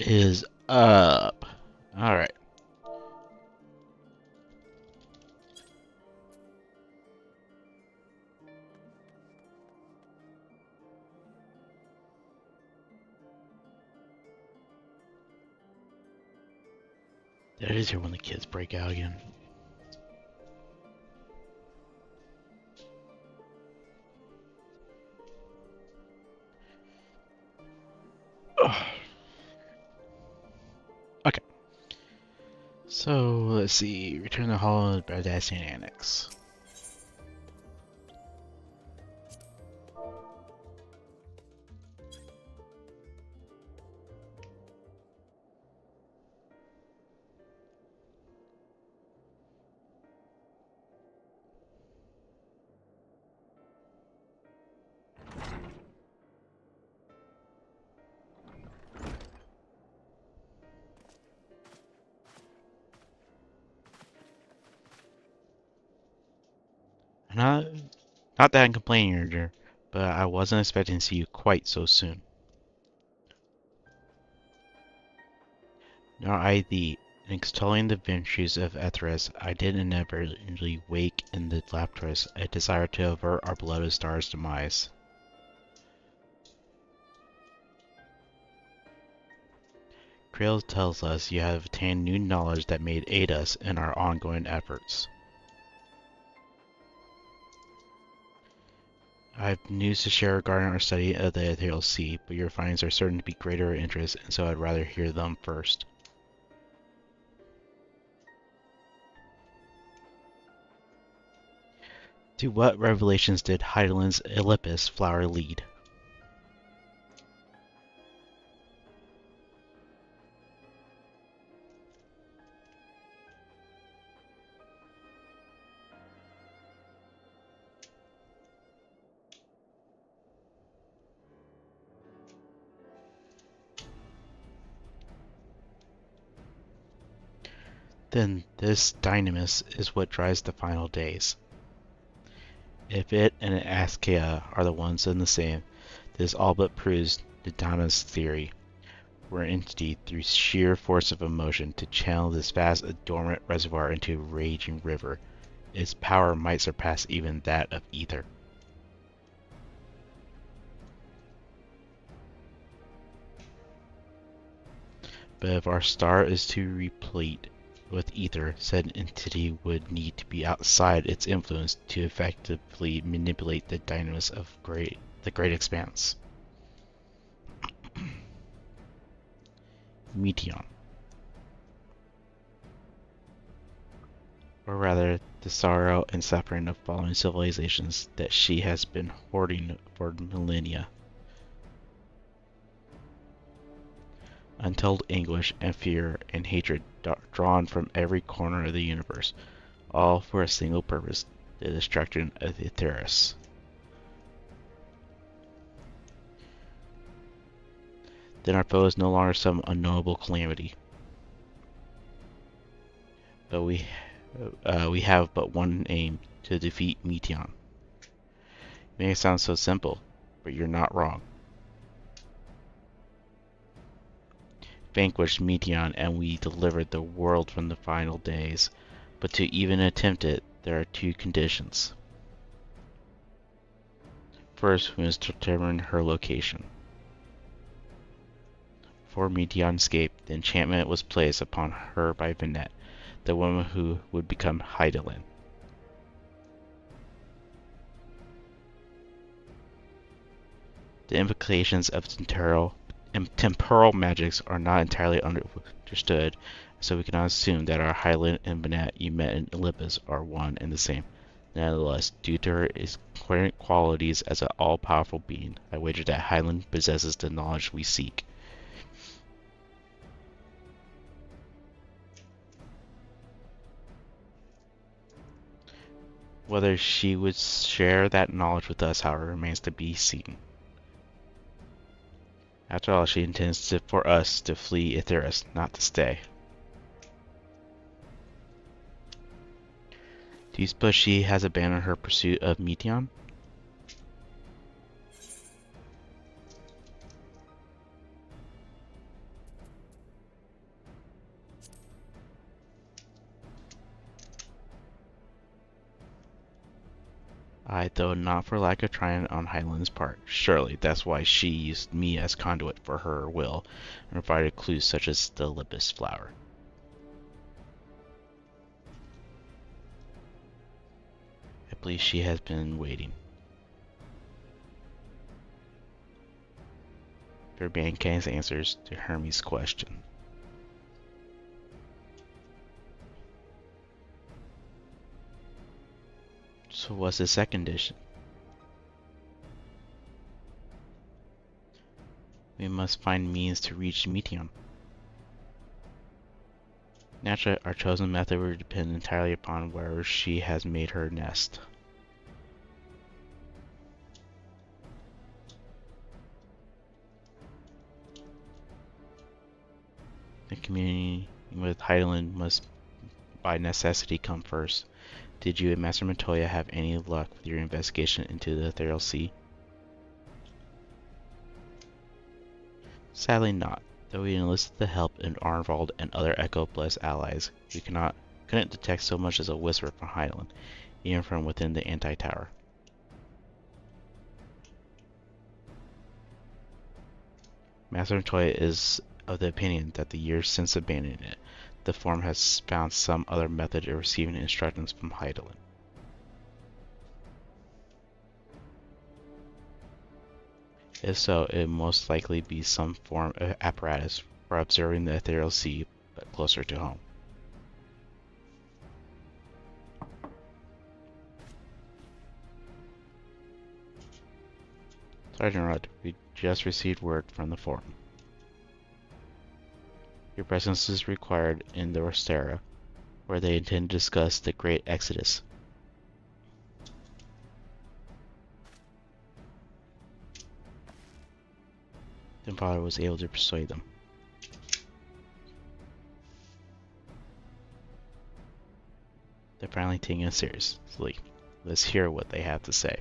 is up? Alright. It is here when the kids break out again. Ugh. Okay. So, let's see. Return to the Hall of the Bardassian Annex. Not, not that I'm complaining, Urger, but I wasn't expecting to see you quite so soon. Nor I thee. In extolling the virtues of Etheris, I did inevitably wake in the Laptris a desire to avert our beloved star's demise. Creel tells us you have obtained new knowledge that may aid us in our ongoing efforts. I have news to share regarding our study of the Ethereal Sea, but your findings are certain to be greater interest, and so I'd rather hear them first. To what revelations did Hydaelyn's Olympus flower lead? Then this dynamis is what drives the final days. If it and Askea are the ones and the same, this all but proves Nidaana's theory. We're an entity through sheer force of emotion to channel this vast dormant reservoir into a raging river. Its power might surpass even that of ether. But if our star is to replete with ether, said entity would need to be outside its influence to effectively manipulate the dynamics of the great expanse. Meteion. Or rather, the sorrow and suffering of following civilizations that she has been hoarding for millennia. Untold anguish and fear and hatred drawn from every corner of the universe, all for a single purpose, the destruction of the Theris. Then our foe is no longer some unknowable calamity. But we have but one aim, to defeat Meteion. It may sound so simple, but you're not wrong. Vanquished Meteion and we delivered the world from the final days, but to even attempt it, there are two conditions. First, we must determine her location. Before Meteion escaped, the enchantment was placed upon her by Vanette, the woman who would become Hydaelyn. The implications of temporal magics are not entirely understood, so we cannot assume that our Hydaelyn and Vanette you met in Olympus are one and the same. Nevertheless, due to her inherent qualities as an all-powerful being, I wager that Hydaelyn possesses the knowledge we seek. Whether she would share that knowledge with us, however, remains to be seen. After all, she intends for us to flee Etheris, not to stay. Do you suppose she has abandoned her pursuit of Meteion? Though not for lack of trying on Hyland's part. Surely that's why she used me as conduit for her will, and provided clues such as the Libis flower. I believe she has been waiting. Urbancan's answers to Hermes' question. So what's the second condition? We must find means to reach Meteon. Naturally, our chosen method will depend entirely upon where she has made her nest. The community with Hyland must by necessity come first. Did you and Master Montoya have any luck with your investigation into the Ethereal Sea? Sadly not. Though we enlisted the help of Arnvald and other Echo-blessed allies, we couldn't detect so much as a whisper from Hyland, even from within the anti-tower. Master Montoya is of the opinion that the years since abandoning it, the Forum has found some other method of receiving instructions from Hyland. If so, it would most likely be some form of apparatus for observing the Ethereal Sea, but closer to home. Sergeant Rudd, we just received word from the Forum. Your presence is required in the Rostera, where they intend to discuss the Great Exodus. Then Father was able to persuade them. They're finally taking it seriously. Let's hear what they have to say.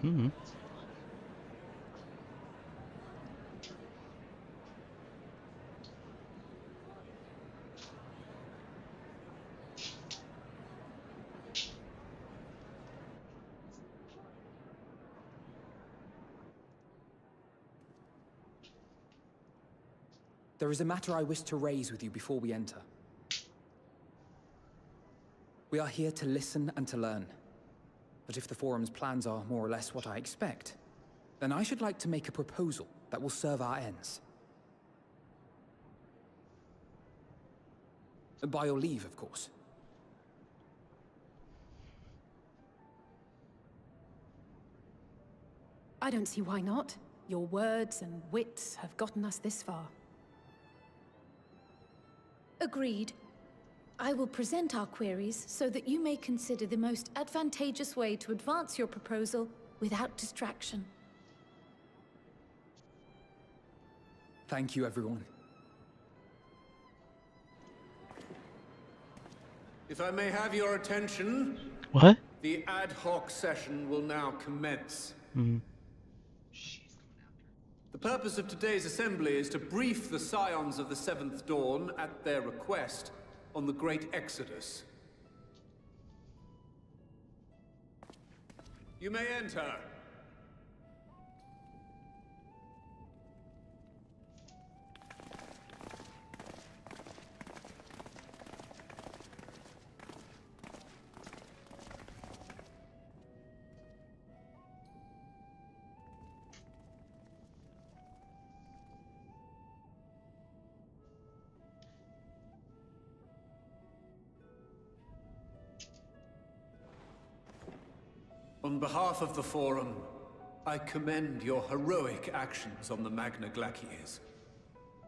Mm-hmm. There is a matter I wish to raise with you before we enter. We are here to listen and to learn. But if the Forum's plans are more or less what I expect, then I should like to make a proposal that will serve our ends. By your leave, of course. I don't see why not. Your words and wits have gotten us this far. Agreed. I will present our queries so that you may consider the most advantageous way to advance your proposal without distraction. Thank you, everyone. If I may have your attention, What? the ad hoc session will now commence. The purpose of today's assembly is to brief the Scions of the Seventh Dawn, at their request, on the Great Exodus. You may enter. On behalf of the Forum, I commend your heroic actions on the Magna Glacies.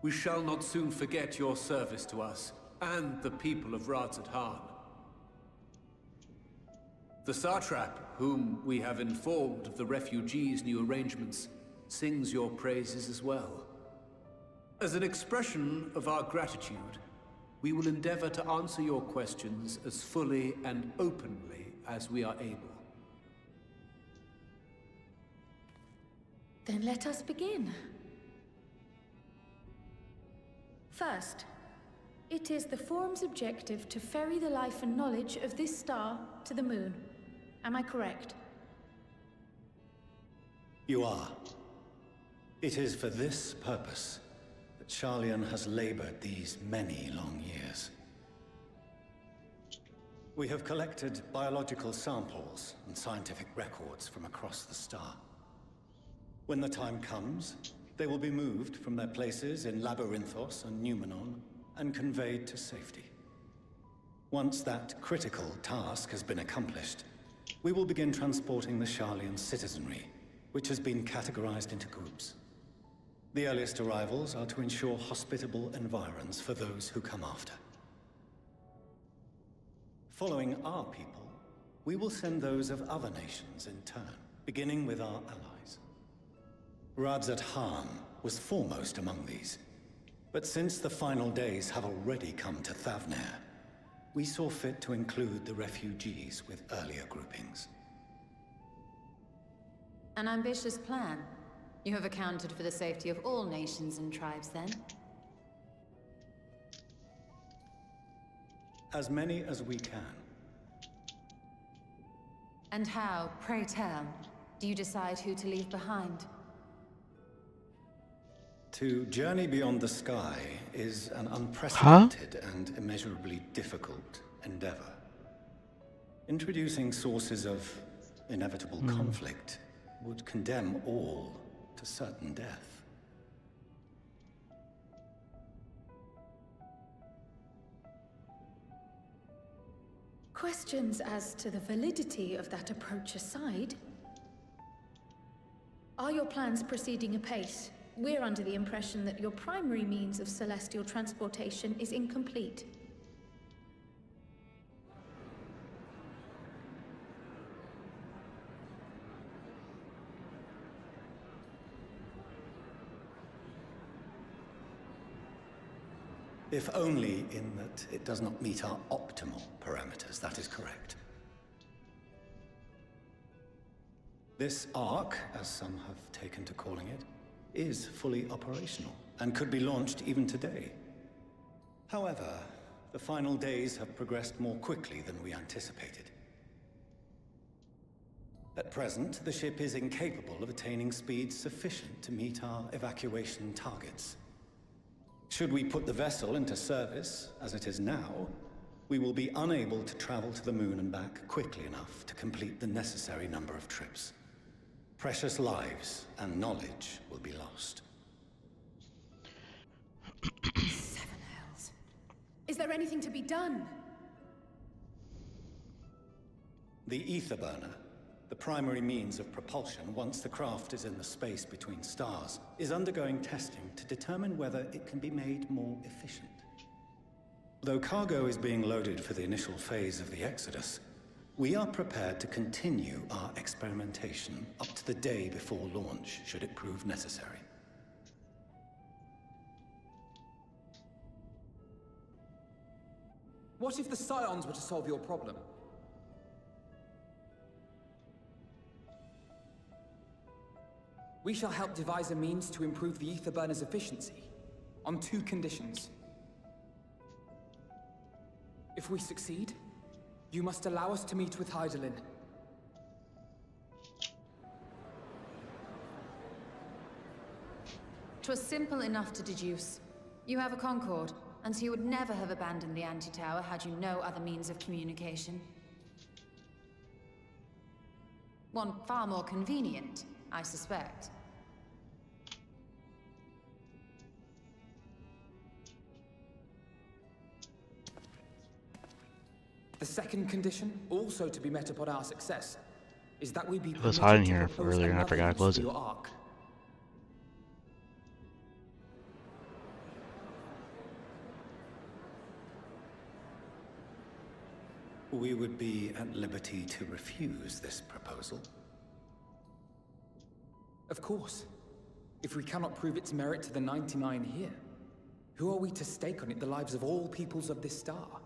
We shall not soon forget your service to us and the people of Radzat Han. The Satrap, whom we have informed of the refugees' new arrangements, sings your praises as well. As an expression of our gratitude, we will endeavor to answer your questions as fully and openly as we are able. Then let us begin. First, it is the Forum's objective to ferry the life and knowledge of this star to the moon. Am I correct? You are. It is for this purpose that Sharlayan has labored these many long years. We have collected biological samples and scientific records from across the star. When the time comes, they will be moved from their places in Labyrinthos and Numenon and conveyed to safety. Once that critical task has been accomplished, we will begin transporting the Sharlayan citizenry, which has been categorized into groups. The earliest arrivals are to ensure hospitable environs for those who come after. Following our people, we will send those of other nations in turn, beginning with our allies. Radzat Han was foremost among these. But since the final days have already come to Thavnair, we saw fit to include the refugees with earlier groupings. An ambitious plan. You have accounted for the safety of all nations and tribes, then? As many as we can. And how, pray tell, do you decide who to leave behind? To journey beyond the sky is an unprecedented and immeasurably difficult endeavor. Introducing sources of inevitable conflict would condemn all to certain death. Questions as to the validity of that approach aside, are your plans proceeding apace? We're under the impression that your primary means of celestial transportation is incomplete. If only in that it does not meet our optimal parameters, that is correct. This Ark, as some have taken to calling it, is fully operational and could be launched even today. However, the final days have progressed more quickly than we anticipated. At present, the ship is incapable of attaining speeds sufficient to meet our evacuation targets. Should we put the vessel into service, as it is now, we will be unable to travel to the moon and back quickly enough to complete the necessary number of trips. Precious lives and knowledge will be lost. Seven hells. Is there anything to be done? The ether burner, the primary means of propulsion once the craft is in the space between stars, is undergoing testing to determine whether it can be made more efficient. Though cargo is being loaded for the initial phase of the Exodus, we are prepared to continue our experimentation up to the day before launch, should it prove necessary. What if the Scions were to solve your problem? We shall help devise a means to improve the ether burner's efficiency, on 2 conditions. If we succeed, you must allow us to meet with Hydaelyn. 'Twas simple enough to deduce. You have a Concord, and so you would never have abandoned the anti-tower had you no other means of communication. One far more convenient, I suspect. The second condition, also to be met upon our success, is that we be It was permitted hot in to here propose earlier and I another forgot to use close for it. your Ark. We would be at liberty to refuse this proposal. Of course. If we cannot prove its merit to the 99 here, who are we to stake on it the lives of all peoples of this star?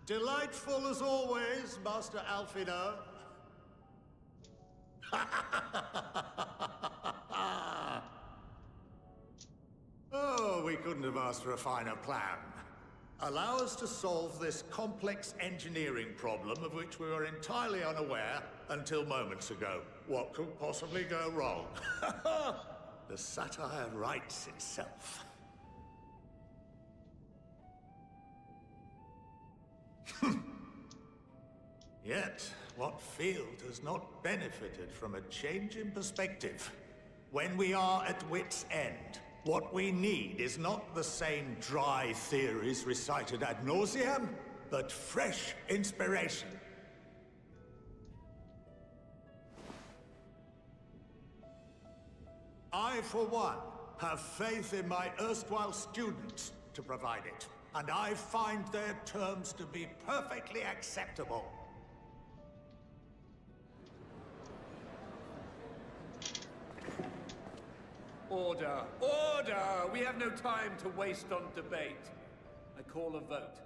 Delightful as always, Master Alphinaud. Oh, we couldn't have asked for a finer plan. Allow us to solve this complex engineering problem of which we were entirely unaware until moments ago. What could possibly go wrong? The satire writes itself. Yet, what field has not benefited from a change in perspective? When we are at wit's end, what we need is not the same dry theories recited ad nauseam, but fresh inspiration. I, for one, have faith in my erstwhile students to provide it, and I find their terms to be perfectly acceptable. Order! Order! We have no time to waste on debate. I call a vote.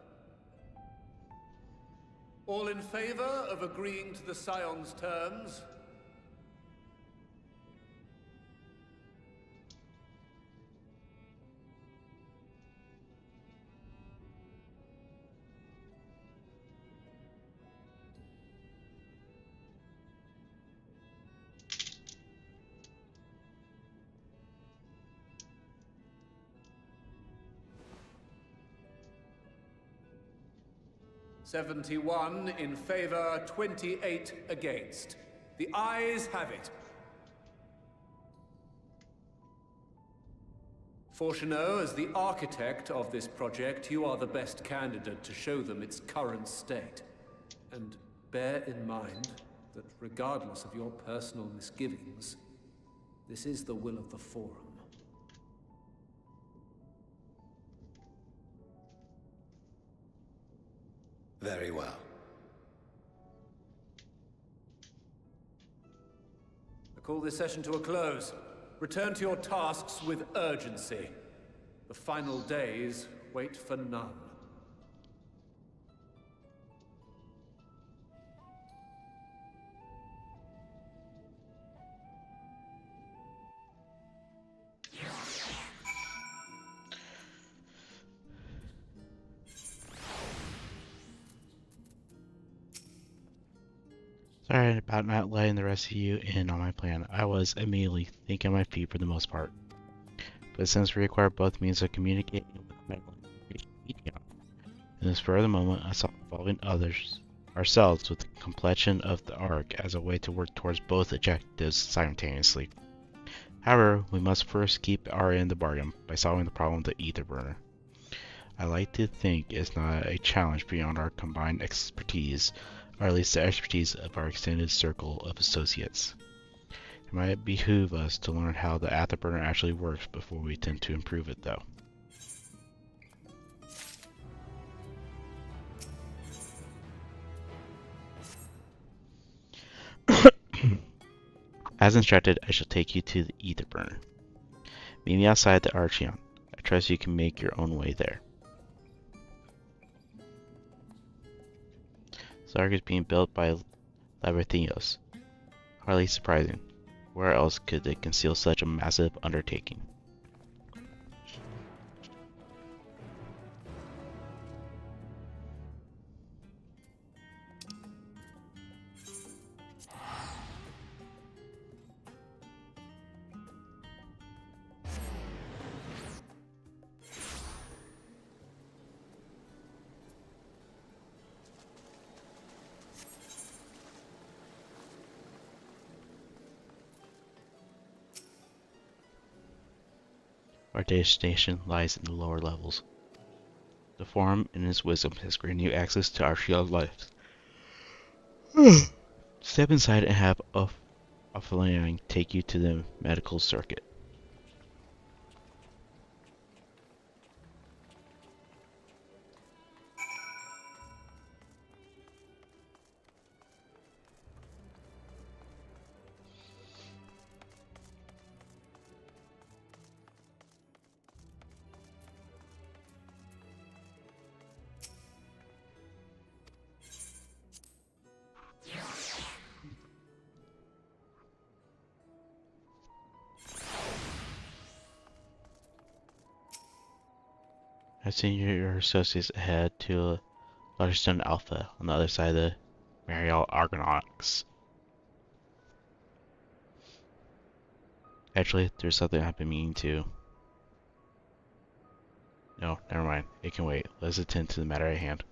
All in favor of agreeing to the Scion's terms? "71 in favor, 28 against. The ayes have it. Fourcheneau, as the architect of this project, you are the best candidate to show them its current state. And bear in mind that regardless of your personal misgivings, this is the will of the Forum. Very well. I call this session to a close. Return to your tasks with urgency. The final days wait for none. Sorry about not letting the rest of you in on my plan. I was immediately thinking on my feet for the most part. But since we require both means of communicating with medical information, in this further moment I saw involving ourselves with the completion of the Ark as a way to work towards both objectives simultaneously. However, we must first keep our end of the bargain by solving the problem of the ether burner. I like to think it's not a challenge beyond our combined expertise, or at least the expertise of our extended circle of associates. It might behoove us to learn how the afterburner actually works before we attempt to improve it, though. As instructed, I shall take you to the ether burner. Meet me outside the Archeon. I trust you can make your own way there. Zarg is being built by Labyrinthos. Hardly surprising. Where else could they conceal such a massive undertaking? Our destination lies in the lower levels. The Forum, in its wisdom, has granted you access to our shield life. Step inside and have Ophelia take you to the medical circuit. I've seen your associates ahead to Lutterstone Alpha on the other side of the Mariel Argonauts. Actually, there's something I've been meaning to. No, never mind. It can wait. Let's attend to the matter at hand.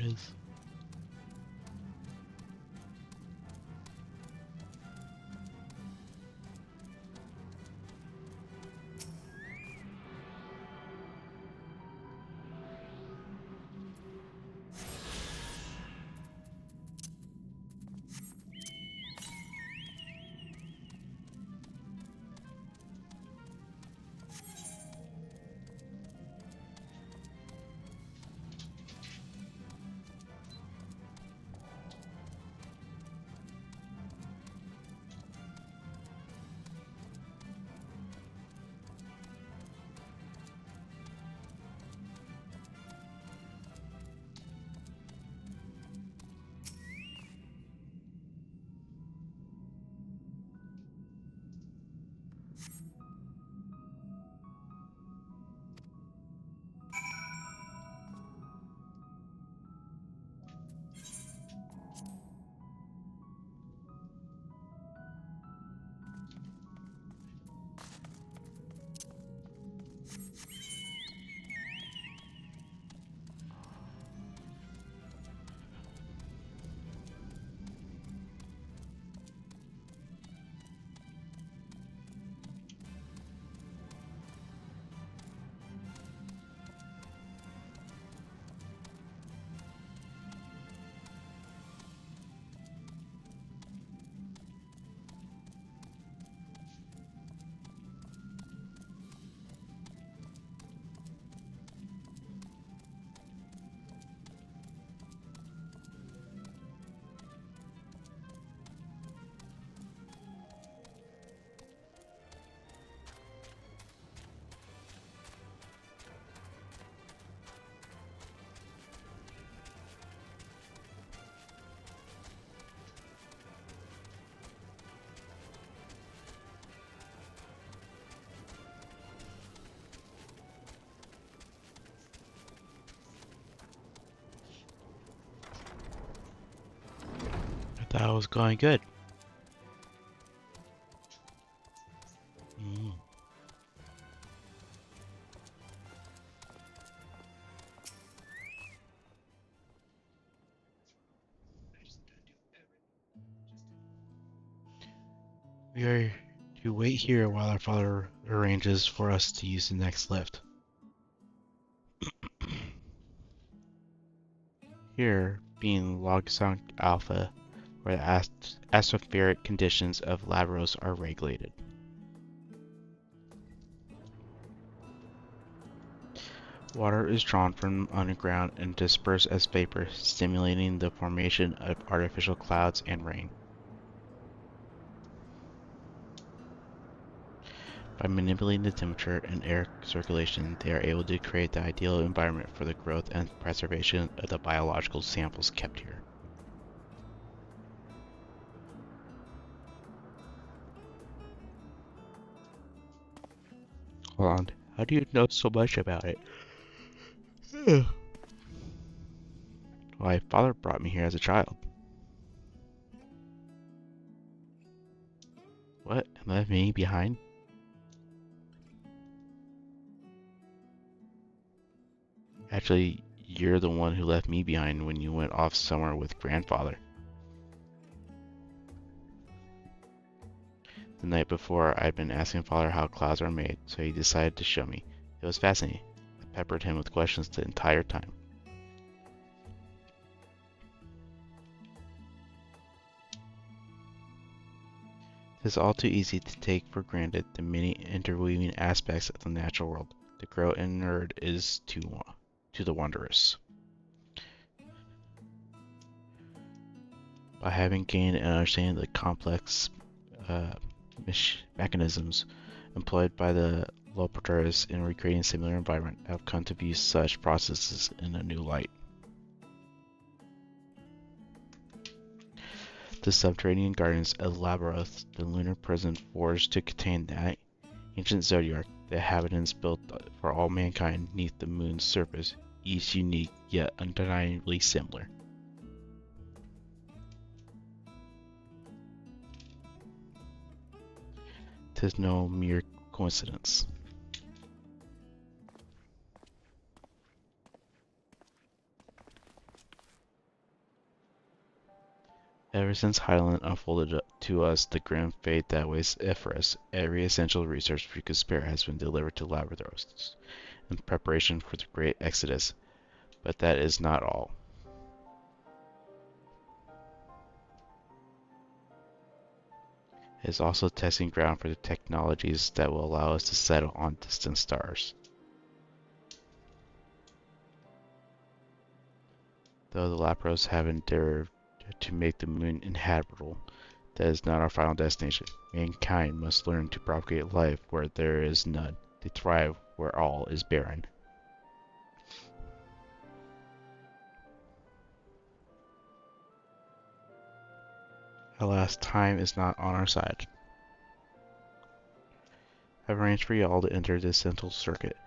is. I thought it was going good. Mm. We are to wait here while our father arranges for us to use the next lift. Here, being Logsong Alpha, where the atmospheric conditions of Labros are regulated. Water is drawn from underground and dispersed as vapor, stimulating the formation of artificial clouds and rain. By manipulating the temperature and air circulation, they are able to create the ideal environment for the growth and preservation of the biological samples kept here. Hold on, how do you know so much about it? My father brought me here as a child. What? And left me behind? Actually, you're the one who left me behind when you went off somewhere with grandfather. The night before, I'd been asking father how clouds are made, so he decided to show me. It was fascinating. I peppered him with questions the entire time. It is all too easy to take for granted the many interweaving aspects of the natural world. To grow inured is to the wondrous. By having gained an understanding of the complex mechanisms employed by the Loporters in recreating a similar environment, I have come to view such processes in a new light. The subterranean gardens of Labyrinth, the lunar prison forged to contain the ancient Zodiac, the inhabitants built for all mankind neath the moon's surface, each unique yet undeniably similar. 'Tis no mere coincidence. Ever since Highland unfolded to us the grim fate that awaits Ephraim, every essential resource we could spare has been delivered to Labradors in preparation for the great exodus. But that is not all. It is also testing ground for the technologies that will allow us to settle on distant stars. Though the Lapros have endeavored to make the moon inhabitable, that is not our final destination. Mankind must learn to propagate life where there is none, to thrive where all is barren. Alas, time is not on our side. I've arranged for y'all to enter the central circuit.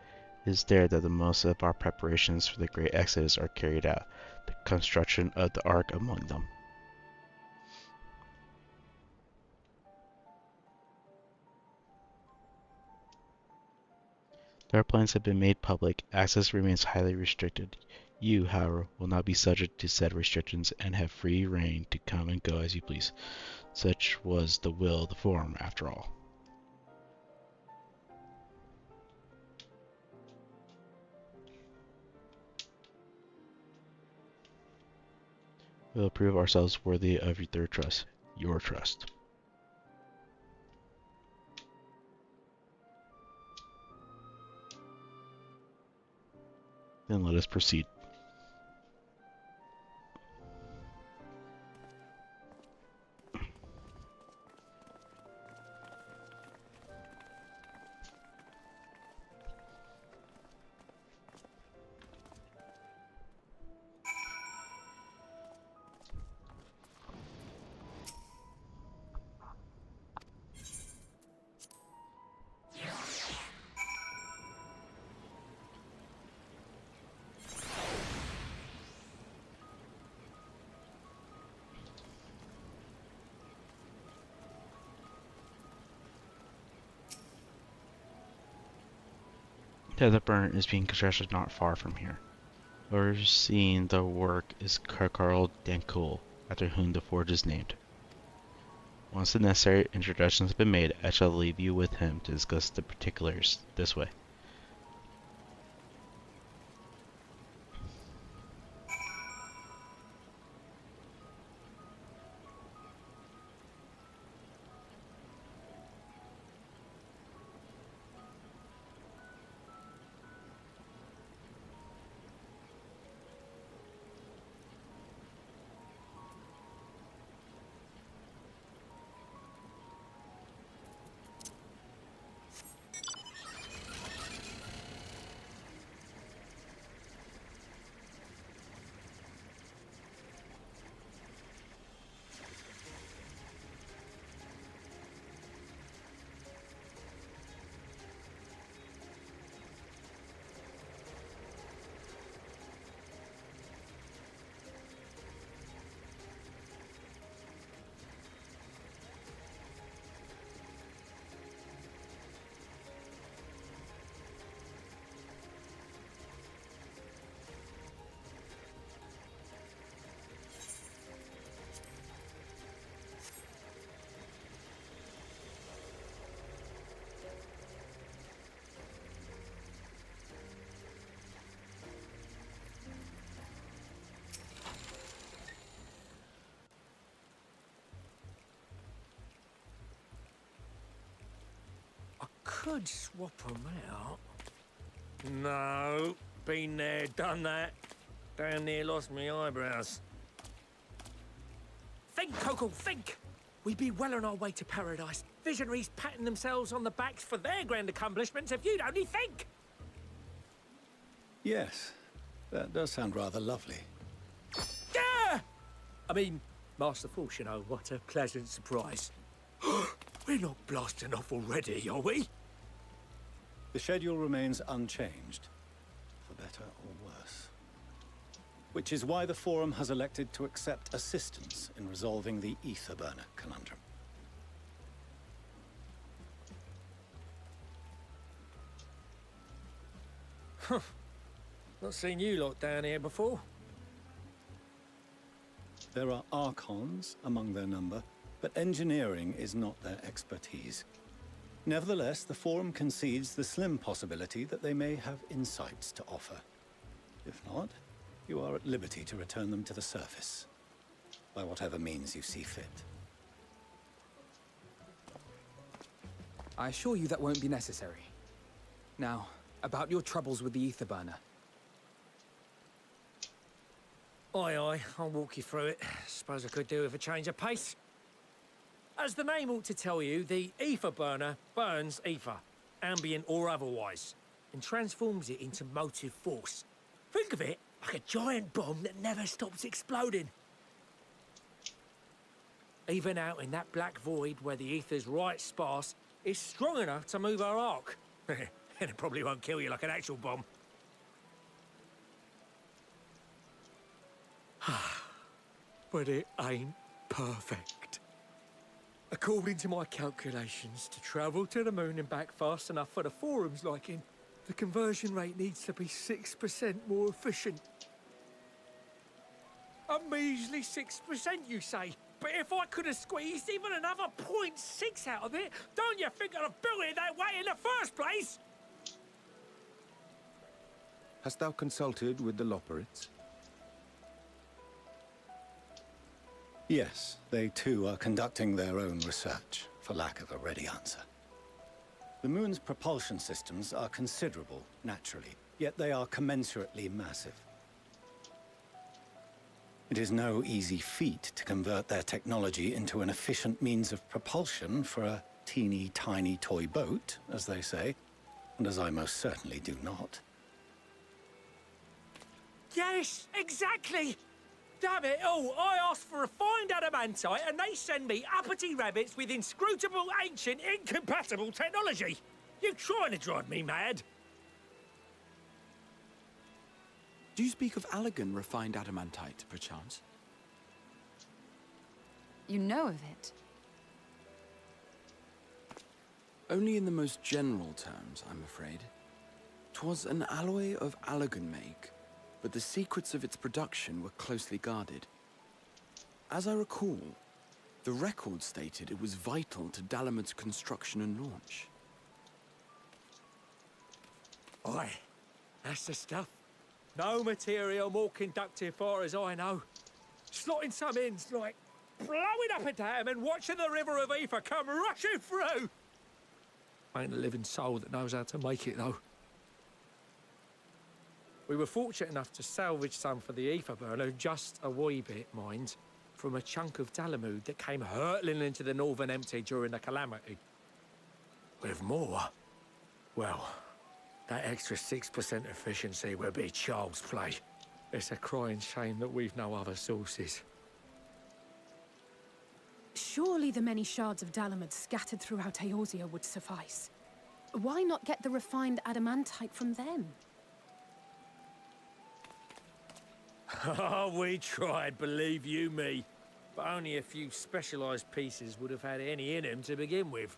It is there that the most of our preparations for the great exodus are carried out, the construction of the Ark among them. Their plans have been made public. Access remains highly restricted. You, however, will not be subject to said restrictions and have free rein to come and go as you please. Such was the will of the Forum, after all. We will prove ourselves worthy of their trust, your trust. Then let us proceed. The burn is being constructed not far from here. Overseeing the work is Karl Dankul, after whom the forge is named. Once the necessary introductions have been made, I shall leave you with him to discuss the particulars this way. Could swap them out. No, been there, done that. Damn near lost me eyebrows. Think, Coco, think! We'd be well on our way to paradise. Visionaries patting themselves on the backs for their grand accomplishments if you'd only think! Yes, that does sound rather lovely. Yeah! I mean, Master Force, you know, what a pleasant surprise. We're not blasting off already, are we? The schedule remains unchanged, for better or worse. Which is why the Forum has elected to accept assistance in resolving the Etherburner conundrum. Not seen you lot down here before. There are Archons among their number, but engineering is not their expertise. Nevertheless, the Forum concedes the slim possibility that they may have insights to offer. If not, you are at liberty to return them to the surface, by whatever means you see fit. I assure you that won't be necessary. Now, about your troubles with the ether burner. Aye, I'll walk you through it. Suppose I could do with a change of pace. As the name ought to tell you, the ether burner burns ether, ambient or otherwise, and transforms it into motive force. Think of it like a giant bomb that never stops exploding. Even out in that black void where the ether's right sparse, it's strong enough to move our arc. And it probably won't kill you like an actual bomb. But it ain't perfect. According to my calculations, to travel to the moon and back fast enough for the Forum's liking, the conversion rate needs to be 6% more efficient. A measly 6%, you say? But if I could have squeezed even another 0.6 out of it, don't you think I'd have built it that way in the first place? Hast thou consulted with the Loporrits? Yes, they too are conducting their own research, for lack of a ready answer. The moon's propulsion systems are considerable, naturally, yet they are commensurately massive. It is no easy feat to convert their technology into an efficient means of propulsion for a teeny tiny toy boat, as they say, and as I most certainly do not. Yes, exactly! Damn it all, I asked for refined adamantite and they send me uppity rabbits with inscrutable, ancient, incompatible technology! You're trying to drive me mad! Do you speak of Allagan refined adamantite, perchance? You know of it? Only in the most general terms, I'm afraid. 'Twas an alloy of Allagan make, but the secrets of its production were closely guarded. As I recall, the record stated it was vital to Dalamud's construction and launch. Aye, that's the stuff. No material more conductive far as I know. Slotting some in's like blowing up a dam and watching the river of ether come rushing through. Ain't a living soul that knows how to make it, though. We were fortunate enough to salvage some for the ether burner, just a wee bit, mind, from a chunk of Dalamud that came hurtling into the Northern Empty during the calamity. With more, well, that extra 6% efficiency would be child's play. It's a crying shame that we've no other sources. Surely the many shards of Dalamud scattered throughout Eorzea would suffice. Why not get the refined adamantite from them? Oh, we tried, believe you me. But only a few specialised pieces would have had any in them to begin with.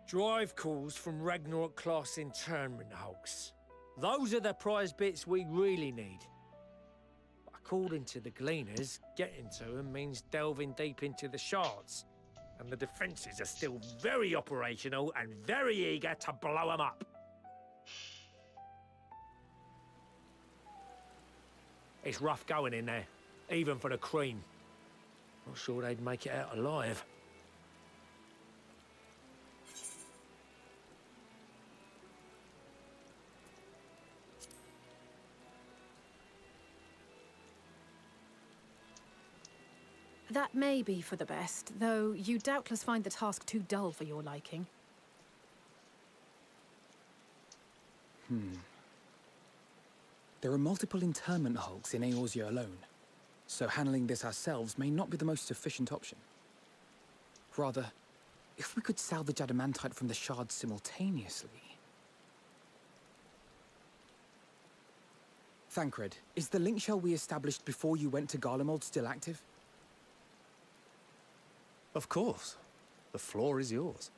Drive calls from Ragnarok-class internment hulks. Those are the prize bits we really need. According to the Gleaners, getting to them means delving deep into the shards. And the defences are still very operational and very eager to blow them up. It's rough going in there, even for the cream. Not sure they'd make it out alive. That may be for the best, though you doubtless find the task too dull for your liking. There are multiple internment hulks in Eorzea alone, so handling this ourselves may not be the most efficient option. Rather, if we could salvage adamantite from the shards simultaneously... Thancred, is the link shell we established before you went to Garlemald still active? Of course. The floor is yours.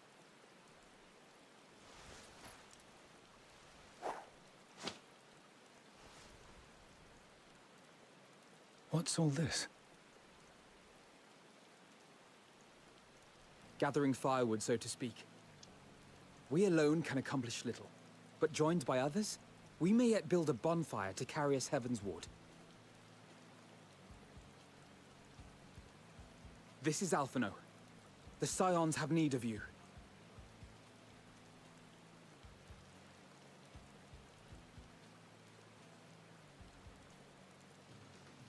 What's all this? Gathering firewood, so to speak. We alone can accomplish little, but joined by others, we may yet build a bonfire to carry us heavenward. This is Alphino. The Scions have need of you.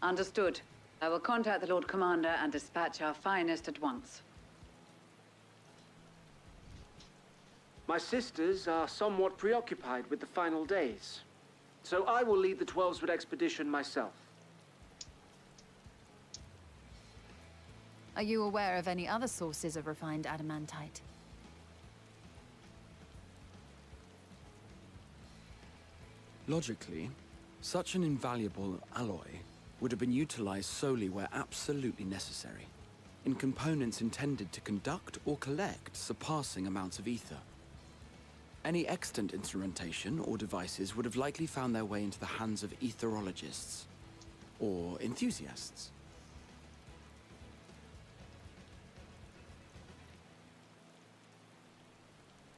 Understood. I will contact the Lord Commander and dispatch our finest at once. My sisters are somewhat preoccupied with the final days, so I will lead the 12-Wood expedition myself. Are you aware of any other sources of refined adamantite? Logically, such an invaluable alloy would have been utilized solely where absolutely necessary, in components intended to conduct or collect surpassing amounts of ether. Any extant instrumentation or devices would have likely found their way into the hands of etherologists, or enthusiasts.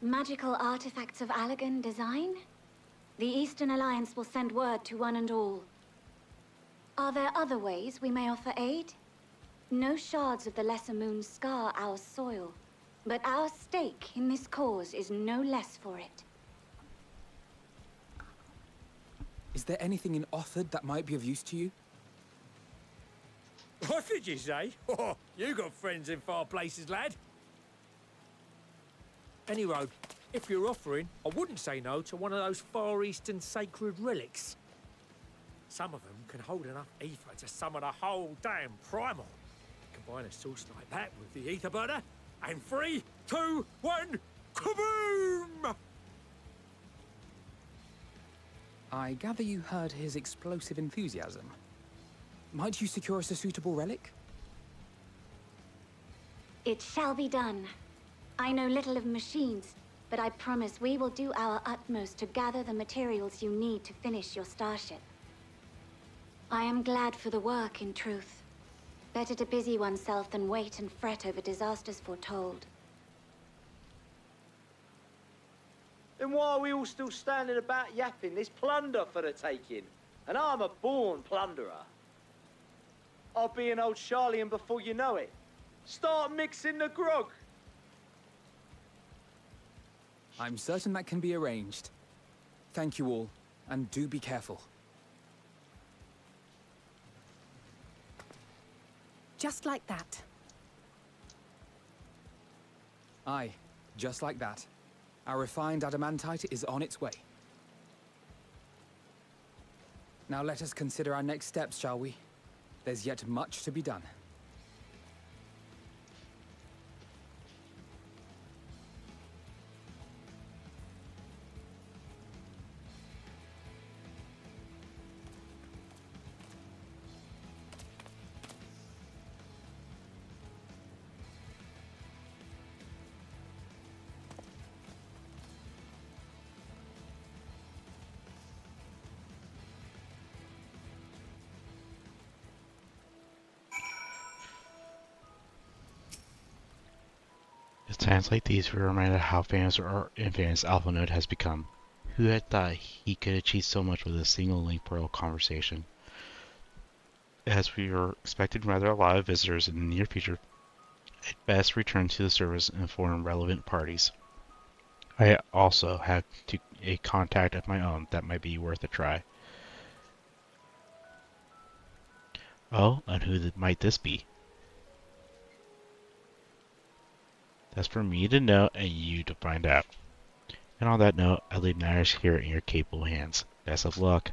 Magical artifacts of Allagan design? The Eastern Alliance will send word to one and all. Are there other ways we may offer aid? No shards of the Lesser Moon scar our soil, but our stake in this cause is no less for it. Is there anything in Othard that might be of use to you? What did you say? Oh, you got friends in far places, lad. Anyway, if you're offering, I wouldn't say no to one of those Far Eastern sacred relics. Some of them can hold enough ether to summon a whole damn primal. Combine a source like that with the ether burner, and 3, 2, 1, kaboom! I gather you heard his explosive enthusiasm. Might you secure us a suitable relic? It shall be done. I know little of machines, but I promise we will do our utmost to gather the materials you need to finish your starship. I am glad for the work, in truth. Better to busy oneself than wait and fret over disasters foretold. Then why are we all still standing about yapping? There's plunder for the taking, and I'm a born plunderer. I'll be an old Charlian before you know it. Start mixing the grog. I'm certain that can be arranged. Thank you all, and do be careful. Just like that. Aye, just like that. Our refined adamantite is on its way. Now let us consider our next steps, shall we? There's yet much to be done. It's times like these we're reminded how famous or infamous Alphino has become. Who had thought he could achieve so much with a single link portal conversation? As we are expecting rather a lot of visitors in the near future, I'd best return to the service and inform relevant parties. I also have a contact of my own that might be worth a try. Oh, and who might this be? That's for me to know and you to find out. And on that note, I leave matters here in your capable hands. Best of luck.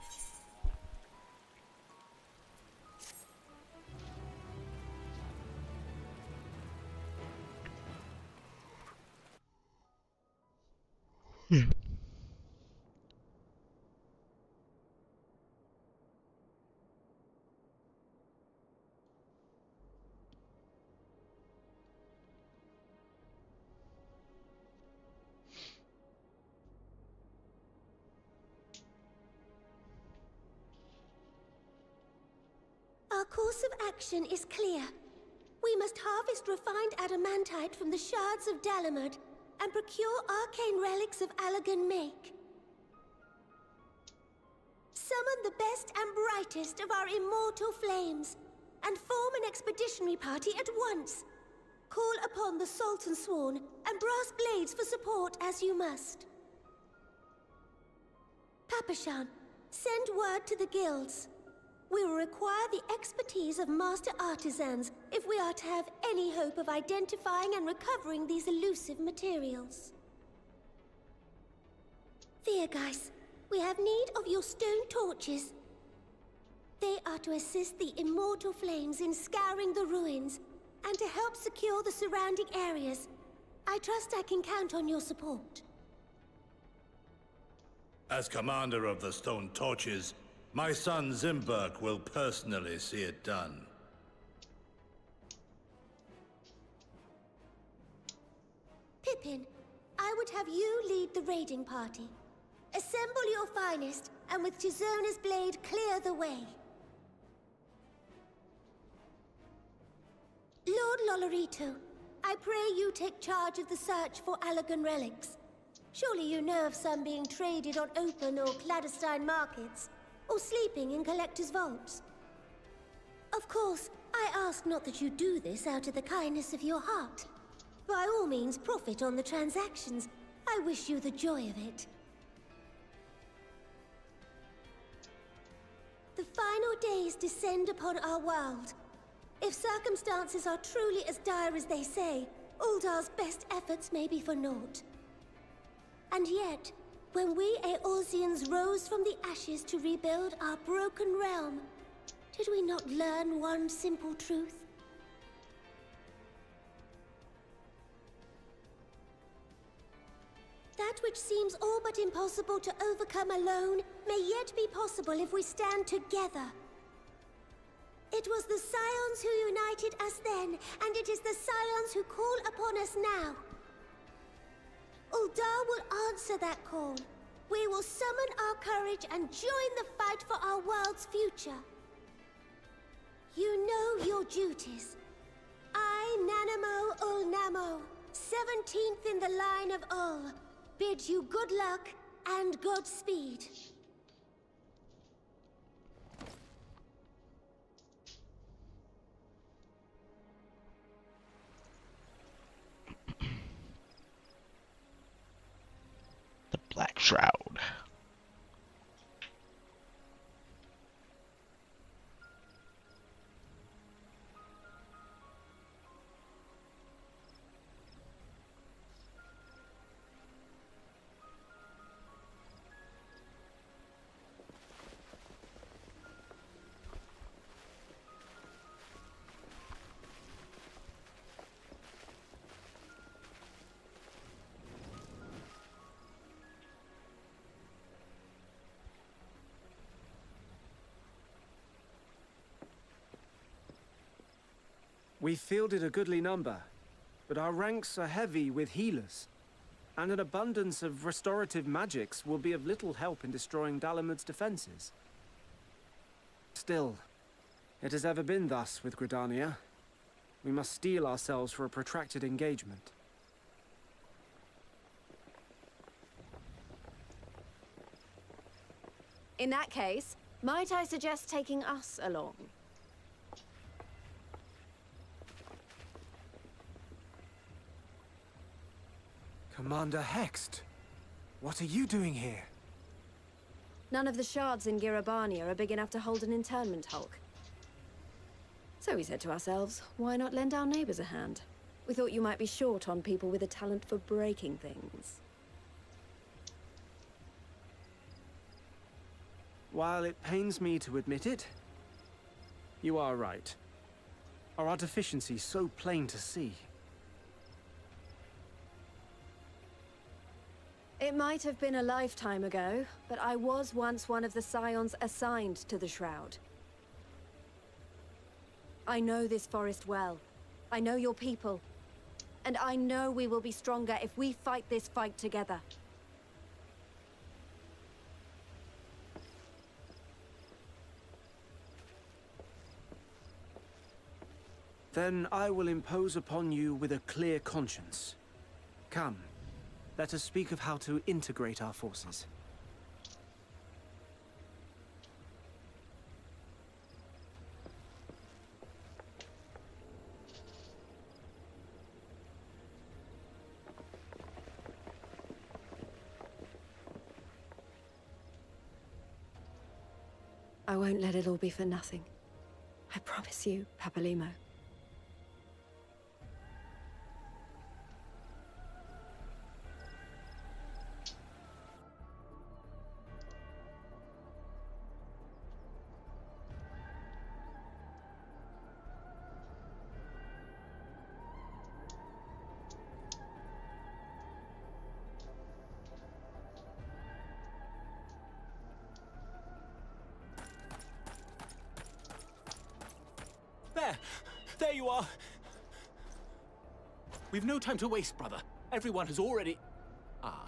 Our course of action is clear. We must harvest refined adamantite from the shards of Dalamud and procure arcane relics of Allagan make. Summon the best and brightest of our immortal flames, and form an expeditionary party at once. Call upon the Sultan Sworn and Brass Blades for support as you must. Papashan, send word to the guilds. We will require the expertise of master artisans if we are to have any hope of identifying and recovering these elusive materials. Viergeist, we have need of your stone torches. They are to assist the immortal flames in scouring the ruins and to help secure the surrounding areas. I trust I can count on your support. As commander of the Stone Torches, my son Zimberk will personally see it done. Pippin, I would have you lead the raiding party. Assemble your finest, and with Tizona's blade, clear the way. Lord Lolorito, I pray you take charge of the search for Allagan relics. Surely you know of some being traded on open or clandestine markets, or sleeping in collectors' vaults. Of course, I ask not that you do this out of the kindness of your heart. By all means, profit on the transactions. I wish you the joy of it. The final days descend upon our world. If circumstances are truly as dire as they say, Uldar's best efforts may be for naught. And yet, when we Eorzeans rose from the ashes to rebuild our broken realm, did we not learn one simple truth? That which seems all but impossible to overcome alone may yet be possible if we stand together. It was the Scions who united us then, and it is the Scions who call upon us now. Uldar will answer that call. We will summon our courage and join the fight for our world's future. You know your duties. I, Nanamo Ulnamo, 17th in the line of Ul, bid you good luck and Godspeed. The Black Shroud. We fielded a goodly number, but our ranks are heavy with healers, and an abundance of restorative magics will be of little help in destroying Dalamud's defenses. Still, it has ever been thus with Gridania. We must steel ourselves for a protracted engagement. In that case, might I suggest taking us along? Commander Hext, what are you doing here? None of the shards in Girabania are big enough to hold an internment hulk. So we said to ourselves, why not lend our neighbors a hand? We thought you might be short on people with a talent for breaking things. While it pains me to admit it, you are right. Our deficiency so plain to see. It might have been a lifetime ago, but I was once one of the Scions assigned to the Shroud. I know this forest well. I know your people. And I know we will be stronger if we fight this fight together. Then I will impose upon you with a clear conscience. Come, let us speak of how to integrate our forces. I won't let it all be for nothing. I promise you, Papalymo. There you are! We've no time to waste, brother. Everyone has already... Ah.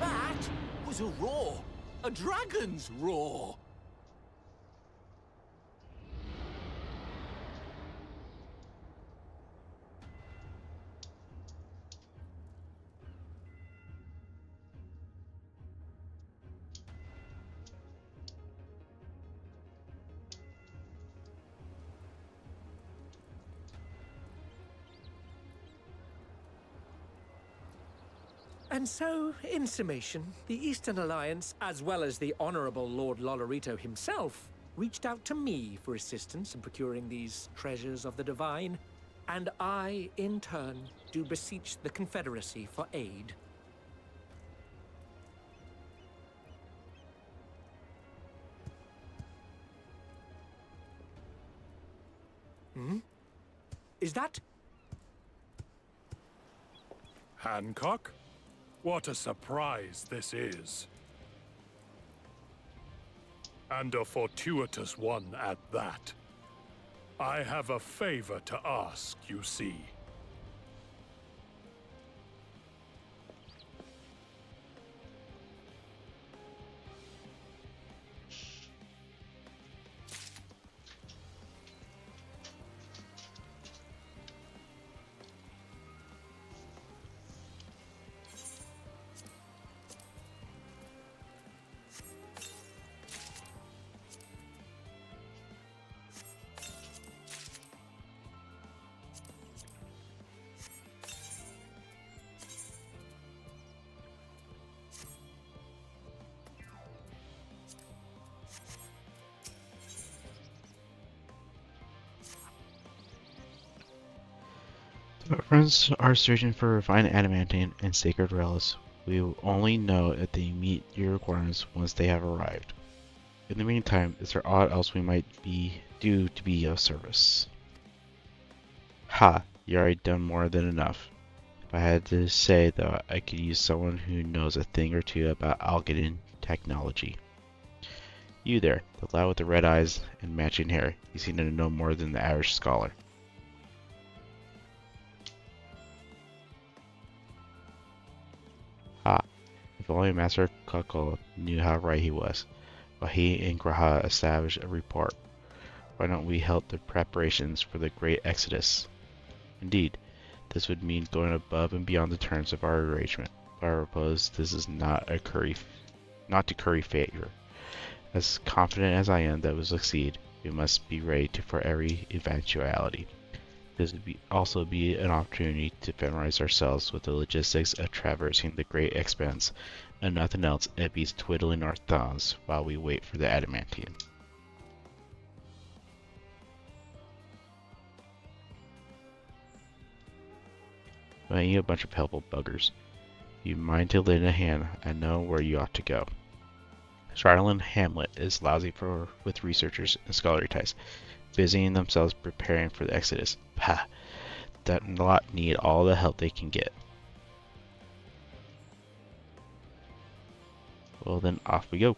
That was a roar! A dragon's roar! And so, in summation, the Eastern Alliance, as well as the Honorable Lord Lolorito himself, reached out to me for assistance in procuring these treasures of the divine, and I, in turn, do beseech the Confederacy for aid. Hmm? Is that... Hancock? What a surprise this is. And a fortuitous one at that. I have a favor to ask, you see. Our friends are searching for refined adamantine and sacred relics. We will only know if they meet your requirements once they have arrived. In the meantime, is there aught else we might do to be of service? Ha! You already done more than enough. If I had to say, though, I could use someone who knows a thing or two about Algedin technology. You there, the lad with the red eyes and matching hair. You seem to know more than the average scholar. Ah, if only Master Kukul knew how right he was, while he and G'raha established a report. Why don't we help the preparations for the great exodus? Indeed, this would mean going above and beyond the terms of our arrangement, but I suppose this is not to curry favor. As confident as I am that we'll succeed, we must be ready for every eventuality. This would also be an opportunity to familiarize ourselves with the logistics of traversing the great expanse, and nothing else it beats twiddling our thumbs while we wait for the adamantine. Well, you a bunch of helpful buggers. You mind to lend a hand, I know where you ought to go. Charlton Hamlet is lousy with researchers and scholarly ties, busying themselves preparing for the Exodus. Pah! That lot need all the help they can get. Well then, off we go.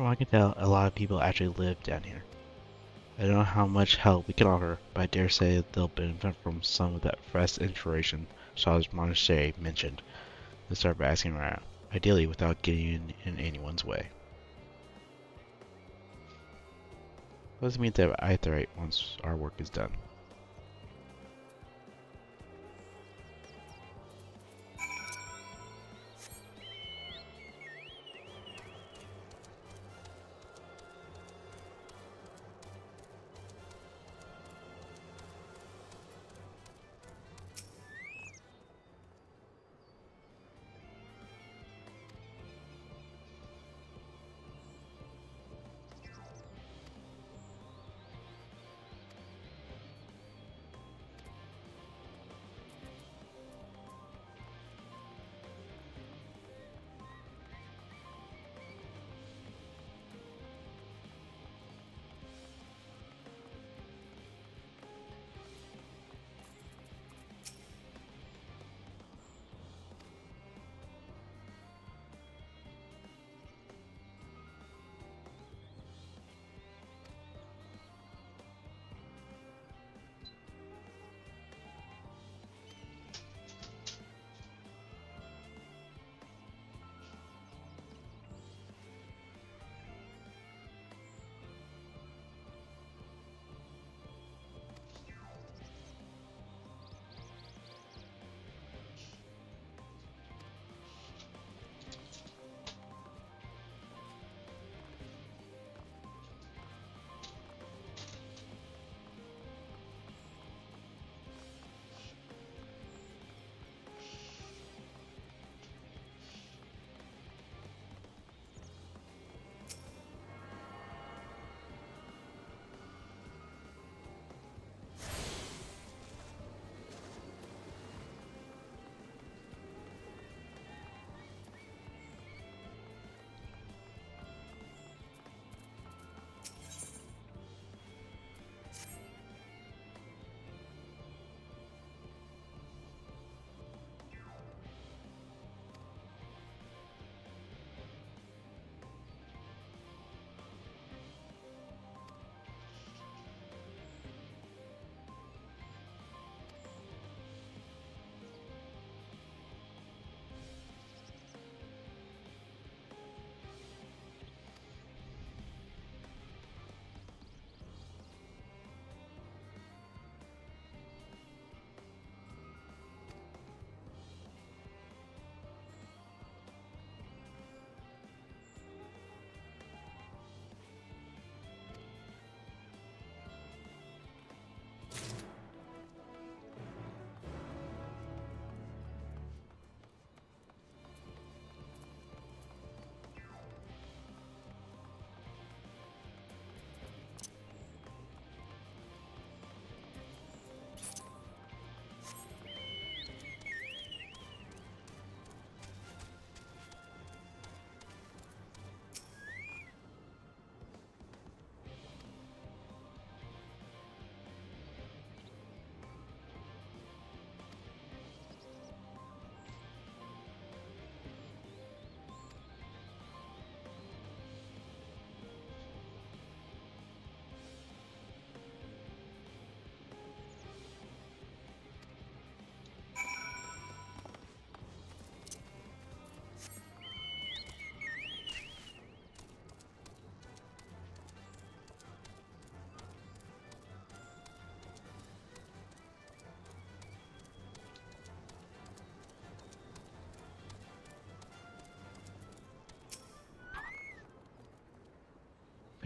From what I can tell, a lot of people actually live down here. I don't know how much help we can offer, but I dare say they'll benefit from some of that fresh inspiration Shaw's Monastery mentioned. Let's start by asking around, ideally without getting in anyone's way. Let's meet the Aetheryte once our work is done.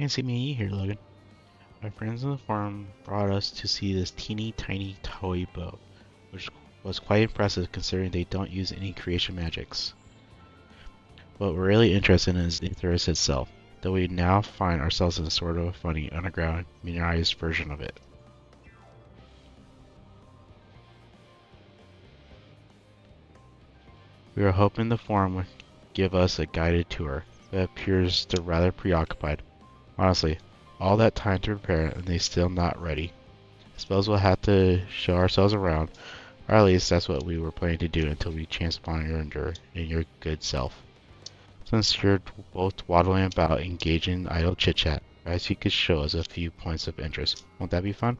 Fancy meeting you here, Logan. My friends in the farm brought us to see this teeny tiny toy boat, which was quite impressive considering they don't use any creation magics. What we're really interested in is the Icarus itself, though we now find ourselves in a sort of a funny underground miniaturized version of it. We were hoping the forum would give us a guided tour, but it appears they're rather preoccupied. Honestly, all that time to prepare and they still not ready. I suppose we'll have to show ourselves around, or at least that's what we were planning to do until we chance upon your endure and your good self. Since you're both waddling about engaging in idle chit-chat, perhaps you could show us a few points of interest. Won't that be fun?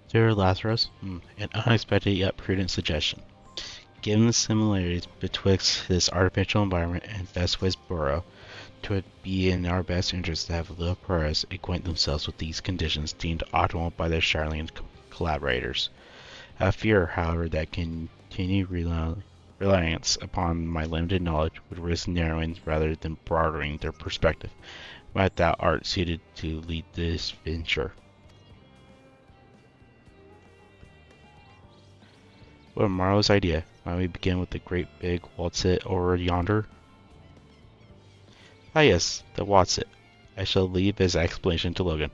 Dear Lazarus, an unexpected yet prudent suggestion. Given the similarities betwixt this artificial environment and Vestway's Burrow, it would be in our best interest to have little Perez acquaint themselves with these conditions deemed optimal by their Shirley collaborators. I fear, however, that continued reliance upon my limited knowledge would risk narrowing rather than broadening their perspective, but thou art suited to lead this venture. What a marvelous idea. Why we begin with the great big Waltzit over yonder? Ah yes, the Waltzit. I shall leave his explanation to Logan.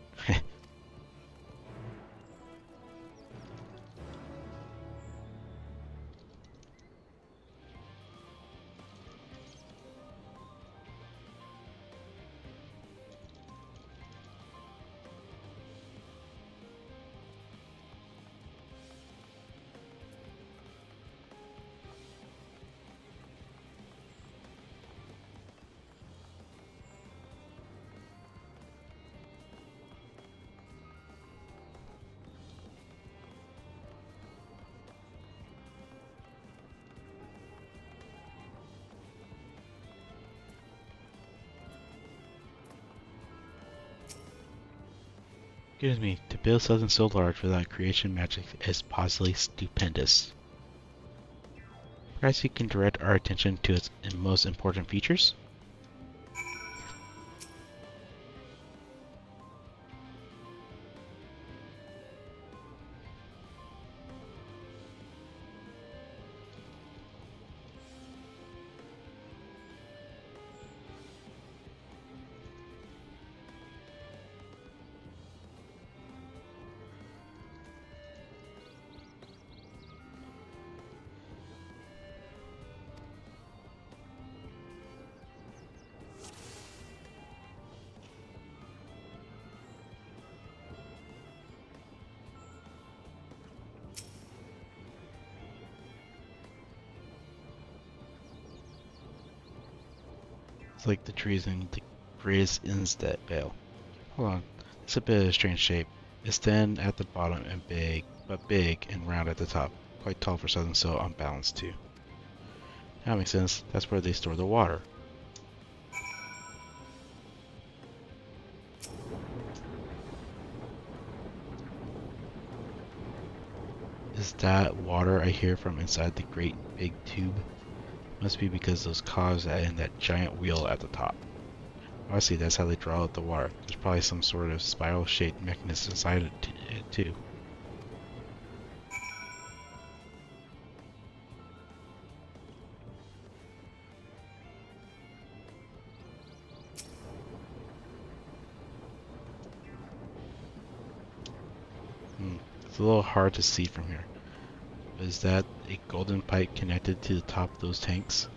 Excuse me, to build something so large without creation magic is positively stupendous. Perhaps you can direct our attention to its most important features? It's like the trees in the greatest Innstet Vale. Hold on, it's a bit of a strange shape. It's thin at the bottom and big and round at the top. Quite tall for something so unbalanced too. That makes sense, that's where they store the water. Is that water I hear from inside the great big tube? Must be because those cogs are in that giant wheel at the top. Obviously that's how they draw out the water. There's probably some sort of spiral shaped mechanism inside it too. It's a little hard to see from here. Is that a golden pipe connected to the top of those tanks?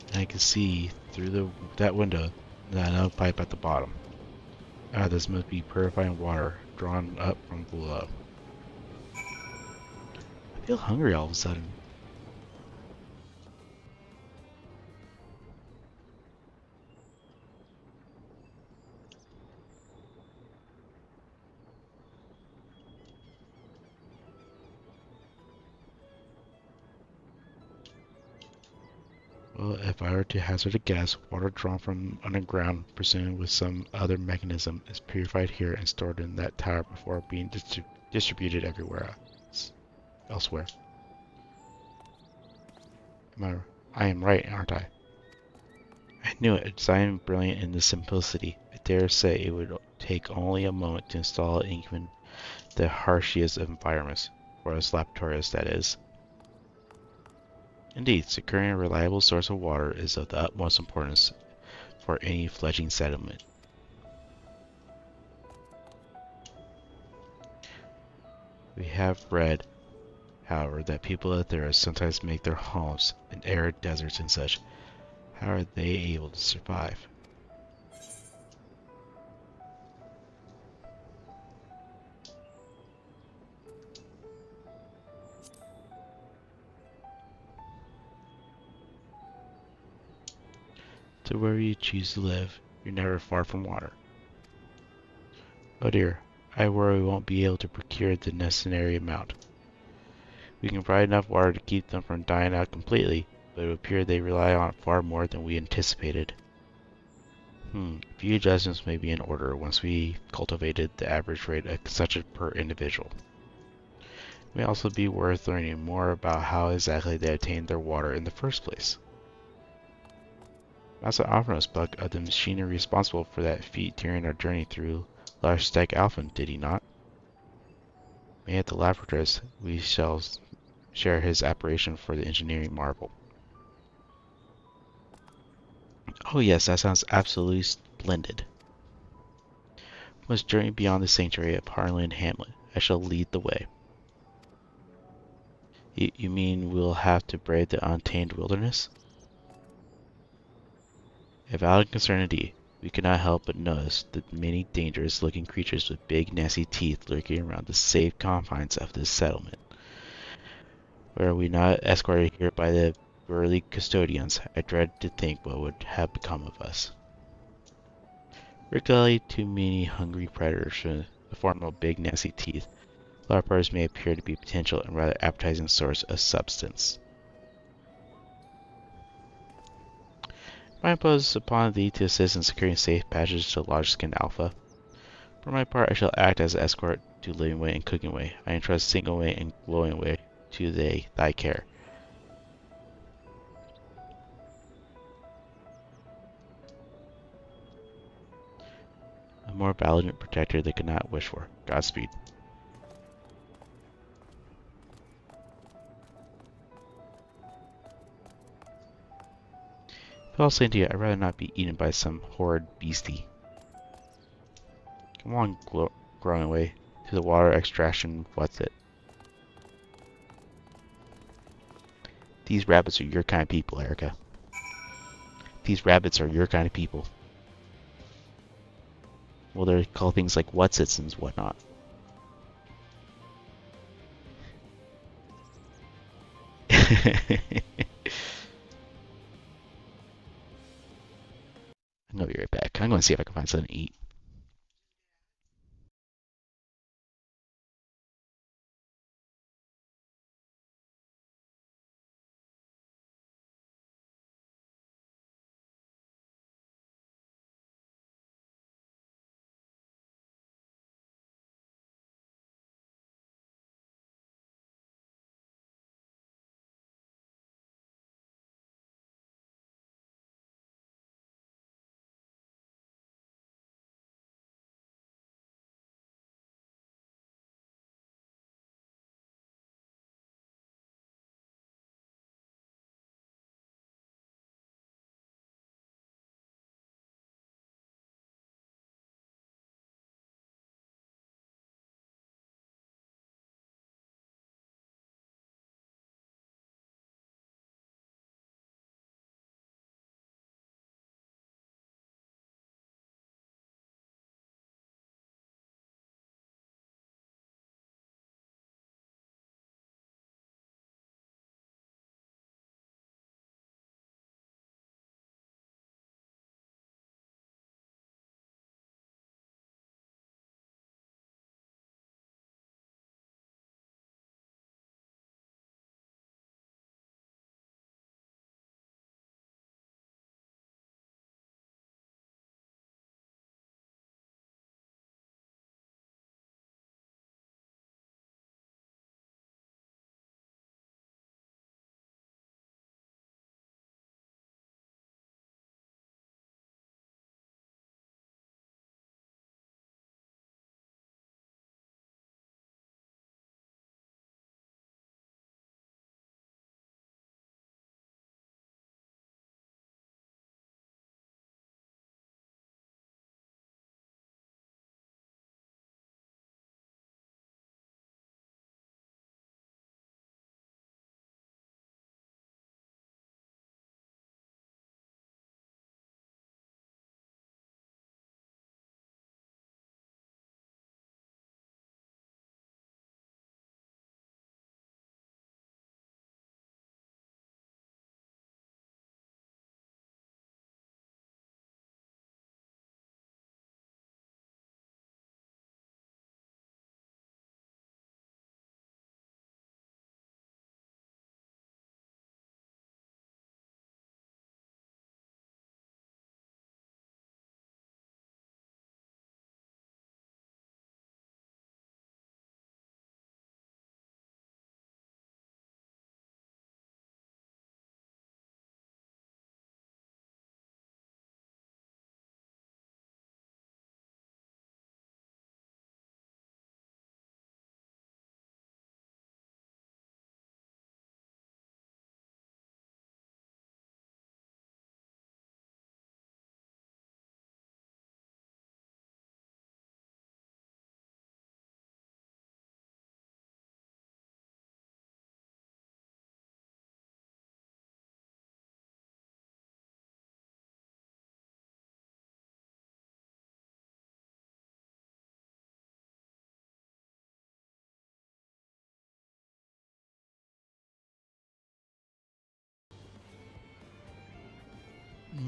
And I can see through that window that another pipe at the bottom. This must be purifying water drawn up from below. I feel hungry all of a sudden. Well, if I were to hazard a guess, water drawn from underground, presumed with some other mechanism, is purified here and stored in that tower before being distributed everywhere elsewhere. I am right, aren't I? I knew it. A design brilliant in the simplicity. I dare say it would take only a moment to install it in even the harshest of environments, for us laboratorists, that is. Indeed, securing a reliable source of water is of the utmost importance for any fledgling settlement. We have read, however, that people out there sometimes make their homes in arid deserts and such. How are they able to survive? To wherever you choose to live, you're never far from water. Oh dear, I worry we won't be able to procure the necessary amount. We can provide enough water to keep them from dying out completely, but it would appear they rely on it far more than we anticipated. A few adjustments may be in order once we cultivated the average rate of consumption per individual. It may also be worth learning more about how exactly they obtained their water in the first place. Master Alphonse spoke of the machinery responsible for that feat during our journey through Large Stag Alphen, did he not? May at the laboratories we shall share his admiration for the engineering marvel. Oh yes, that sounds absolutely splendid. We must journey beyond the sanctuary of Harlan Hamlet. I shall lead the way. You mean we'll have to brave the untamed wilderness? A valid concern indeed. We cannot help but notice the many dangerous-looking creatures with big, nasty teeth lurking around the safe confines of this settlement. Were we not escorted here by the burly custodians, I dread to think what would have become of us. Regularly, too many hungry predators in the form of big, nasty teeth. Larpars may appear to be a potential and rather appetizing source of substance. I impose upon thee to assist in securing safe passage to Large Skin Alpha. For my part, I shall act as escort to Living Way and Cooking Way. I entrust Single Way and Glowing Way to thy care. A more valiant protector they could not wish for. Godspeed. If I'll say to you, I'd rather not be eaten by some horrid beastie. Come on, Growing Way, to the water extraction, what's it? These rabbits are your kind of people, Erica. These rabbits are your kind of people. Well, they're called things like whatsits and whatnot. I'm gonna be right back. I'm gonna see if I can find something to eat.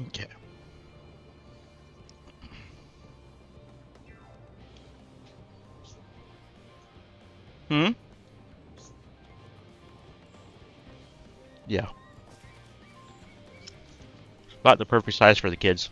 Okay. Hmm? Yeah. About the perfect size for the kids.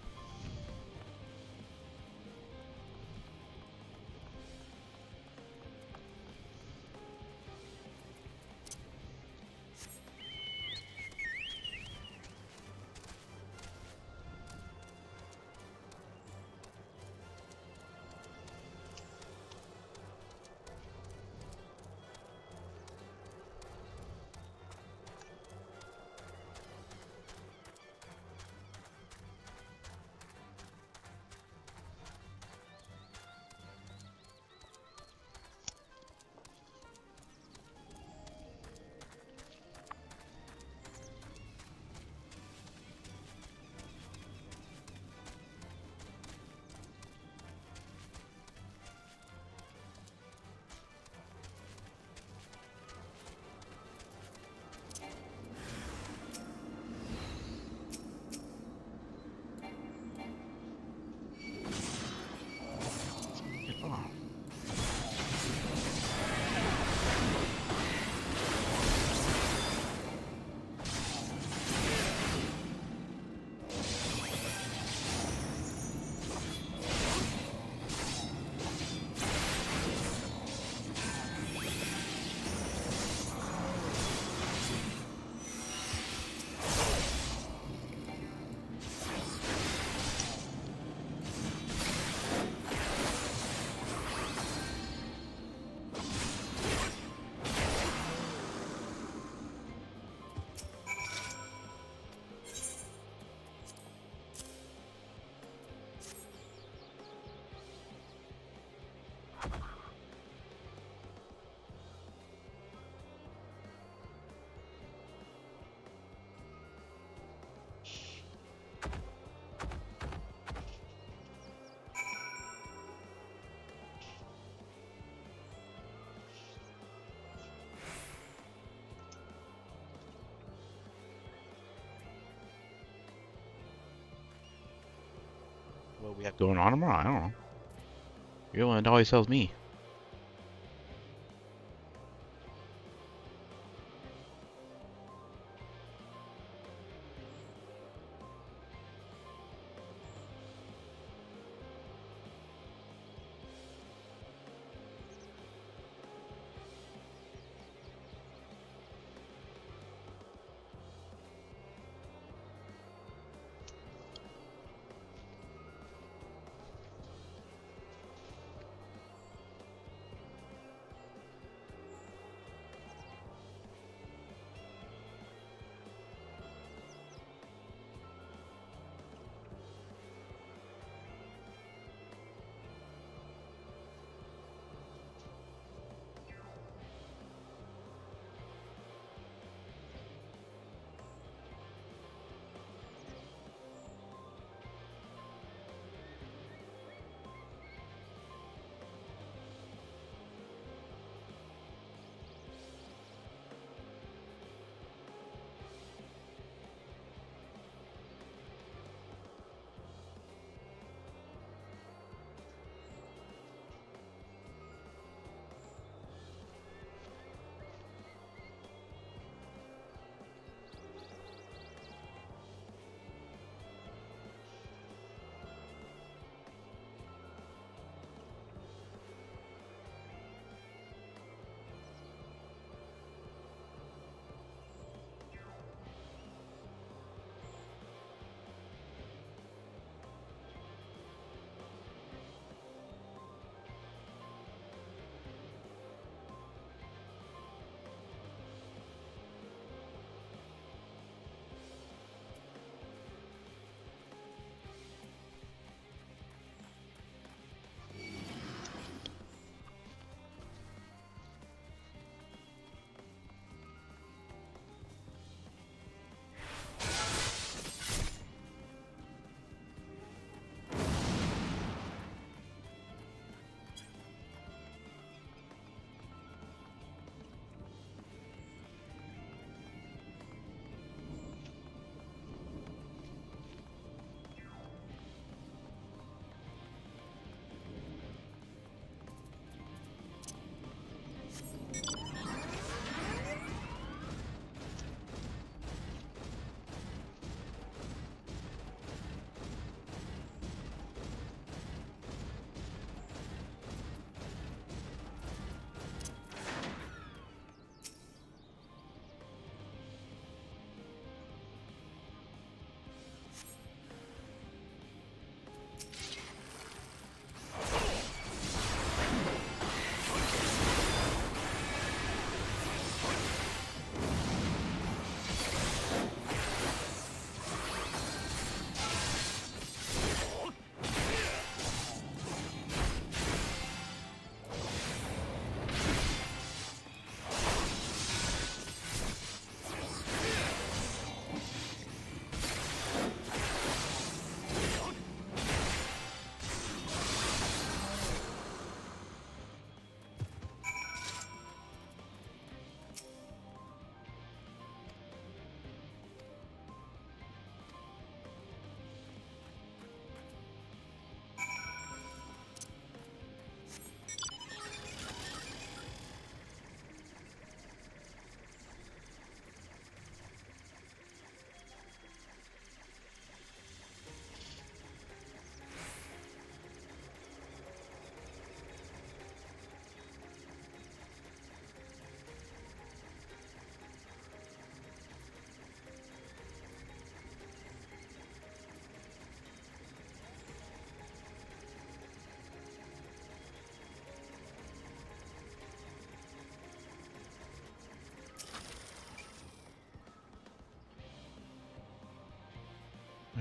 What we have going on tomorrow? I don't know. You're the one that always tells me.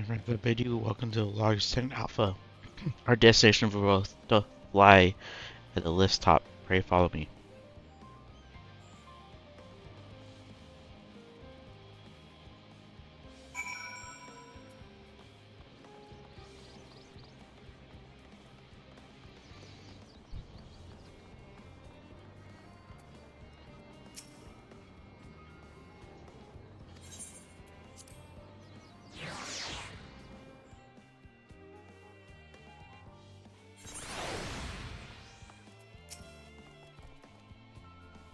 Franklin Baidu, welcome to Log 10 Alpha. Our destination will lie at the lift's top. Pray follow me.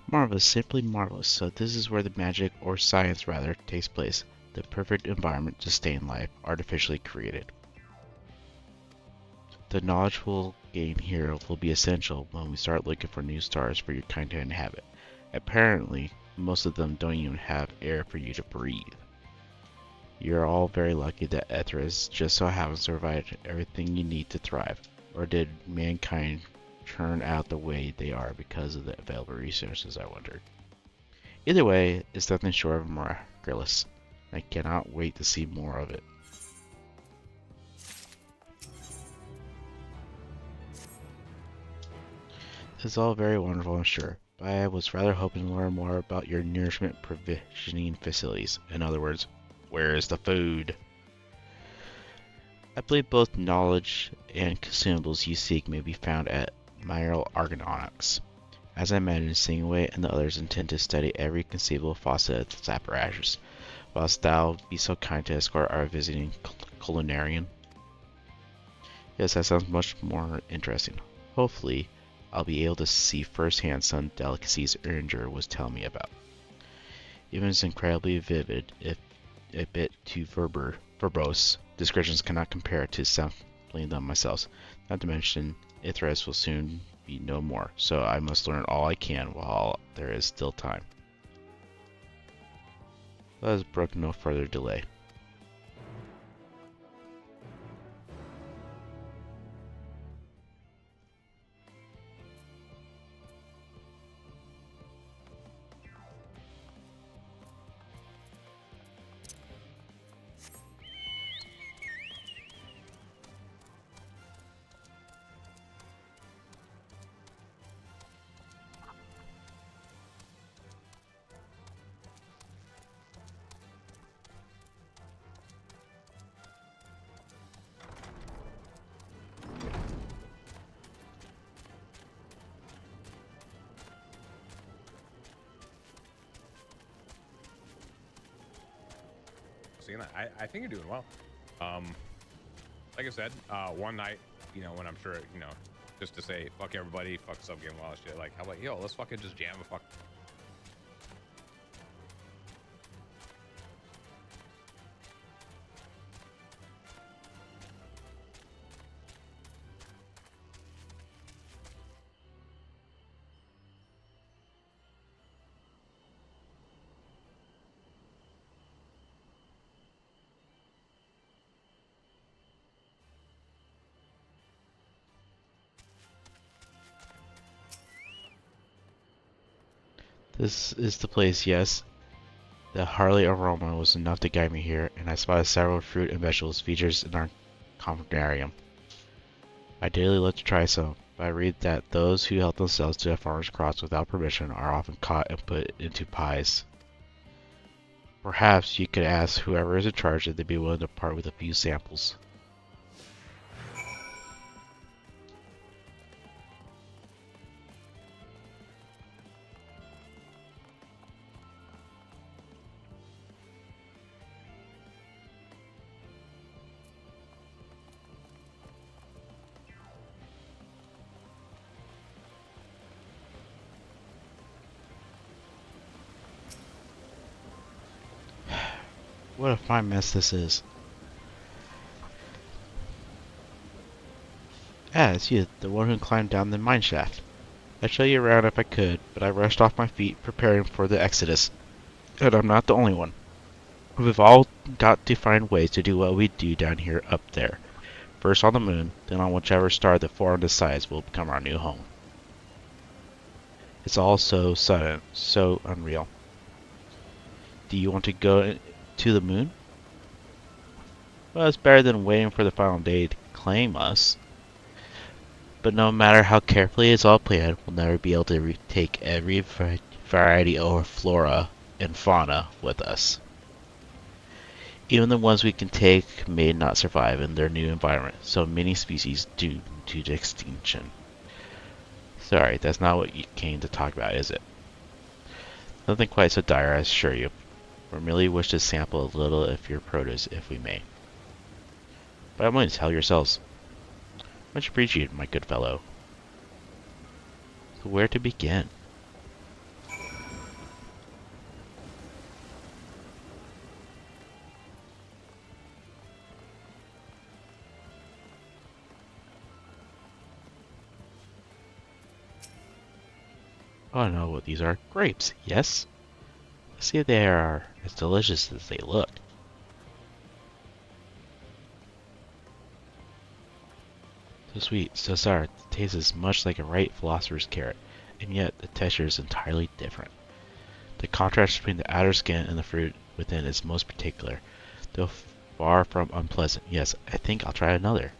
Marvelous, simply marvelous. So this is where the magic, or science rather, takes place. The perfect environment to sustain life, artificially created. The knowledge we'll gain here will be essential when we start looking for new stars for your kind to inhabit. Apparently, most of them don't even have air for you to breathe. You're all very lucky that Ethras just so happens to provide everything you need to thrive. Or did mankind turn out the way they are because of the available resources, I wondered. Either way, it's nothing short of miraculous. I cannot wait to see more of it. It's all very wonderful, I'm sure, but I was rather hoping to learn more about your nourishment provisioning facilities. In other words, where is the food? I believe both knowledge and consumables you seek may be found at Mineral Argonautics. As I imagine, Singway and the others intend to study every conceivable facet of this apparatus. Whilst thou be so kind to escort our visiting culinarian? Yes, that sounds much more interesting. Hopefully, I'll be able to see firsthand some delicacies Erringer was telling me about. Even as incredibly vivid, if a bit too verbose, descriptions cannot compare to sampling them myself. Not to mention, Ithras will soon be no more, so I must learn all I can while there is still time. Let us brook no further delay. I think you're doing well. Like I said, one night, you know, when I'm sure, you know, just to say, fuck everybody, fuck sub game wall shit, like, how about, yo, let's fucking just jam a fuck. This is the place, yes. The Harley aroma was enough to guide me here, and I spotted several fruit and vegetables featured in our confinarium. I daily look to try some, but I read that those who help themselves to a farmer's crops without permission are often caught and put into pies. Perhaps you could ask whoever is in charge if they'd be willing to part with a few samples. What a fine mess this is. Ah, it's you, the one who climbed down the mine shaft. I'd show you around if I could, but I rushed off my feet preparing for the exodus. And I'm not the only one. We've all got to find ways to do what we do down here up there. First on the moon, then on whichever star the Forum decides will become our new home. It's all so sudden, so unreal. Do you want to go to the moon? Well, it's better than waiting for the final day to claim us. But no matter how carefully it's all planned, we'll never be able to take every variety of flora and fauna with us. Even the ones we can take may not survive in their new environment, so many species doomed to extinction. Sorry, that's not what you came to talk about, is it? Nothing quite so dire, I assure you. We merely wish to sample a little of your produce, if we may. But I'm willing to tell yourselves. Much appreciated, my good fellow. So where to begin? Oh, I know what these are. Grapes, yes? Let's see if they are as delicious as they look. So sweet, so sour, it tastes as much like a right philosopher's carrot, and yet the texture is entirely different. The contrast between the outer skin and the fruit within is most particular, though far from unpleasant. Yes, I think I'll try another.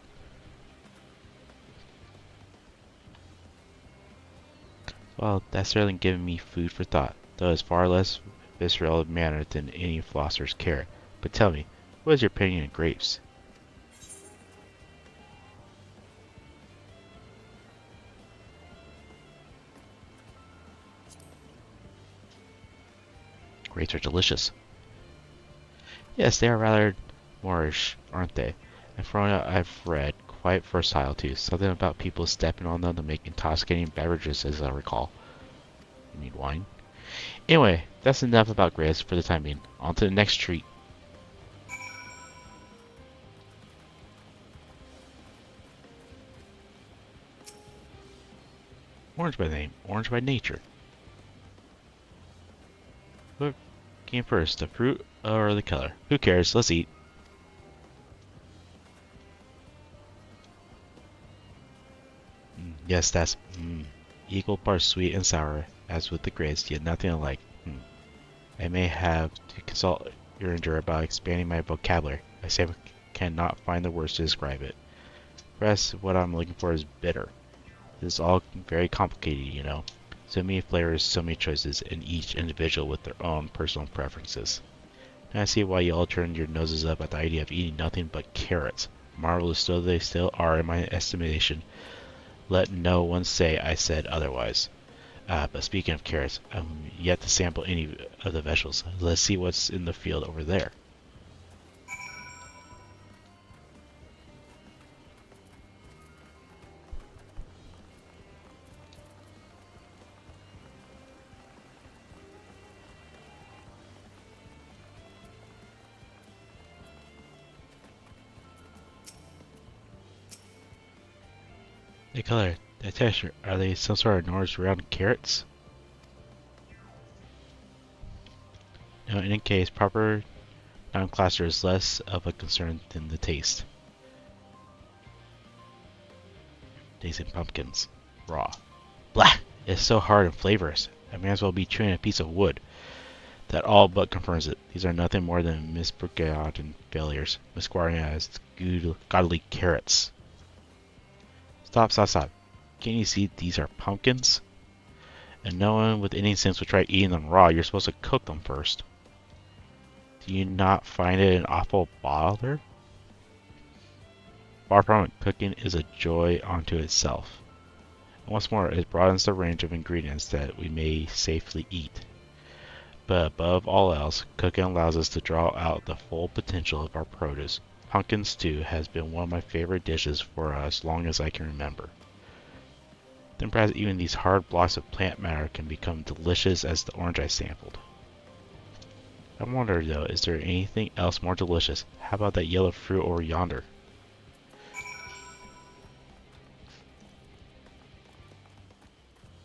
Well, that's certainly given me food for thought, though it's far less visceral in manner than any philosopher's carrot. But tell me, what is your opinion of grapes? Grapes are delicious. Yes, they are rather Moorish, aren't they? And from what I've read, quite versatile too. Something about people stepping on them to make intoxicating beverages, as I recall. You need wine? Anyway, that's enough about grapes for the time being. On to the next treat. Orange by name, orange by nature. What came first, the fruit or the color? Who cares? Let's eat. Yes, that's equal parts sweet and sour, as with the grapes, yet nothing alike. I may have to consult your endure about expanding my vocabulary. I say I cannot find the words to describe it. Perhaps what I'm looking for is bitter. This is all very complicated, you know. So many flavors, so many choices, and each individual with their own personal preferences. Now I see why you all turned your noses up at the idea of eating nothing but carrots. Marvelous though they still are in my estimation, let no one say I said otherwise. But speaking of carrots, I'm yet to sample any of the vegetables. Let's see what's in the field over there. The color, the texture, are they some sort of Norse round carrots? No, in any case, proper nomenclature is less of a concern than the taste. Tasting pumpkins, raw. Blah! It's so hard and flavorous. I may as well be chewing a piece of wood. That all but confirms it. These are nothing more than misbegotten failures, masquerading as godly carrots. Stop. Can't you see these are pumpkins? And no one with any sense would try eating them raw. You're supposed to cook them first. Do you not find it an awful bother? Far from it, cooking is a joy unto itself. And what's more, it broadens the range of ingredients that we may safely eat. But above all else, cooking allows us to draw out the full potential of our produce. Pumpkin stew has been one of my favorite dishes for as long as I can remember. Then perhaps even these hard blocks of plant matter can become delicious as the orange I sampled. I wonder though, is there anything else more delicious? How about that yellow fruit over yonder?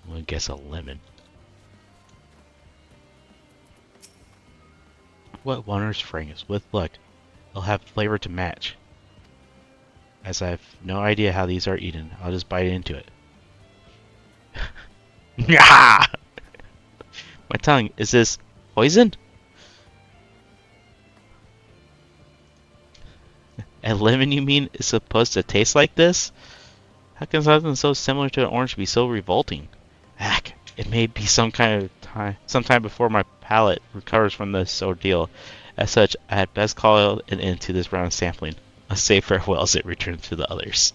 I'm gonna guess a lemon. What wondrous fragrance, with luck. They'll have flavor to match. As I have no idea how these are eaten, I'll just bite into it. My tongue, is this poison? And lemon, you mean, is supposed to taste like this? How can something so similar to an orange be so revolting? Heck, it may be sometime before my palate recovers from this ordeal. As such, I had best call an end to this round of sampling. A safe farewell as it returns to the others.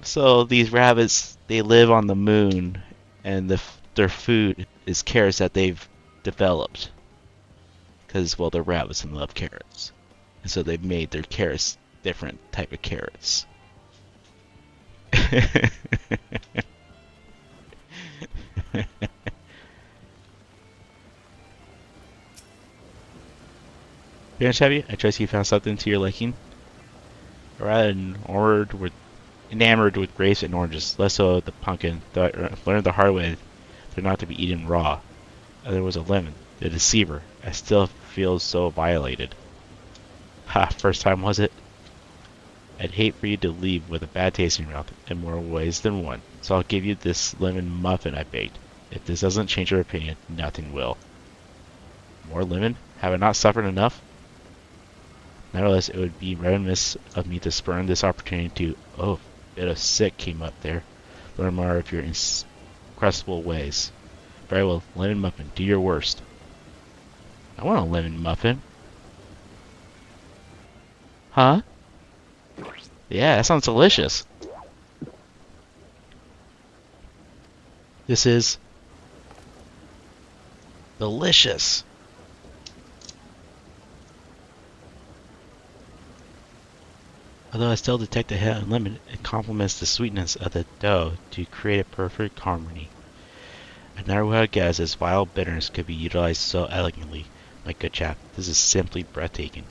So these rabbits, they live on the moon, and their food is carrots that they've developed. Because, well, they're rabbits and love carrots. And so they've made their carrots different type of carrots. Finished, have you? I trust you found something to your liking. Rather enamored with grapes and oranges, less so the pumpkin, though I learned the hard way they're not to be eaten raw. There was a lemon, the deceiver. I still feel so violated. Ha, first time was it? I'd hate for you to leave with a bad taste in your mouth in more ways than one, so I'll give you this lemon muffin I baked. If this doesn't change your opinion, nothing will. More lemon? Have I not suffered enough? Nevertheless, it would be remiss of me to spurn this opportunity to, oh, a bit of sick came up there, learn more of your incredible ways. Very well, lemon muffin, do your worst. I want a lemon muffin. Huh? Yeah, that sounds delicious. This is delicious. Although I still detect a hint of lemon, it complements the sweetness of the dough to create a perfect harmony. I never would have guessed this vile bitterness could be utilized so elegantly. My good chap, this is simply breathtaking.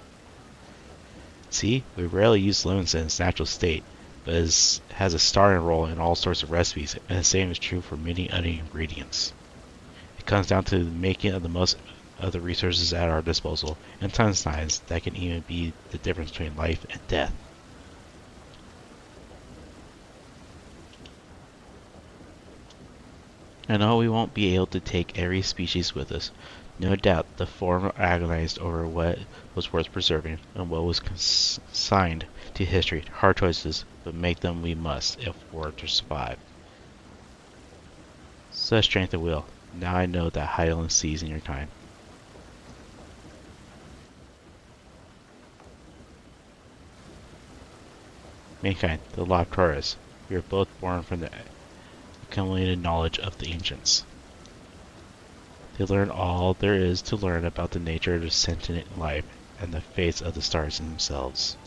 See, we rarely use lemons in its natural state, but it has a starring role in all sorts of recipes, and the same is true for many other ingredients. It comes down to the making of the most of the resources at our disposal, and sometimes that can even be the difference between life and death. I know we won't be able to take every species with us. No doubt the former agonized over what was worth preserving and what was consigned to history. Hard choices, but make them we must if we're to survive. Such strength of will. Now I know that Hydaelyn sees in your kind. Mankind, the Loptaurus. We are both born from the accumulated knowledge of the ancients. They learn all there is to learn about the nature of sentient life and the fates of the stars themselves.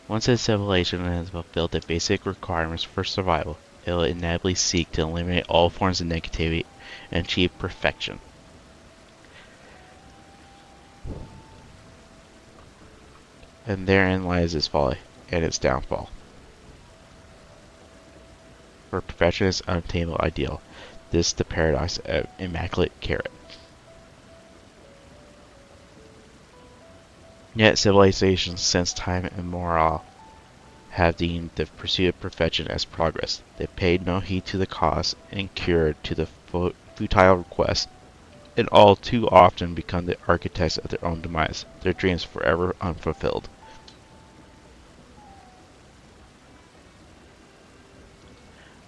Once a civilization has fulfilled the basic requirements for survival, it will inevitably seek to eliminate all forms of negativity and achieve perfection. And therein lies its folly and its downfall. For perfection is an unattainable ideal. This is the paradox of immaculate carrot. Yet civilizations since time immemorial have deemed the pursuit of perfection as progress. They paid no heed to the cause and cured to the futile request, and all too often become the architects of their own demise, their dreams forever unfulfilled.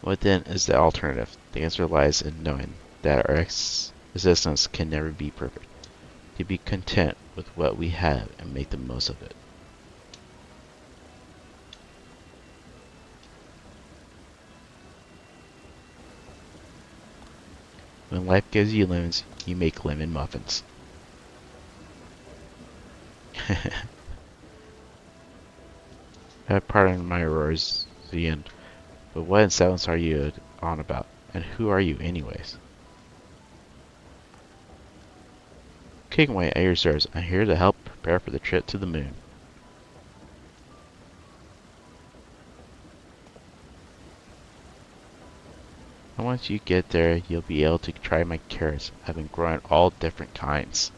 What then is the alternative? The answer lies in knowing that our existence can never be perfect. To be content with what we have and make the most of it. When life gives you lemons, you make lemon muffins. Pardon my roars, Zian, but what in silence are you on about? And who are you anyways? Kingway at your service. I'm here to help prepare for the trip to the moon. And once you get there, you'll be able to try my carrots. I've been growing all different kinds.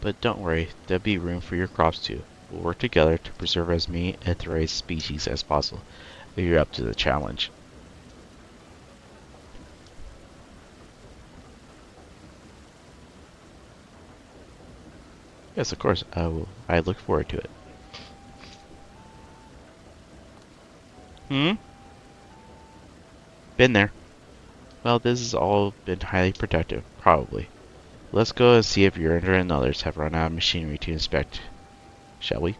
But don't worry, there'll be room for your crops too. We'll work together to preserve as many Ithraeus species as possible, if you're up to the challenge. Yes, of course, I look forward to it. Been there. Well, this has all been highly productive, probably. Let's go and see if Urinder and others have run out of machinery to inspect, shall we?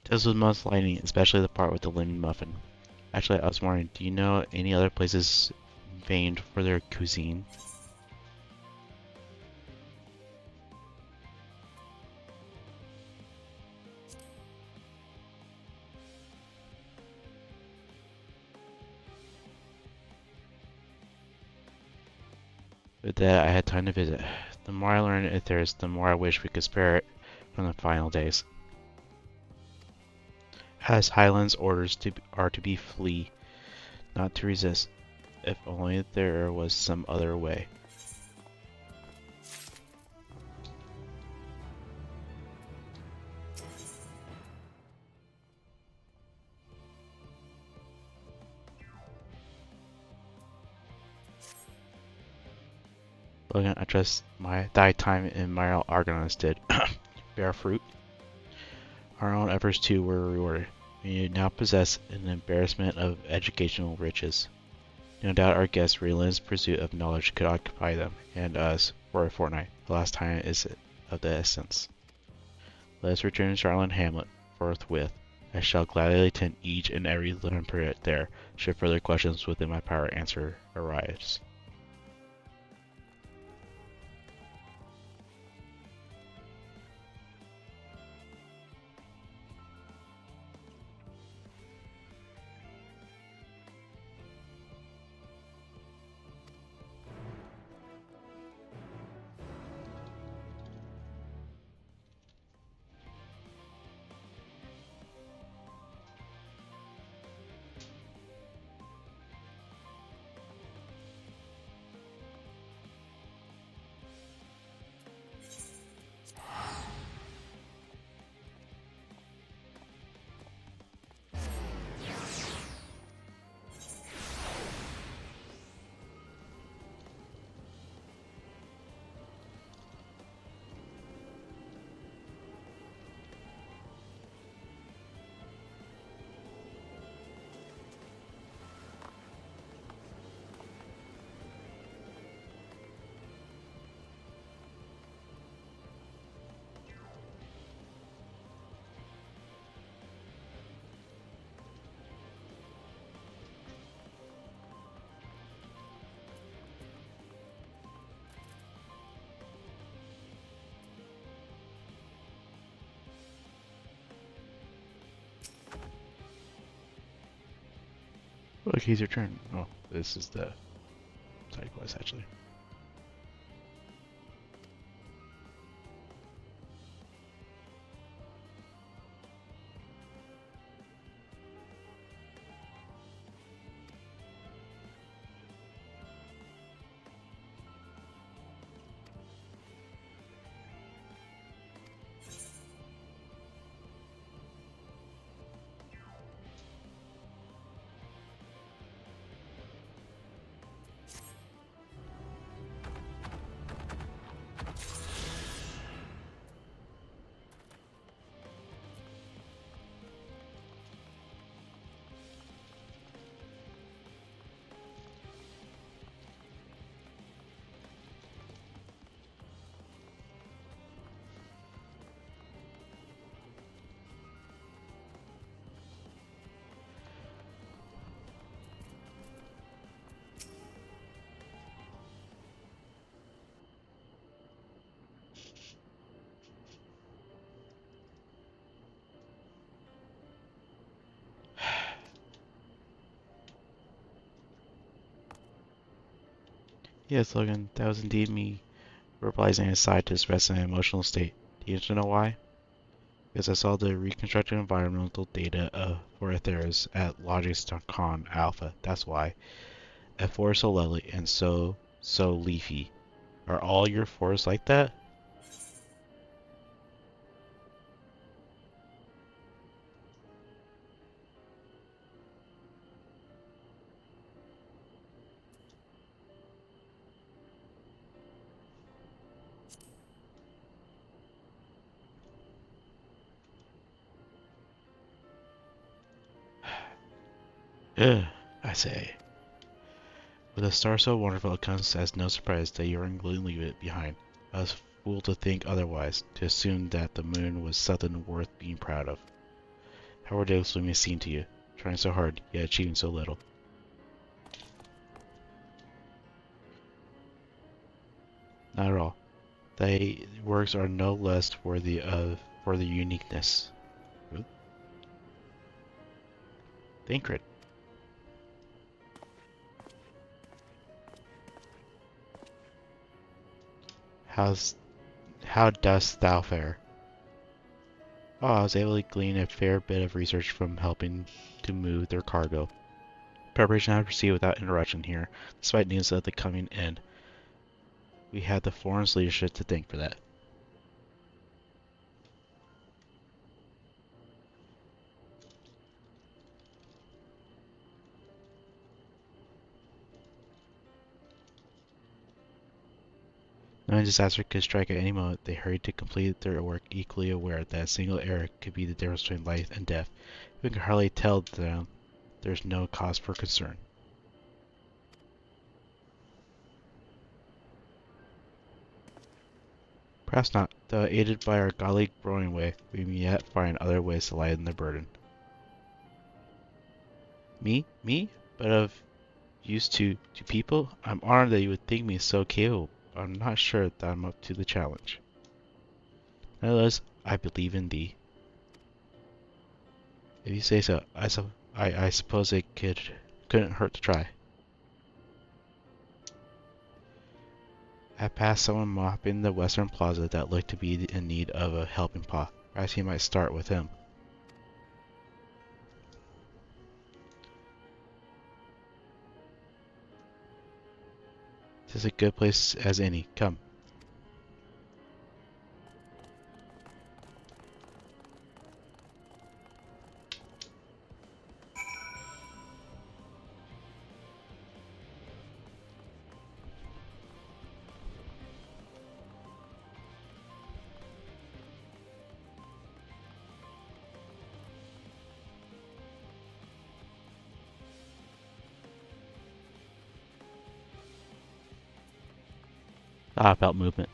This was most lightning, especially the part with the lemon muffin. Actually, I was wondering, do you know any other places famed for their cuisine? With that, I had time to visit. The more I learn Ithraeus, the more I wish we could spare it from the final days. As Highland's orders are to be flee, not to resist. if only there was some other way. Logan, I trust thy time in Myral Argonauts did bear fruit. Our own efforts too were rewarded. We now possess an embarrassment of educational riches. No doubt our guest's relentless pursuit of knowledge could occupy them, and us, for a fortnight. The last time is of the essence. Let us return to Charlotte Hamlet forthwith. I shall gladly attend each and every limerick there, should further questions within my power answer arise. Look, he's your turn. Oh, this is the side quest actually. Yes, Logan, that was indeed me verbalizing aside to express an emotional state. Do you want to know why? Because I saw the reconstructed environmental data for Aetheris at Logicon Alpha. That's why. A forest so lovely and so leafy. Are all your forests like that? Ugh, I say. With a star so wonderful, it comes as no surprise that you are going to leave it behind. I was fool to think otherwise, to assume that the moon was something worth being proud of. How ridiculous it may seem to you, trying so hard, yet achieving so little. Not at all. Thy works are no less worthy for their uniqueness. Thancred. How dost thou fare? Oh, I was able to glean a fair bit of research from helping to move their cargo. Preparation had to proceed without interruption here, despite news of the coming end. We had the Forum's leadership to thank for that. Knowing disaster could strike at any moment, they hurried to complete their work, equally aware that a single error could be the difference between life and death. We can hardly tell them there's no cause for concern. Perhaps not, though aided by our godly growing way, we may yet find other ways to lighten the burden. Me? But of use to people? I'm honored that you would think me so capable. I'm not sure that I'm up to the challenge. Nevertheless, I believe in thee. If you say so, I suppose it couldn't hurt to try. I passed someone mopping the western plaza that looked to be in need of a helping paw. Perhaps he might start with him. This is a good place as any. Come. About movement.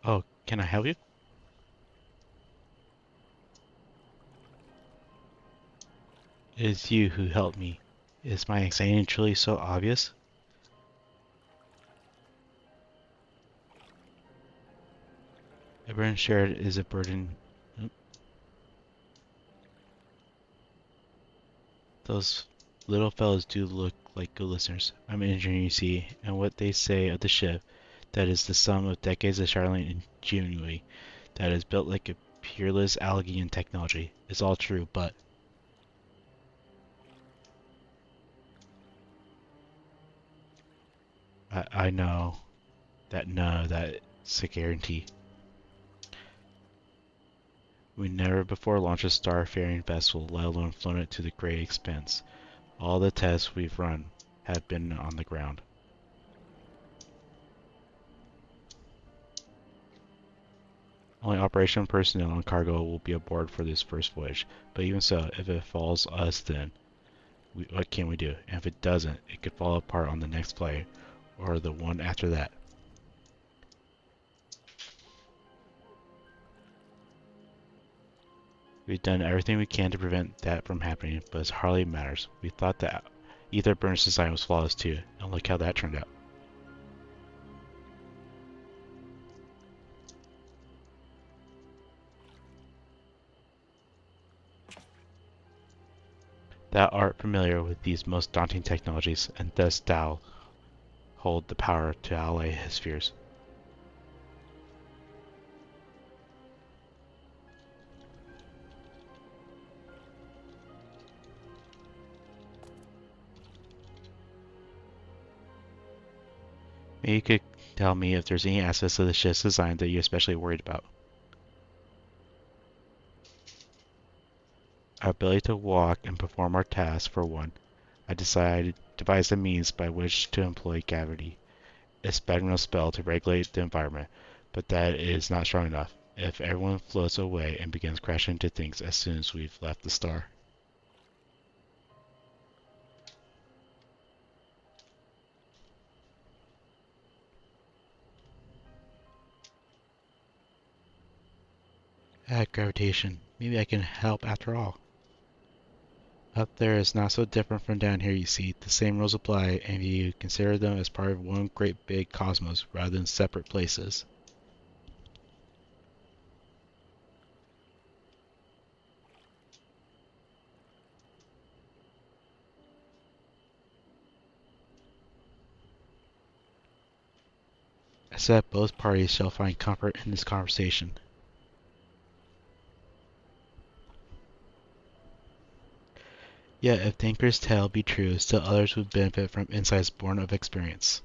Oh, can I help you? It is you who helped me. Is my anxiety truly so obvious? A burden shared is a burden. Those little fellows do look like good listeners. I'm an engineer, you see, and what they say of the ship, that is the sum of decades of Charlene ingenuity, that is built like a peerless Alleghenian technology, is all true, but I know that none of that is a guarantee. We never before launched a star-faring vessel, let alone flown it to the great expense. All the tests we've run have been on the ground. Only operational personnel and cargo will be aboard for this first voyage, but even so, if it falls us then, what can we do? And if it doesn't, it could fall apart on the next flight, or the one after that. We've done everything we can to prevent that from happening, but it hardly matters. We thought that Ether Burner's design was flawless too, and look how that turned out. Thou art familiar with these most daunting technologies, and dost thou hold the power to allay his fears. Maybe you could tell me if there's any aspects of the ship's design that you're especially worried about. Our ability to walk and perform our tasks, for one. I devised a means by which to employ gravity, a spectral spell to regulate the environment, but that is not strong enough. If everyone floats away and begins crashing into things as soon as we've left the star. Gravitation. Maybe I can help after all. Up there is not so different from down here, you see. The same rules apply, and you consider them as part of one great big cosmos rather than separate places. I said both parties shall find comfort in this conversation. Yet, if Tinker's tale be true, still others would benefit from insights born of experience.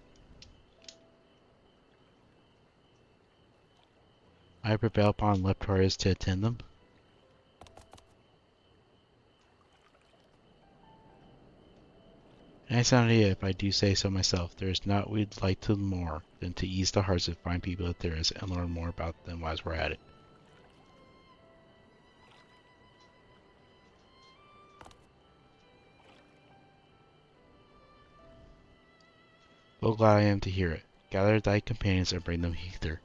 I prevail upon Leptarius to attend them. Nice idea if I do say so myself. There is naught we'd like to more than to ease the hearts of fine people if there is and learn more about them while we're at it. Oh, glad I am to hear it. Gather thy companions and bring them hither.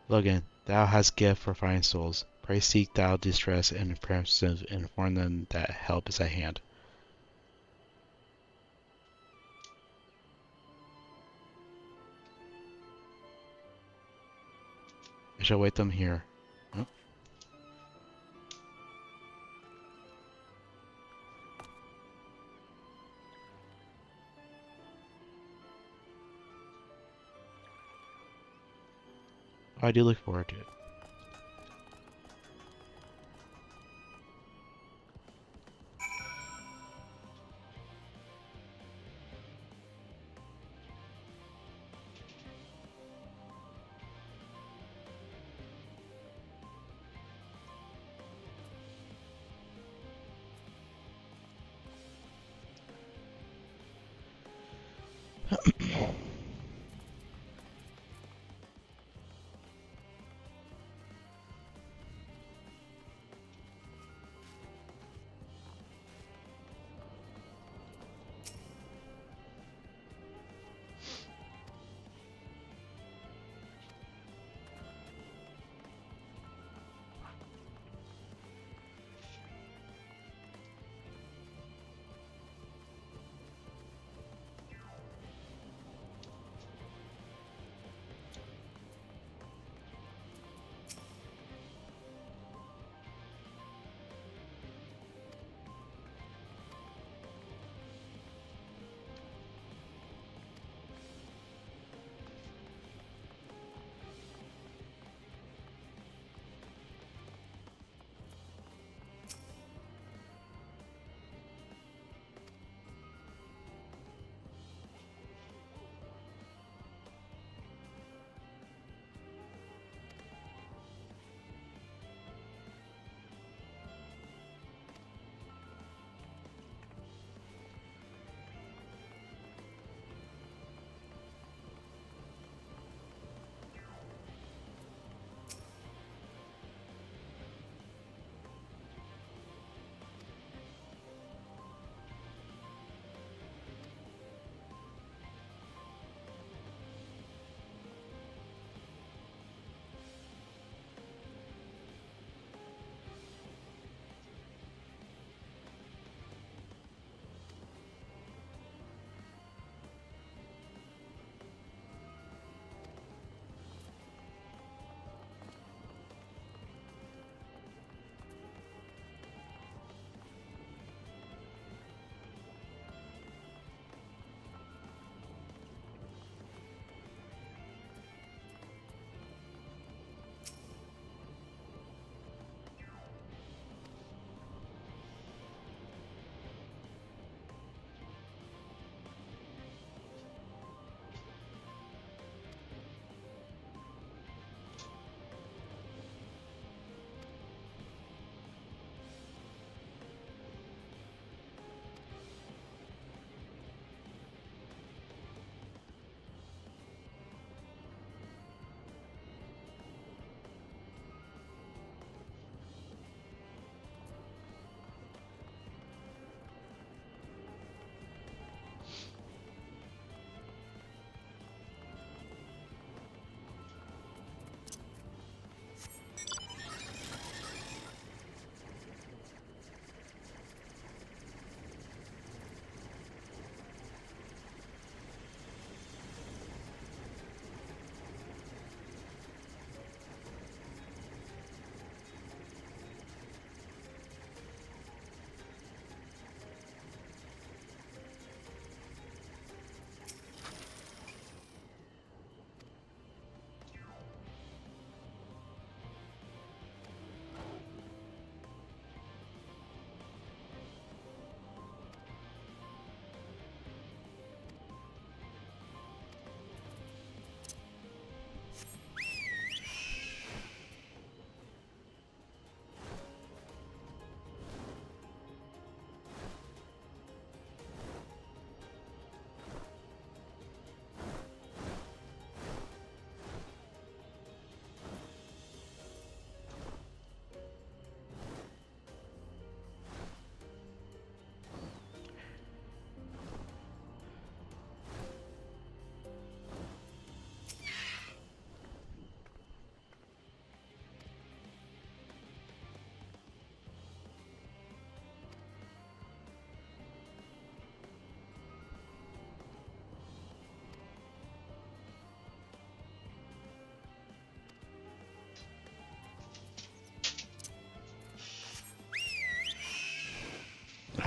Logan, thou hast gift for fine souls. Pray seek thou distress and impressive and inform them that help is at hand. I shall wait them here. Oh. I do look forward to it.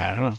I don't know.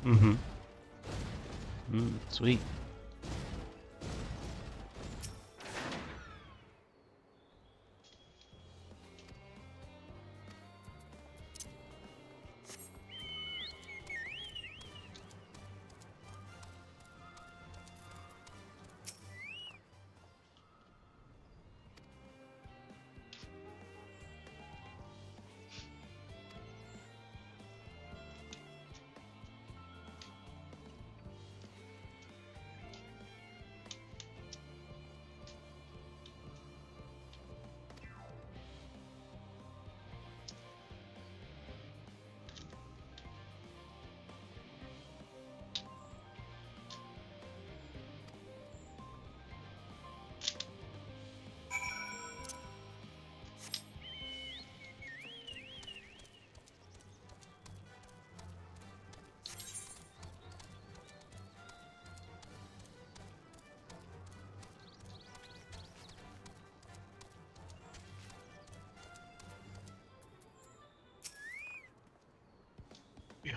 Mm-hmm. Sweet.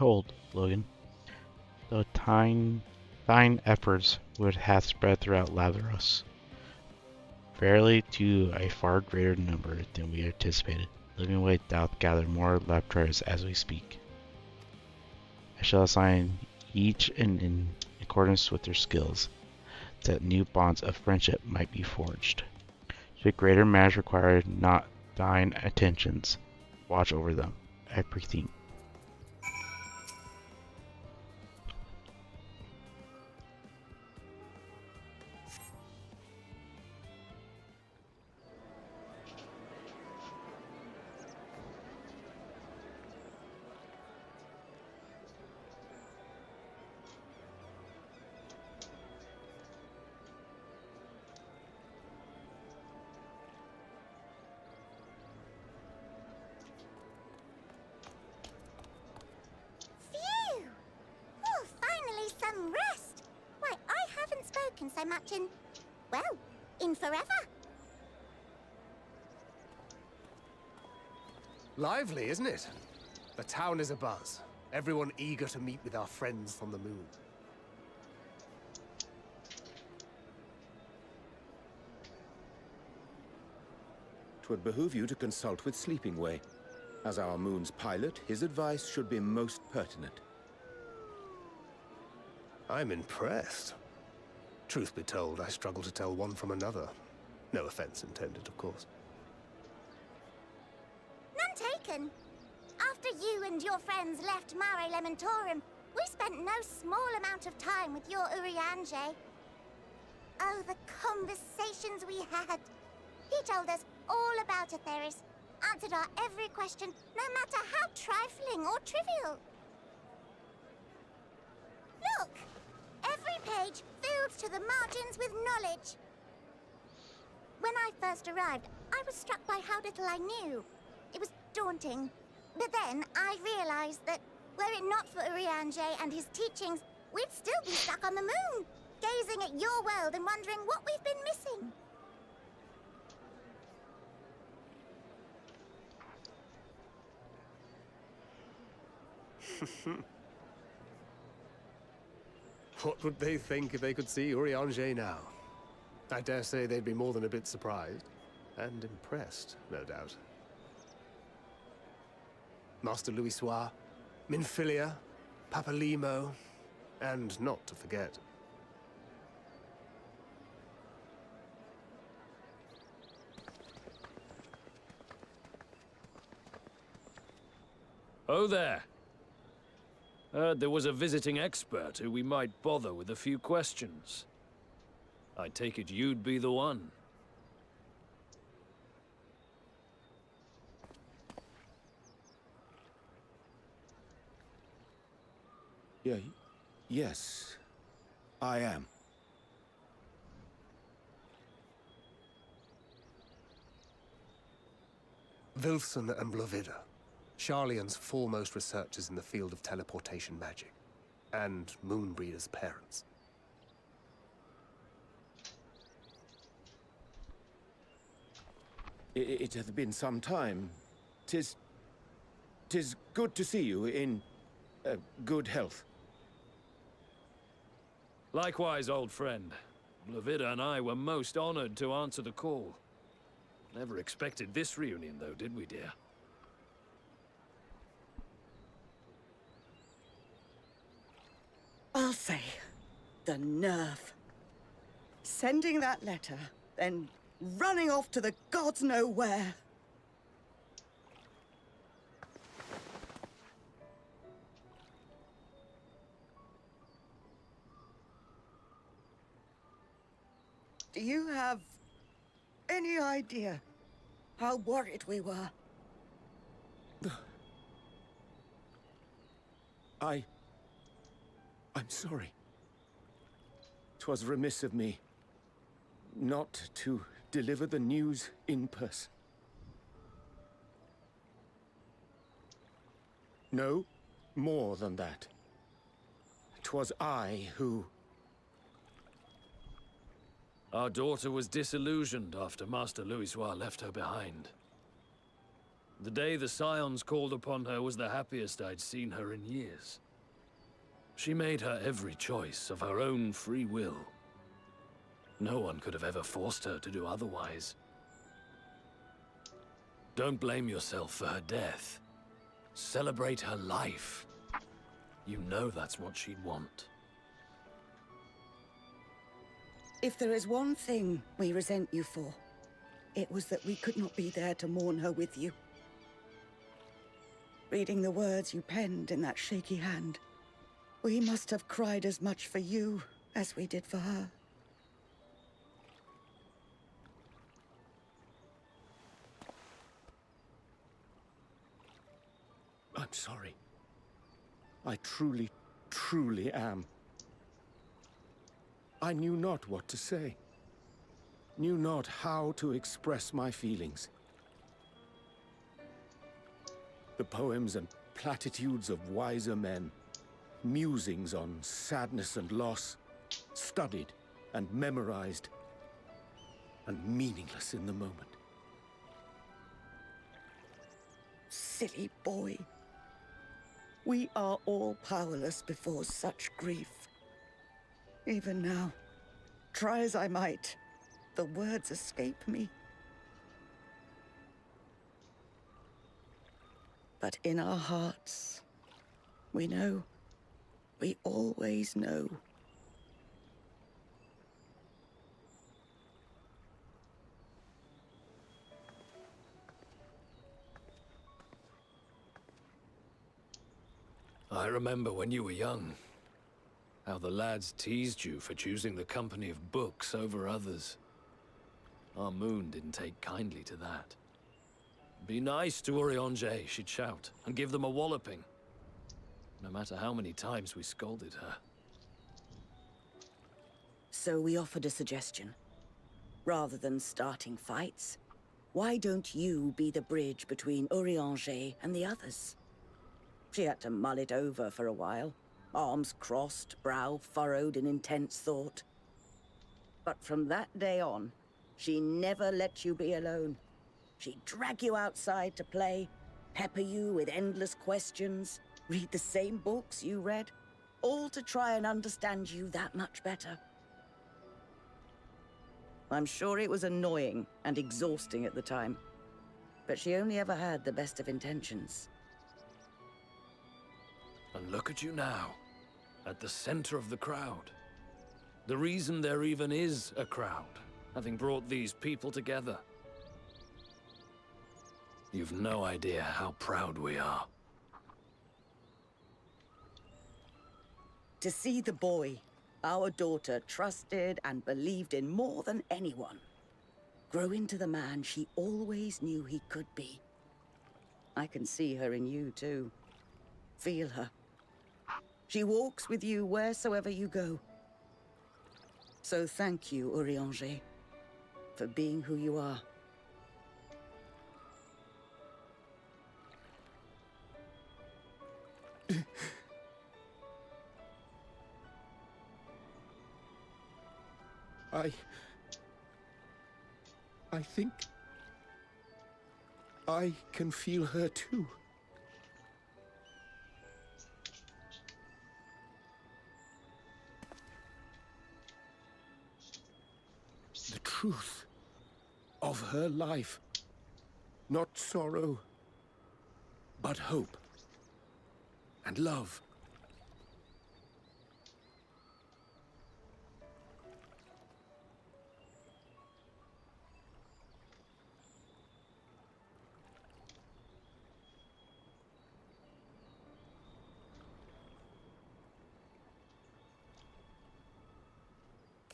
Behold, Logan, though thine efforts would hath spread throughout Lavros, verily to a far greater number than we anticipated. Living way doth gather more laboratories as we speak. I shall assign each in accordance with their skills, that new bonds of friendship might be forged. Should greater matters require not thine attentions, watch over them, I prithee. Phew! Oh, finally some rest. Why, I haven't spoken so much in, well, in forever. Lively, isn't it? The town is abuzz. Everyone eager to meet with our friends from the moon. Twould behoove you to consult with Sleeping Way. As our moon's pilot, his advice should be most pertinent. I'm impressed. Truth be told, I struggle to tell one from another. No offense intended, of course. None taken. After you and your friends left Mare Elementorum, we spent no small amount of time with your Urianger. Oh, the conversations we had. He told us all about Atheris, answered our every question, no matter how trifling or trivial. Look! Every page filled to the margins with knowledge. When I first arrived, I was struck by how little I knew. It was daunting. But then I realized that, were it not for Urianger and his teachings, we'd still be stuck on the moon, gazing at your world and wondering what we've been missing. What would they think if they could see Urianger now? I dare say they'd be more than a bit surprised. And impressed, no doubt. Master Louisoix, Minfilia, Papalimo, and not to forget. Oh there. Heard there was a visiting expert who we might bother with a few questions. I take it you'd be the one. Yes, I am. Vilson and Blovida, Sharlayan's foremost researchers in the field of teleportation magic, and Moonbreeder's parents. It hath been some time. 'Tis good to see you in good health. Likewise, old friend. Blovida and I were most honored to answer the call. Never expected this reunion, though, did we, dear? Alfei, the nerve. Sending that letter, then running off to the gods know where. Do you have any idea how worried we were? I'm sorry. 'Twas remiss of me not to deliver the news in person. No, more than that. 'Twas I who... Our daughter was disillusioned after Master Louisoix left her behind. The day the Scions called upon her was the happiest I'd seen her in years. She made her every choice of her own free will. No one could have ever forced her to do otherwise. Don't blame yourself for her death. Celebrate her life. You know that's what she'd want. If there is one thing we resent you for, it was that we could not be there to mourn her with you. Reading the words you penned in that shaky hand, we must have cried as much for you as we did for her. I'm sorry. I truly, truly am. I knew not what to say. Knew not how to express my feelings. The poems and platitudes of wiser men, musings on sadness and loss, studied and memorized, and meaningless in the moment. Silly boy. We are all powerless before such grief. Even now, try as I might, the words escape me. But in our hearts, we know, we always know. I remember when you were young, how the lads teased you for choosing the company of books over others. Our moon didn't take kindly to that. Be nice to Urianger, she'd shout, and give them a walloping. No matter how many times we scolded her. So we offered a suggestion. Rather than starting fights, why don't you be the bridge between Urianger and the others? She had to mull it over for a while, arms crossed, brow furrowed in intense thought. But from that day on, she never let you be alone. She'd drag you outside to play, pepper you with endless questions, read the same books you read, all to try and understand you that much better. I'm sure it was annoying and exhausting at the time, but she only ever had the best of intentions. And look at you now, at the center of the crowd. The reason there even is a crowd, having brought these people together. You've no idea how proud we are. To see the boy, our daughter, trusted and believed in more than anyone, grow into the man she always knew he could be. I can see her in you, too. Feel her. She walks with you wheresoever you go. So thank you, Urianger, for being who you are. I think I can feel her too. The truth of her life. Not sorrow, but hope and love.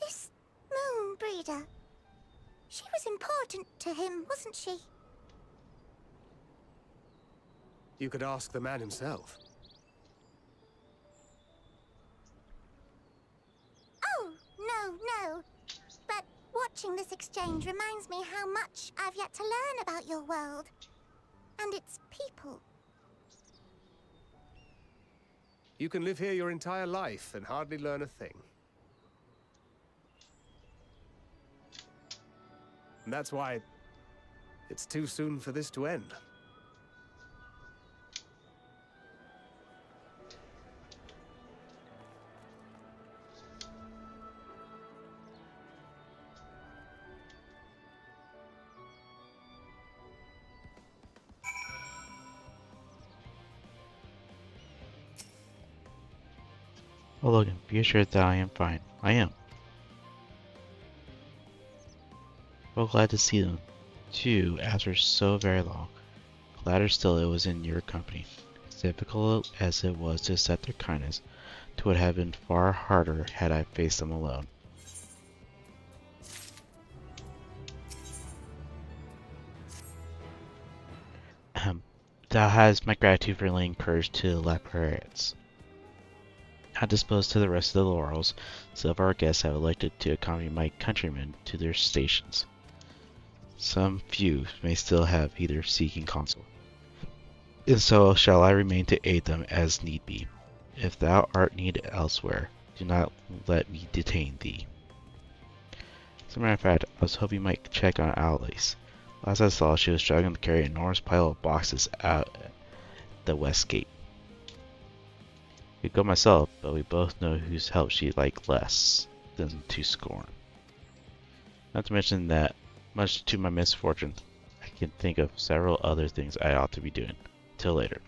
This moon breeder. She was important to him, wasn't she? You could ask the man himself. Oh, no. But watching this exchange reminds me how much I've yet to learn about your world. And its people. You can live here your entire life and hardly learn a thing. And that's why it's too soon for this to end. Oh, Logan, be assured that I am fine. I am. Well, glad to see them, too, after so very long. Gladder still it was in your company. As difficult as it was to accept their kindness, it would have been far harder had I faced them alone. Thou hast my gratitude for laying courage to the Laparates. Not disposed to the rest of the laurels, some of our guests have elected to accompany my countrymen to their stations. Some few may still have either seeking counsel, and so shall I remain to aid them as need be. If thou art needed elsewhere, do not let me detain thee. As a matter of fact, I was hoping you might check on Alice. Last I saw, she was struggling to carry an enormous pile of boxes out the west gate. I could go myself, but we both know whose help she'd like less than to scorn. Not to mention that, much to my misfortune, I can think of several other things I ought to be doing. Till later.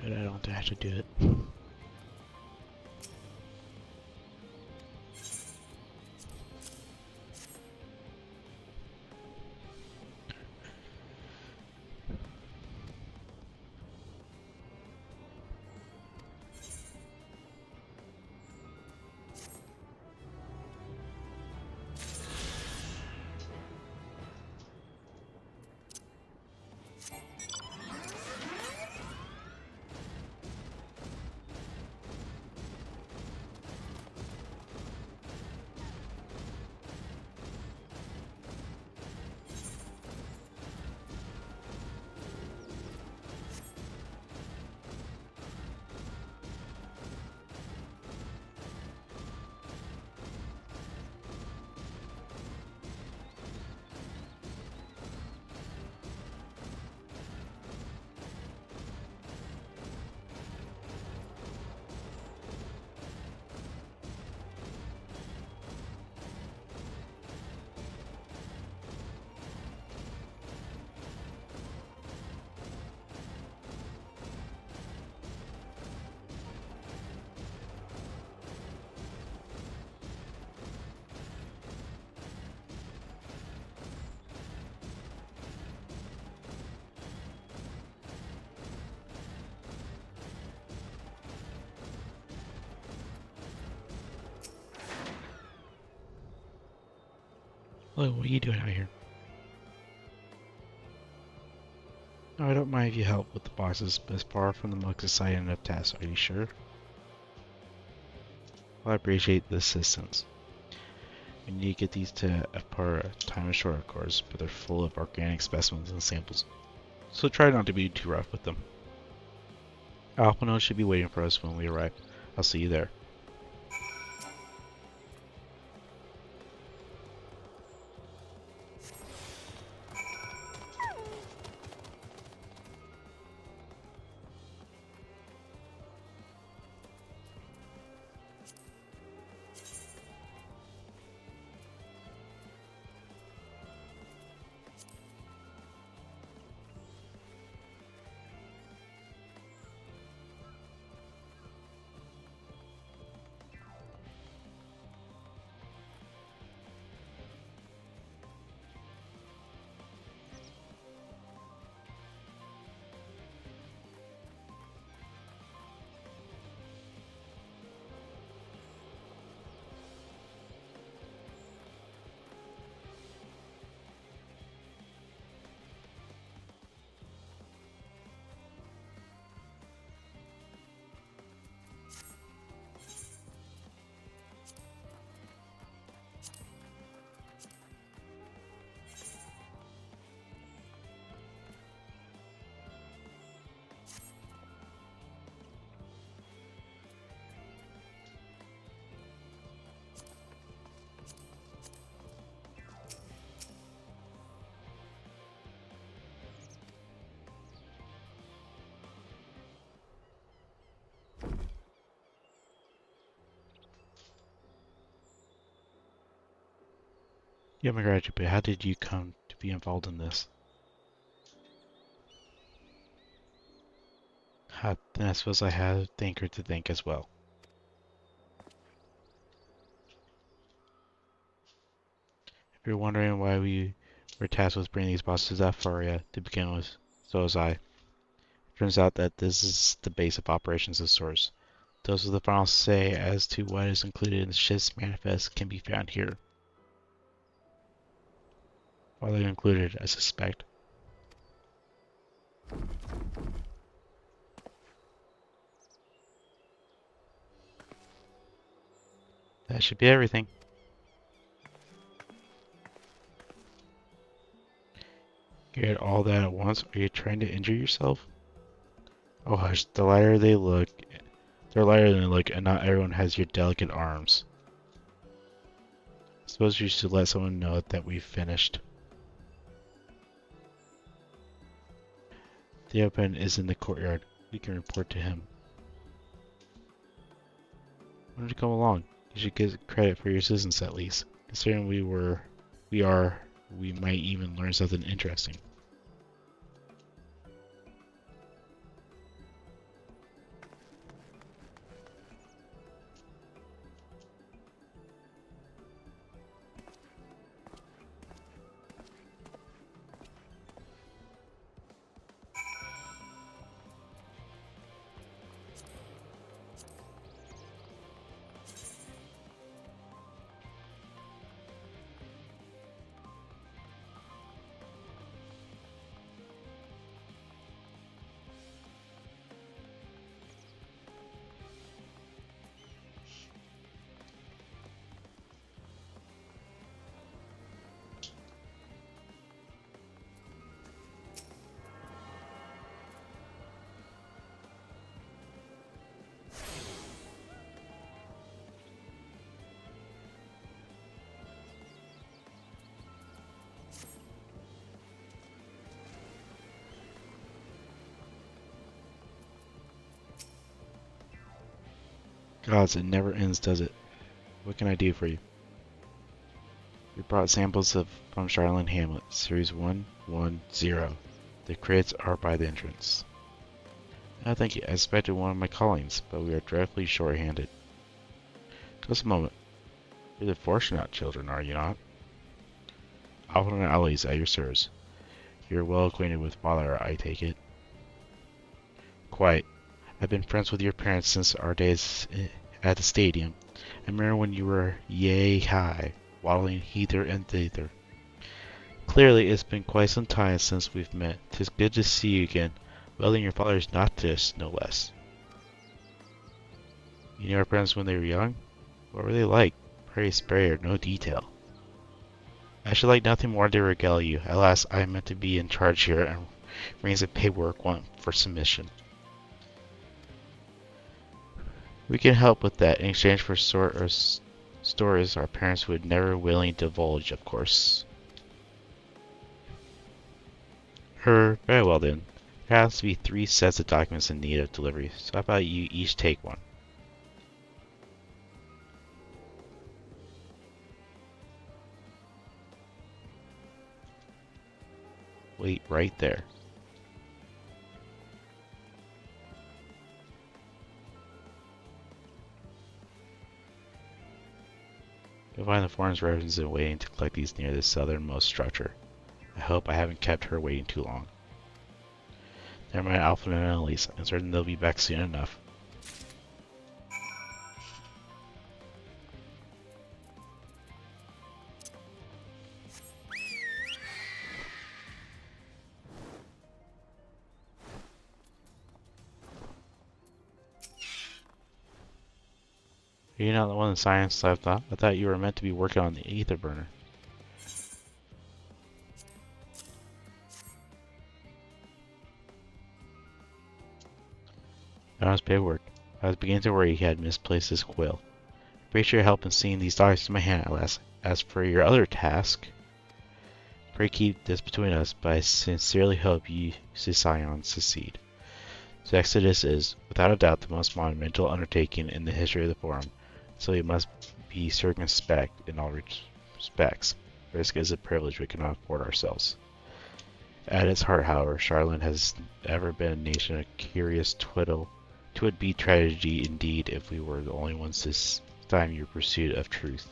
Good, I don't have to do it. Hello, what are you doing out here? No, I don't mind if you help with the bosses, but it's far from the most exciting enough task, are you sure? Well, I appreciate the assistance. We need to get these to Epara time is short, of course, but they're full of organic specimens and samples. So try not to be too rough with them. Alpino should be waiting for us when we arrive. I'll see you there. Yeah, my graduate, but how did you come to be involved in this? Then I suppose I have a thinker to thank as well. If you're wondering why we were tasked with bringing these boxes to Zafaria to begin with, so was I. It turns out that this is the base of operations of Source. Those with the final say as to what is included in the ship's manifest can be found here. All they're included, I suspect. That should be everything. You had all that at once? Are you trying to injure yourself? Oh hush, the lighter they look, they're lighter than they look, and not everyone has your delicate arms. I suppose you should let someone know that we've finished. Theopen is in the courtyard. We can report to him. Why don't you come along? You should get credit for your assistance at least. Considering we might even learn something interesting. Gods, it never ends, does it? What can I do for you? We brought samples from Charlotte Hamlet, Series 110. The crates are by the entrance. Oh, thank you. I expected one of my callings, but we are dreadfully short-handed. Just a moment. You're the fortunate children, are you not? Alvin and Alice at your service. You're well acquainted with Father, I take it. Quite. I've been friends with your parents since our days at the stadium. I remember when you were yay high, waddling hither and thither. Clearly, it's been quite some time since we've met. 'Tis good to see you again. Well, and your father's not this, no less. You knew our parents when they were young? What were they like? Very spared, no detail. I should like nothing more to regale you. At last, I am meant to be in charge here, and reins of paperwork want for submission. We can help with that in exchange for stories our parents would never willingly divulge, of course. Very well then. There has to be 3 sets of documents in need of delivery, so how about you each take one? Wait right there. You'll find the foreign's residents waiting to collect these near the southernmost structure. I hope I haven't kept her waiting too long. Never mind Alfred and Elise. I'm certain they'll be back soon enough. Are you not the one in science I thought? I thought you were meant to be working on the ether burner. That was paperwork. I was beginning to worry he had misplaced his quill. Appreciate your help in seeing these documents in my hand at last. As for your other task, pray keep this between us, but I sincerely hope you, Scion, succeed. The Exodus is, without a doubt, the most monumental undertaking in the history of the Forum, so we must be circumspect in all respects. Risk is a privilege we cannot afford ourselves. At its heart, however, Charlotte has ever been a nation of curious twiddle. 'Twould be tragedy indeed if we were the only ones this time in your pursuit of truth.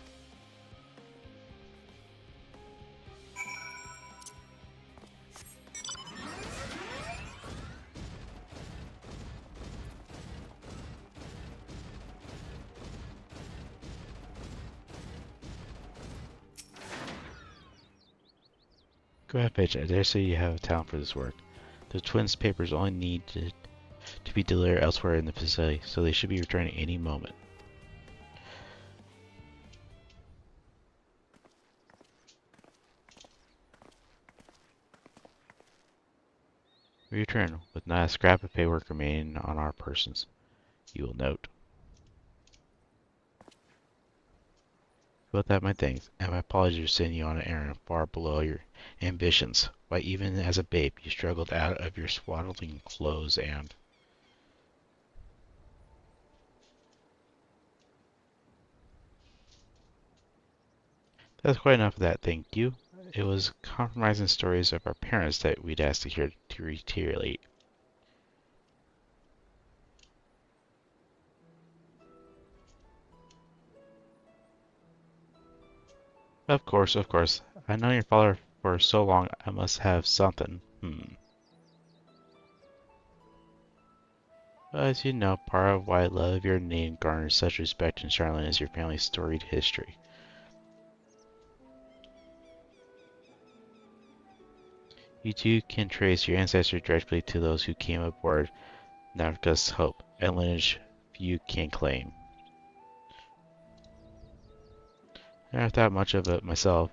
Go ahead, Paige. I dare say you have a talent for this work. The twins' papers only needed to be delivered elsewhere in the facility, so they should be returning any moment. We return with not a scrap of paperwork remaining on our persons. You will note. With that, my thanks, and my apologies for sending you on an errand far below your ambitions. Why, even as a babe, you struggled out of your swaddling clothes and... That's quite enough of that, thank you. It was compromising stories of our parents that we'd asked to hear to reiterate. Of course. I've known your father for so long, I must have something. As you know, part of why I love your name garners such respect in Charlotte is your family's storied history. You too can trace your ancestry directly to those who came aboard Navka's Hope, a lineage few can claim. I never thought much of it myself.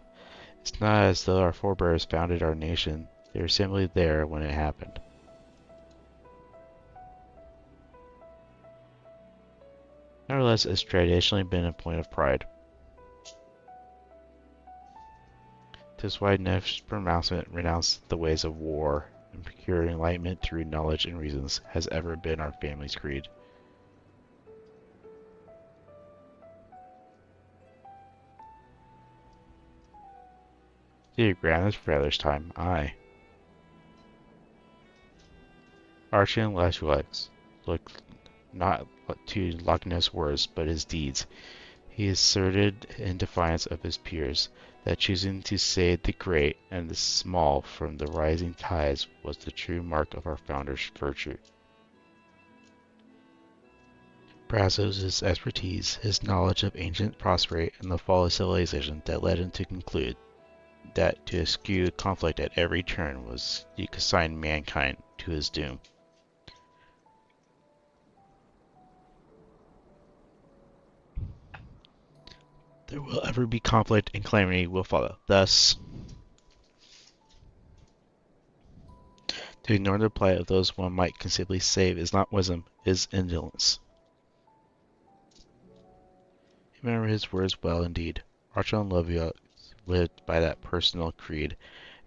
It's not as though our forebears founded our nation. They were simply there when it happened. Nevertheless, it's traditionally been a point of pride. 'Tis why Nef's pronouncement renounced the ways of war and procured enlightenment through knowledge and reasons has ever been our family's creed. To your grandfather's time, aye. Archie and Lechuex looked not to Loch Ness words, but his deeds. He asserted in defiance of his peers that choosing to save the great and the small from the rising tides was the true mark of our founder's virtue. Perhaps it was his expertise, his knowledge of ancient prosperity and the fall of civilization that led him to conclude that to eschew conflict at every turn was to consign mankind to his doom. there will ever be conflict and calamity will follow. Thus, to ignore the plight of those one might conceivably save is not wisdom, it is indolence. Remember his words well indeed. Archon Loviot lived by that personal creed,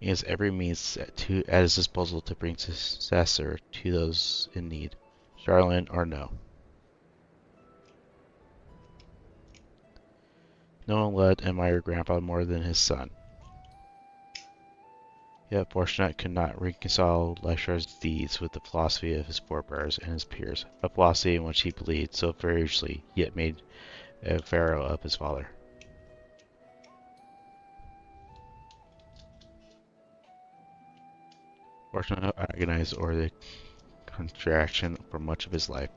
and he has every means at his disposal to bring successor to those in need, Charlemagne or no. No one loved and admired Grandpa more than his son. Yet Fortunato could not reconcile Leichar's deeds with the philosophy of his forebears and his peers, a philosophy in which he believed so ferociously, yet made a pharaoh of his father. Fortunato agonized over the contraction for much of his life.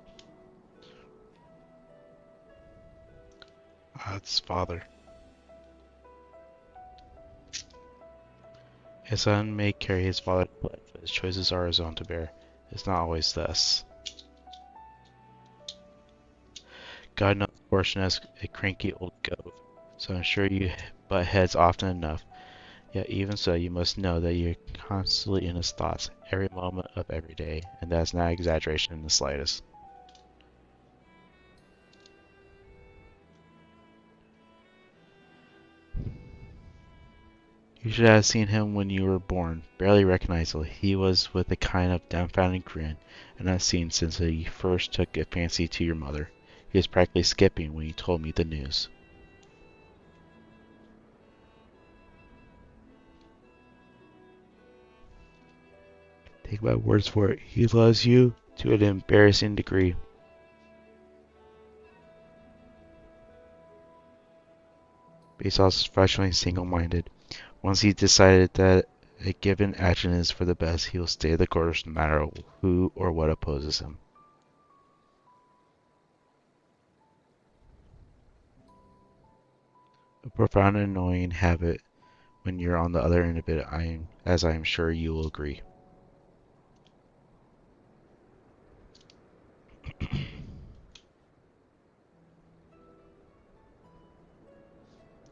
His father. His son may carry his father's blood, but his choices are his own to bear. It's not always thus. God knows Fortunatus a cranky old goat, so I'm sure you butt heads often enough. Yet even so, you must know that you're constantly in his thoughts, every moment of every day, and that's not exaggeration in the slightest. You should have seen him when you were born, barely recognizable. He was with a kind of dumbfounded grin, and not seen since he first took a fancy to your mother. He was practically skipping when he told me the news. Take my words for it, he loves you to an embarrassing degree. Bezos is frustratingly single-minded. Once he decided that a given action is for the best, he will stay the course no matter who or what opposes him. A profound and annoying habit when you're on the other end of it, as I am sure you will agree.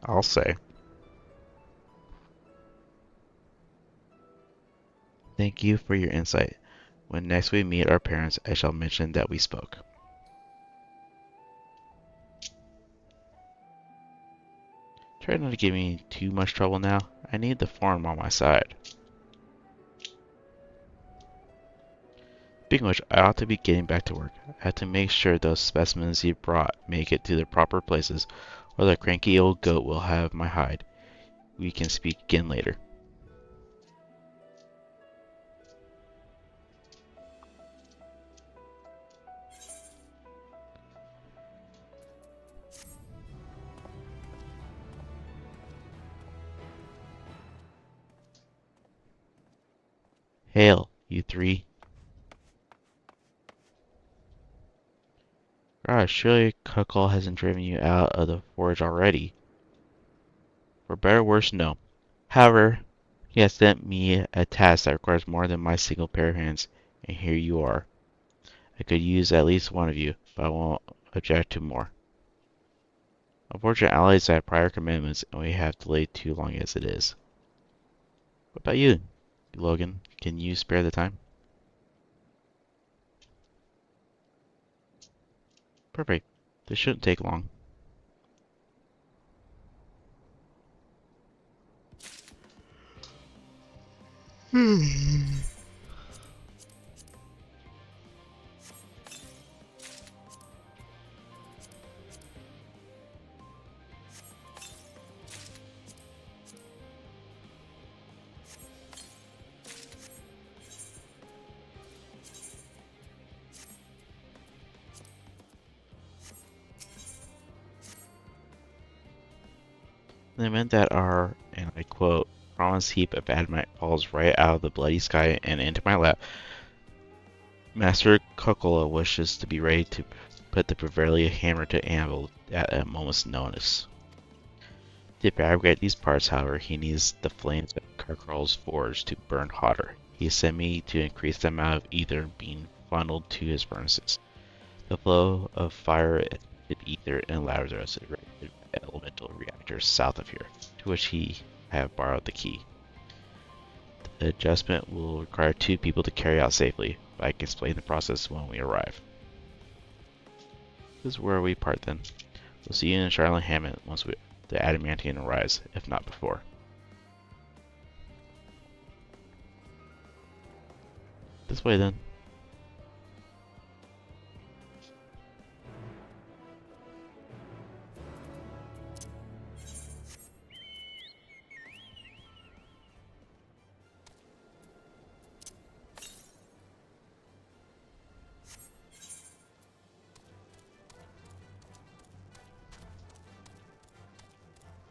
I'll say. Thank you for your insight. When next we meet our parents, I shall mention that we spoke. Try not to give me too much trouble now. I need the farm on my side. Speaking of which, I ought to be getting back to work. I have to make sure those specimens you brought make it to their proper places, or the cranky old goat will have my hide. We can speak again later. Hail, you three. Gosh, surely Cuckle hasn't driven you out of the forge already. For better or worse, no. However, he has sent me a task that requires more than my single pair of hands, and here you are. I could use at least one of you, but I won't object to more. Unfortunately, allies have prior commitments, and we have delayed too long as it is. What about you, Logan? Can you spare the time? Perfect. This shouldn't take long. They meant that our, and I quote, promised heap of adamant falls right out of the bloody sky and into my lap. Master Cuckola wishes to be ready to put the proverbial hammer to anvil at a moment's notice. To fabricate these parts, however, he needs the flames of Cuckol's forge to burn hotter. He sent me to increase the amount of ether being funneled to his furnaces. The flow of fire ether and ladder the element. experimental reactors south of here, to which I have borrowed the key. The adjustment will require 2 people to carry out safely, but I can explain the process when we arrive. This is where we part then. We'll see you in Charlotte Hammond once the Adamantium arrives, if not before. This way then.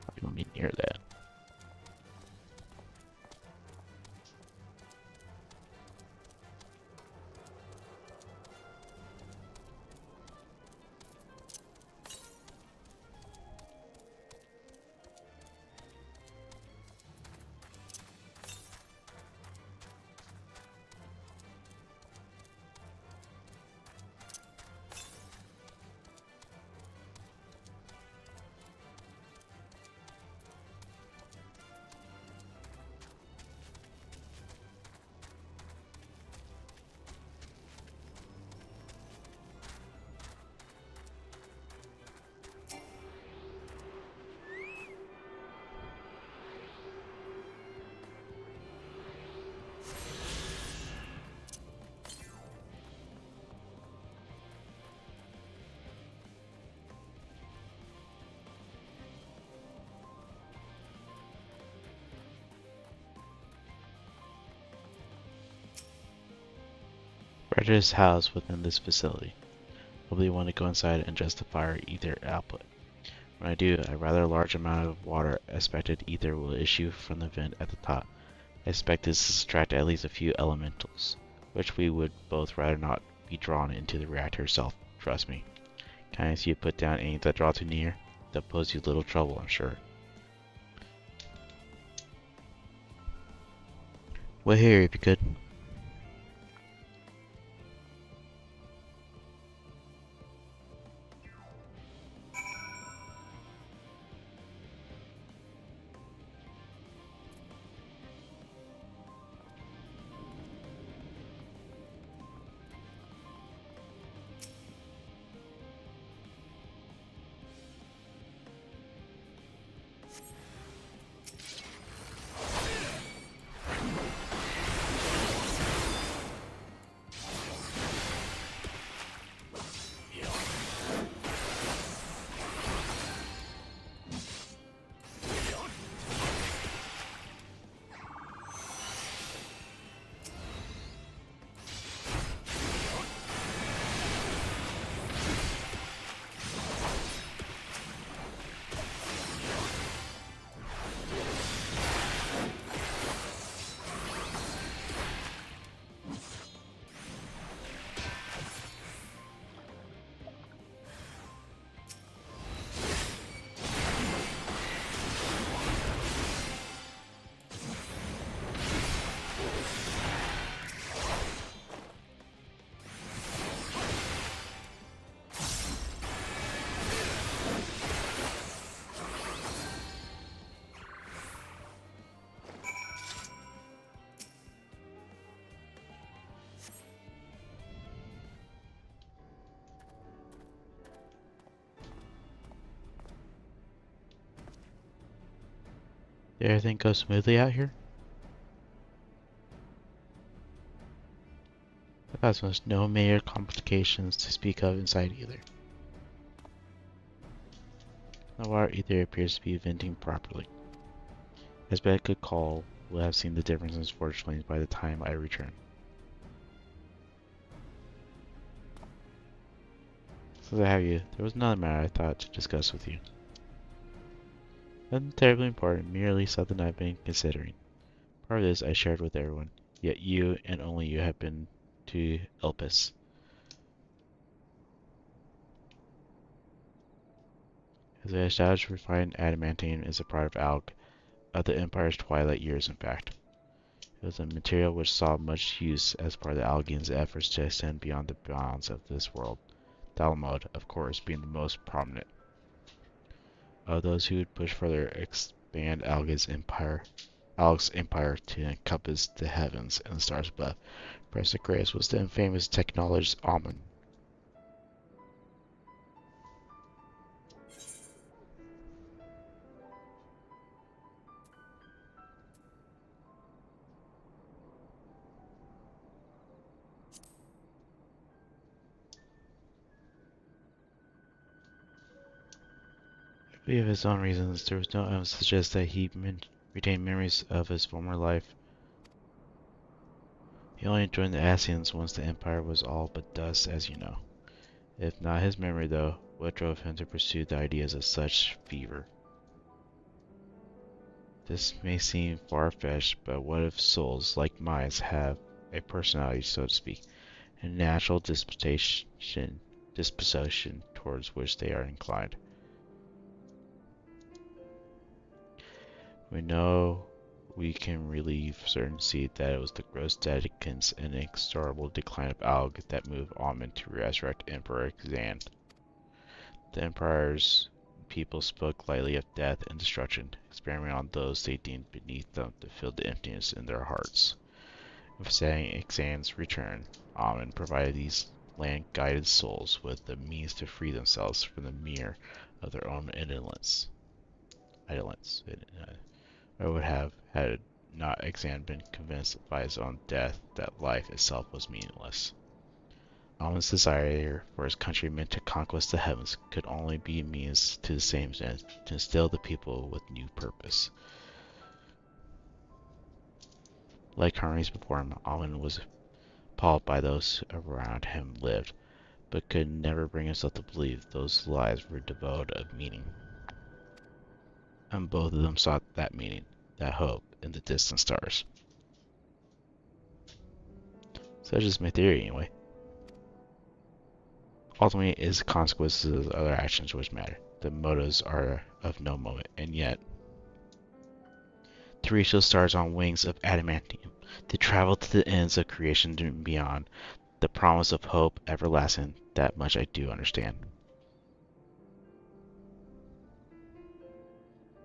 Probably won't be near that. Reactor is housed within this facility. Probably want to go inside and adjust the fire ether output. When I do, a rather large amount of water aspected ether will issue from the vent at the top. I expect this to distract at least a few elementals, which we would both rather not be drawn into the reactor itself, trust me. Can I see you put down any that draw too near? They'll pose you little trouble, I'm sure. Wait here if you could. Did everything go smoothly out here? There's no major complications to speak of inside either. The water ether appears to be venting properly. As best I could call, we'll have seen the differences fortunately by the time I return. Since I have you, there was another matter I thought to discuss with you. Nothing terribly important, merely something I've been considering. Part of this I shared with everyone, yet you and only you have been to Elpis. As I established, refined adamantium is a product of the Empire's twilight years, in fact. It was a material which saw much use as part of the Algians' efforts to extend beyond the bounds of this world, Dalamud, of course, being the most prominent. of those who would push further expand Alg's empire to encompass the heavens and the stars above. Professor Graves was the infamous technologist Almond. Of his own reasons, there was no evidence to suggest that he retained memories of his former life. He only joined the Ascians once the Empire was all but dust, as you know. If not his memory, though, what drove him to pursue the ideas of such fervor? This may seem far-fetched, but what if souls, like minds, have a personality, so to speak, a natural disposition towards which they are inclined? We know we can relieve certainty that it was the gross decadence and inexorable decline of Alg that moved Almond to resurrect Emperor Xand. The Empire's people spoke lightly of death and destruction, experimenting on those they deemed beneath them to fill the emptiness in their hearts. With saying Xand's return, Almond provided these land-guided souls with the means to free themselves from the mirror of their own indolence. I would have had not Xand been convinced by his own death that life itself was meaningless. Almond's desire for his countrymen to conquest the heavens could only be a means to the same end, to instill the people with new purpose. Like harmonies before him, Almond was appalled by those around him lived, but could never bring himself to believe those lives were devoid of meaning. And both of them sought that meaning, that hope, in the distant stars. Such is my theory, anyway. Ultimately, it is the consequences of other actions which matter. The motives are of no moment, and yet, to reach those stars on wings of adamantium, to travel to the ends of creation and beyond, the promise of hope everlasting, that much I do understand.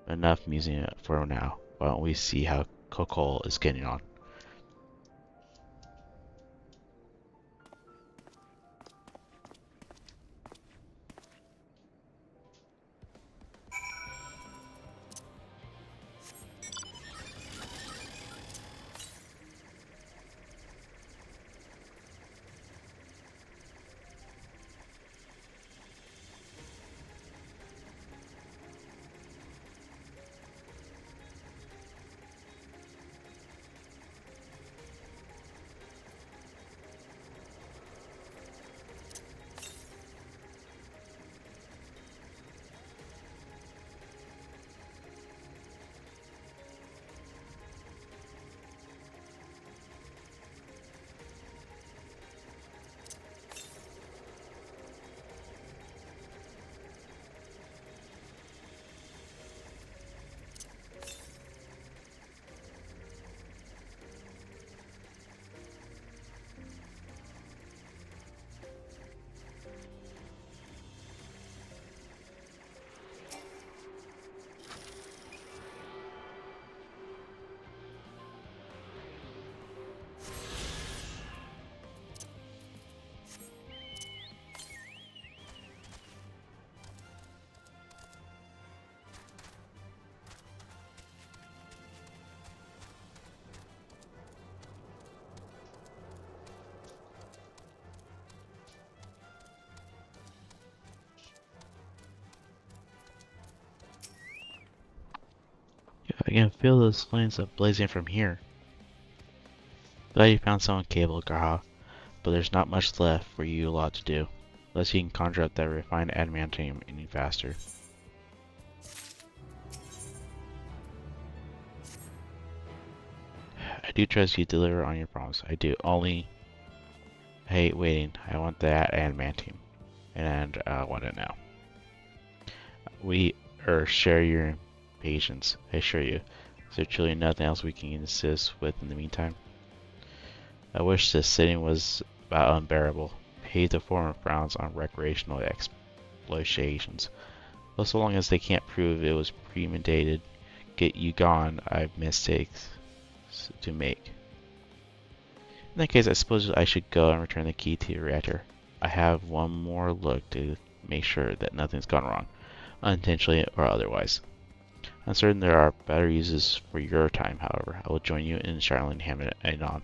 Enough musing for now. Why don't we see how Kokol is getting on? I can feel those flames up blazing from here. Glad you found someone capable, G'raha, but there's not much left for you lot to do, unless you can conjure up that refined adamantium any faster. I do trust you to deliver on your promise. I do. Only I hate waiting. I want that adamantium, and I want it now. We share your patience, I assure you. Is there truly nothing else we can assist with in the meantime? I wish this sitting was about unbearable. I hate the former frowns on recreational exploitations, Well, so long as they can't prove it was premeditated, get you gone, I have mistakes to make. In that case, I suppose I should go and return the key to the reactor. I have one more look to make sure that nothing's gone wrong, unintentionally or otherwise. I'm certain there are better uses for your time, however. I will join you in Charlene Hammond anon.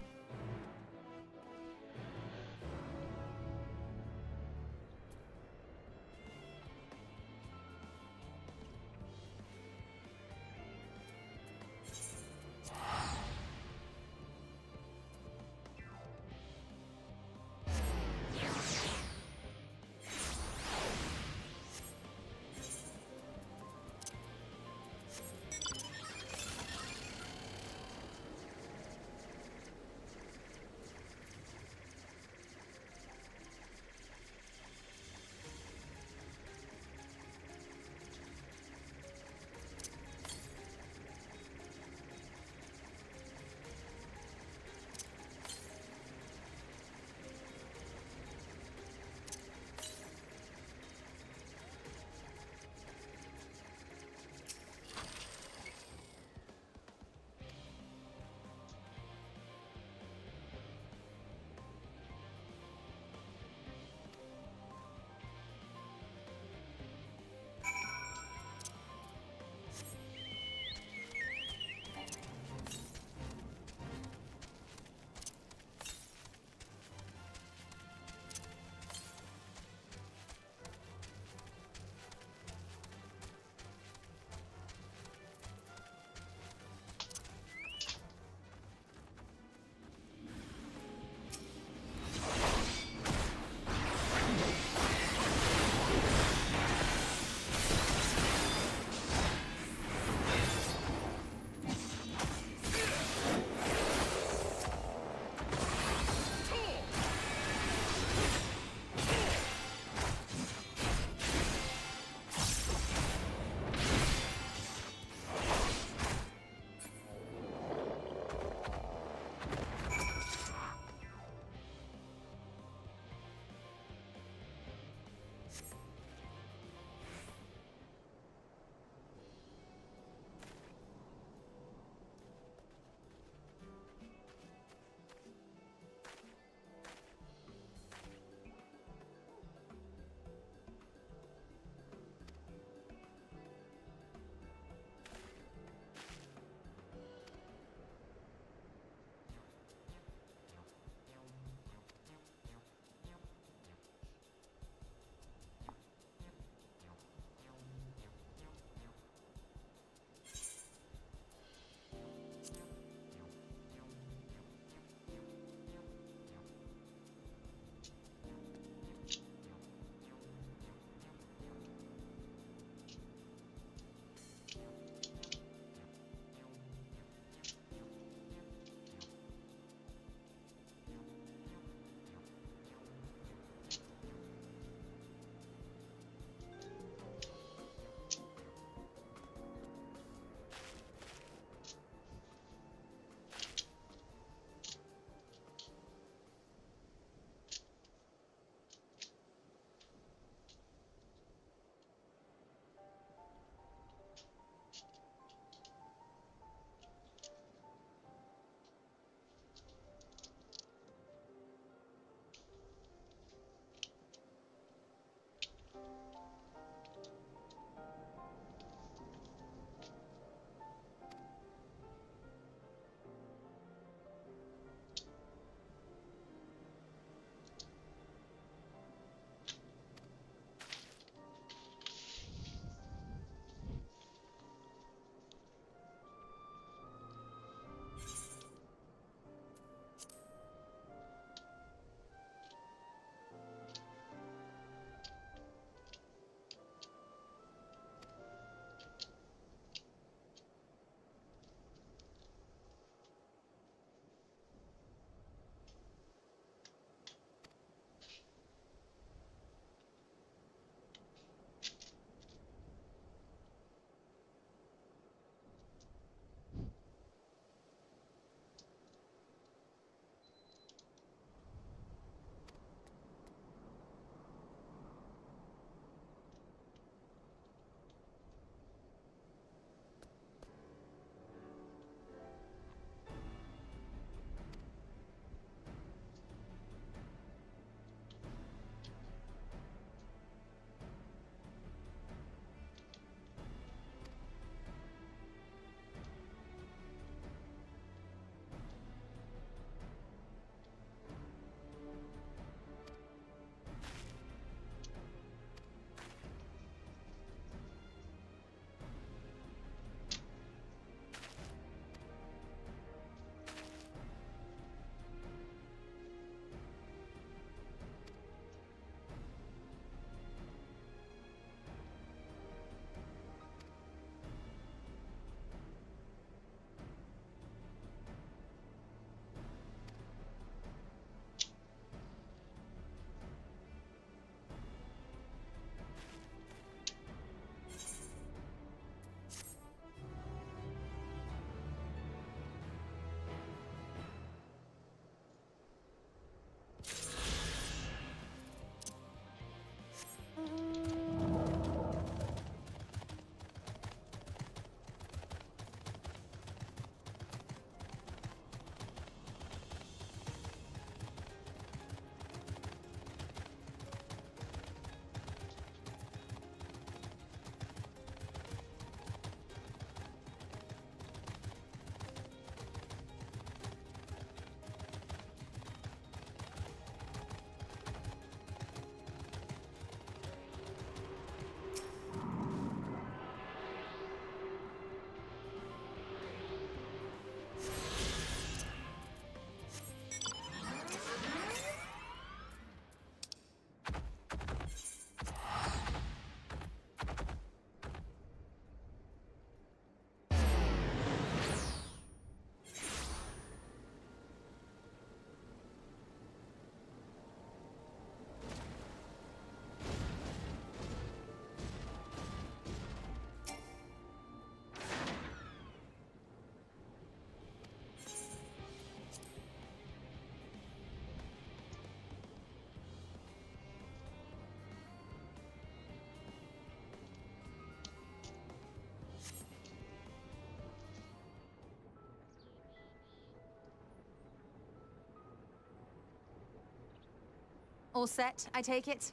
All set, I take it?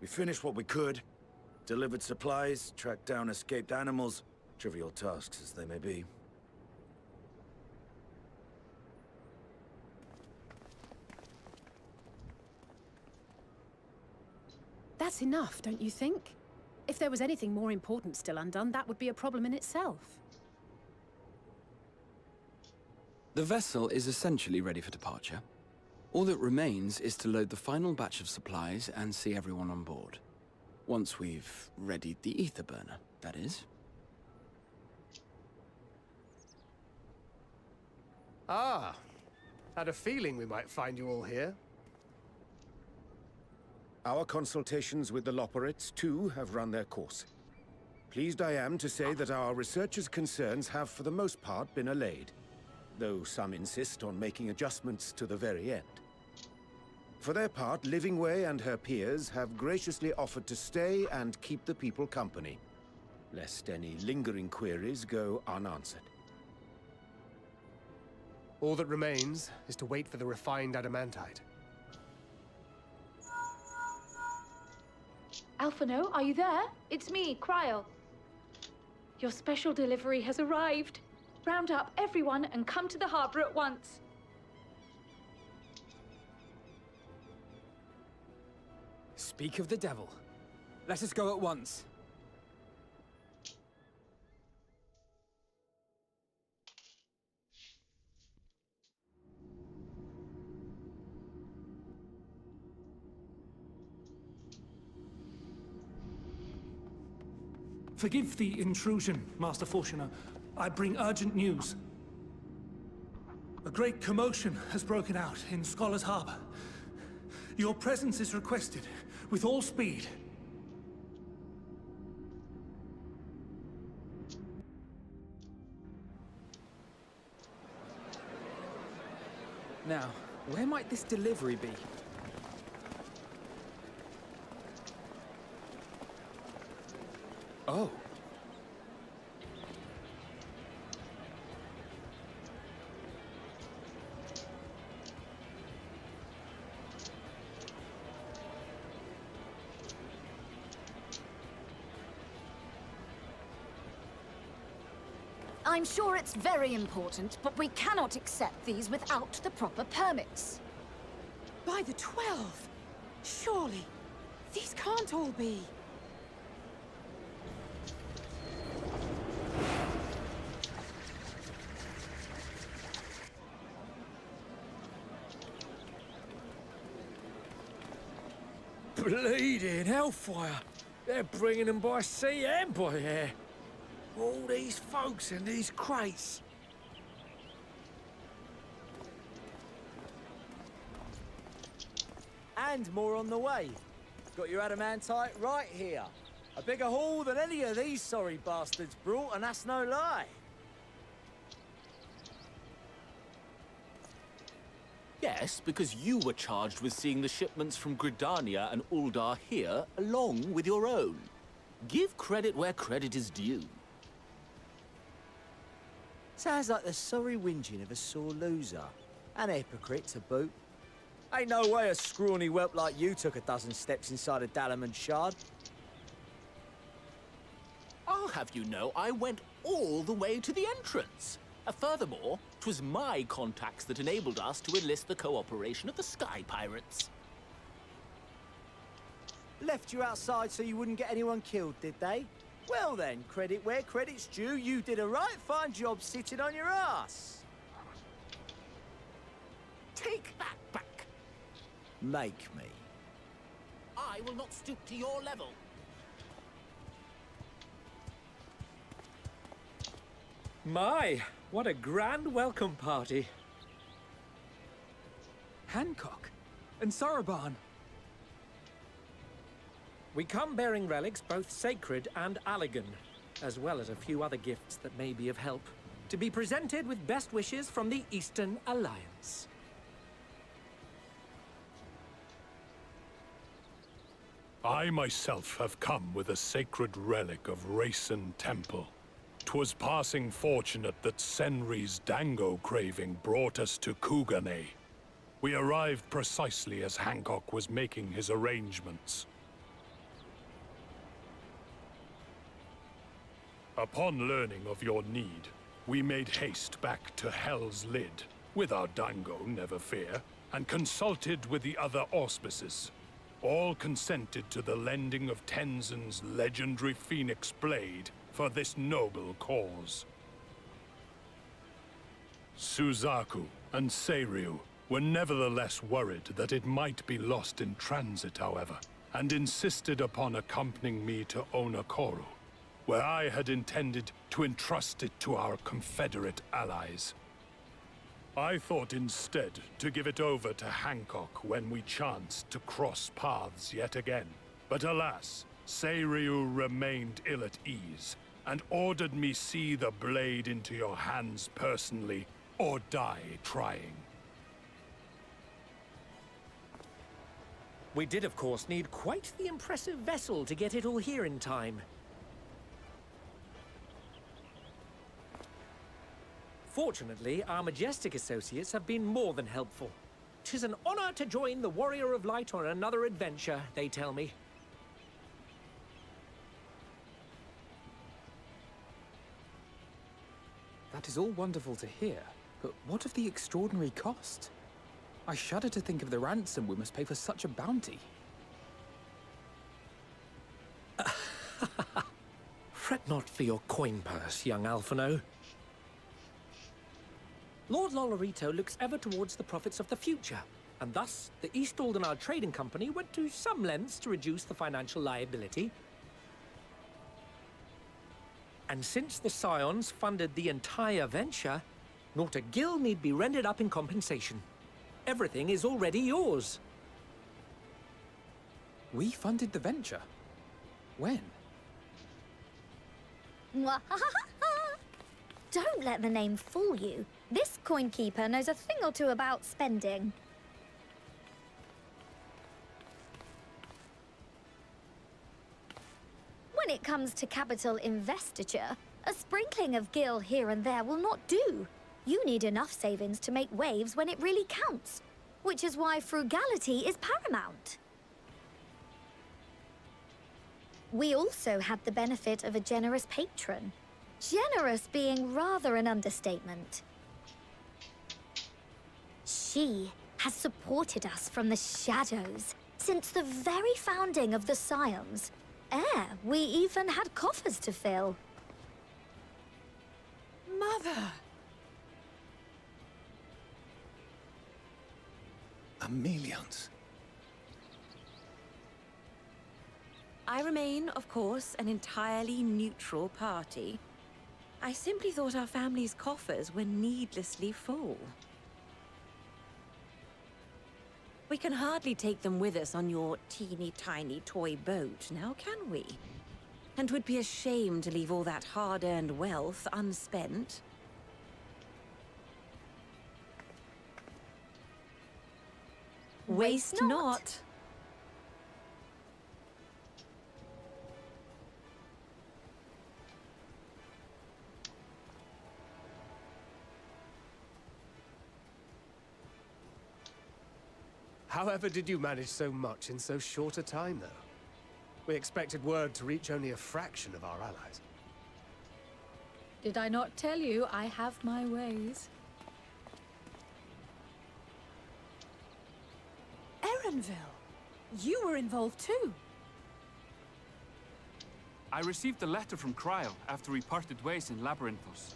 We finished what we could. Delivered supplies, tracked down escaped animals. Trivial tasks as they may be. That's enough, don't you think? If there was anything more important still undone, that would be a problem in itself. The vessel is essentially ready for departure. All that remains is to load the final batch of supplies and see everyone on board. Once we've readied the ether burner, that is. Ah, had a feeling we might find you all here. Our consultations with the Loperites, too, have run their course. Pleased I am to say that our researchers' concerns have, for the most part, been allayed, though some insist on making adjustments to the very end. For their part, Livingway and her peers have graciously offered to stay and keep the people company, lest any lingering queries go unanswered. All that remains is to wait for the refined adamantite. Alphino, are you there? It's me, Cryle. Your special delivery has arrived. Round up everyone and come to the harbor at once. Speak of the devil. Let us go at once. Forgive the intrusion, Master Fortuner. I bring urgent news. A great commotion has broken out in Scholar's Harbor. Your presence is requested, with all speed. Now, where might this delivery be? Oh. I'm sure it's very important, but we cannot accept these without the proper permits. By the 12! Surely, these can't all be. Bleeding hellfire! They're bringing them by sea and by air. All these folks in these crates. And more on the way. Got your adamantite right here. A bigger haul than any of these sorry bastards brought, and that's no lie. Yes, because you were charged with seeing the shipments from Gridania and Uldar here, along with your own. Give credit where credit is due. Sounds like the sorry whinging of a sore loser. An hypocrite to boot. Ain't no way a scrawny whelp like you took a dozen steps inside a Dalamud shard. I'll have you know I went all the way to the entrance. Furthermore, 'twas my contacts that enabled us to enlist the cooperation of the Sky Pirates. Left you outside so you wouldn't get anyone killed, did they? Well then, credit where credit's due, you did a right fine job sitting on your ass. Take that back. Make me. I will not stoop to your level. My, what a grand welcome party. Hancock and Soroban. We come bearing relics both sacred and Allegan, as well as a few other gifts that may be of help, to be presented with best wishes from the Eastern Alliance. I myself have come with a sacred relic of Rayson Temple. 'Twas passing fortunate that Senri's dango craving brought us to Kugane. We arrived precisely as Hancock was making his arrangements. Upon learning of your need, we made haste back to Hell's Lid, with our dango, never fear, and consulted with the other auspices. All consented to the lending of Tenzin's legendary Phoenix Blade for this noble cause. Suzaku and Seiryu were nevertheless worried that it might be lost in transit, however, and insisted upon accompanying me to Onokoro, where I had intended to entrust it to our Confederate allies. I thought instead to give it over to Hancock when we chanced to cross paths yet again. But alas, Seiryu remained ill at ease, and ordered me see the blade into your hands personally, or die trying. We did, of course, need quite the impressive vessel to get it all here in time. Fortunately, our majestic associates have been more than helpful. 'Tis an honor to join the Warrior of Light on another adventure, they tell me. That is all wonderful to hear, but what of the extraordinary cost? I shudder to think of the ransom we must pay for such a bounty. Fret not for your coin purse, young Alphino. Lord Lolorito looks ever towards the profits of the future, and thus the East Aldenard Trading Company went to some lengths to reduce the financial liability. And since the Scions funded the entire venture, not a gill need be rendered up in compensation. Everything is already yours. We funded the venture? When? Don't let the name fool you. This coinkeeper knows a thing or two about spending. When it comes to capital investiture, a sprinkling of gil here and there will not do. You need enough savings to make waves when it really counts, which is why frugality is paramount. We also had the benefit of a generous patron. Generous being rather an understatement. She has supported us from the shadows since the very founding of the Scions. We even had coffers to fill. Mother! Ameliance. I remain, of course, an entirely neutral party. I simply thought our family's coffers were needlessly full. We can hardly take them with us on your teeny-tiny toy boat, now can we? And 'twould be a shame to leave all that hard-earned wealth unspent. Waste not. However did you manage so much in so short a time, though? We expected word to reach only a fraction of our allies. Did I not tell you I have my ways? Erenville, you were involved too. I received a letter from Cryle after we parted ways in Labyrinthos.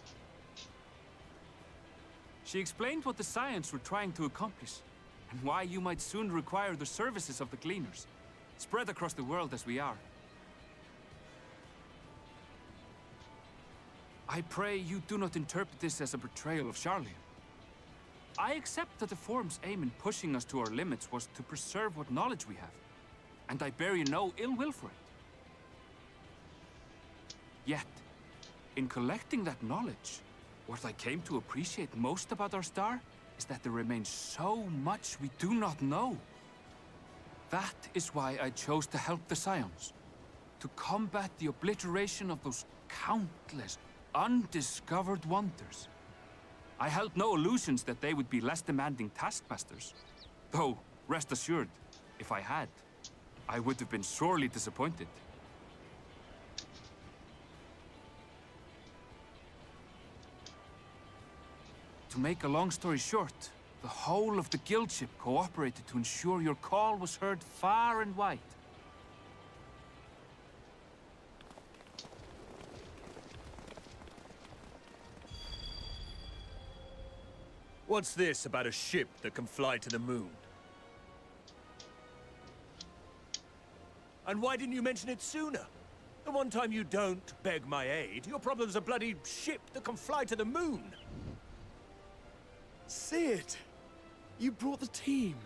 She explained what the Scions were trying to accomplish, and why you might soon require the services of the Gleaners, spread across the world as we are. I pray you do not interpret this as a betrayal of Charlian. I accept that the Forum's aim in pushing us to our limits was to preserve what knowledge we have, and I bear you no ill will for it. Yet, in collecting that knowledge, what I came to appreciate most about our star is that there remains so much we do not know. That is why I chose to help the Scions, to combat the obliteration of those countless, Undiscovered wonders. I held no illusions that they would be less demanding taskmasters. Though, rest assured, if I had, I would have been sorely disappointed. To make a long story short, the whole of the guild ship cooperated to ensure your call was heard far and wide. What's this about a ship that can fly to the moon? And why didn't you mention it sooner? The one time you don't beg my aid, your problem's a bloody ship that can fly to the moon. Cid! You brought the team.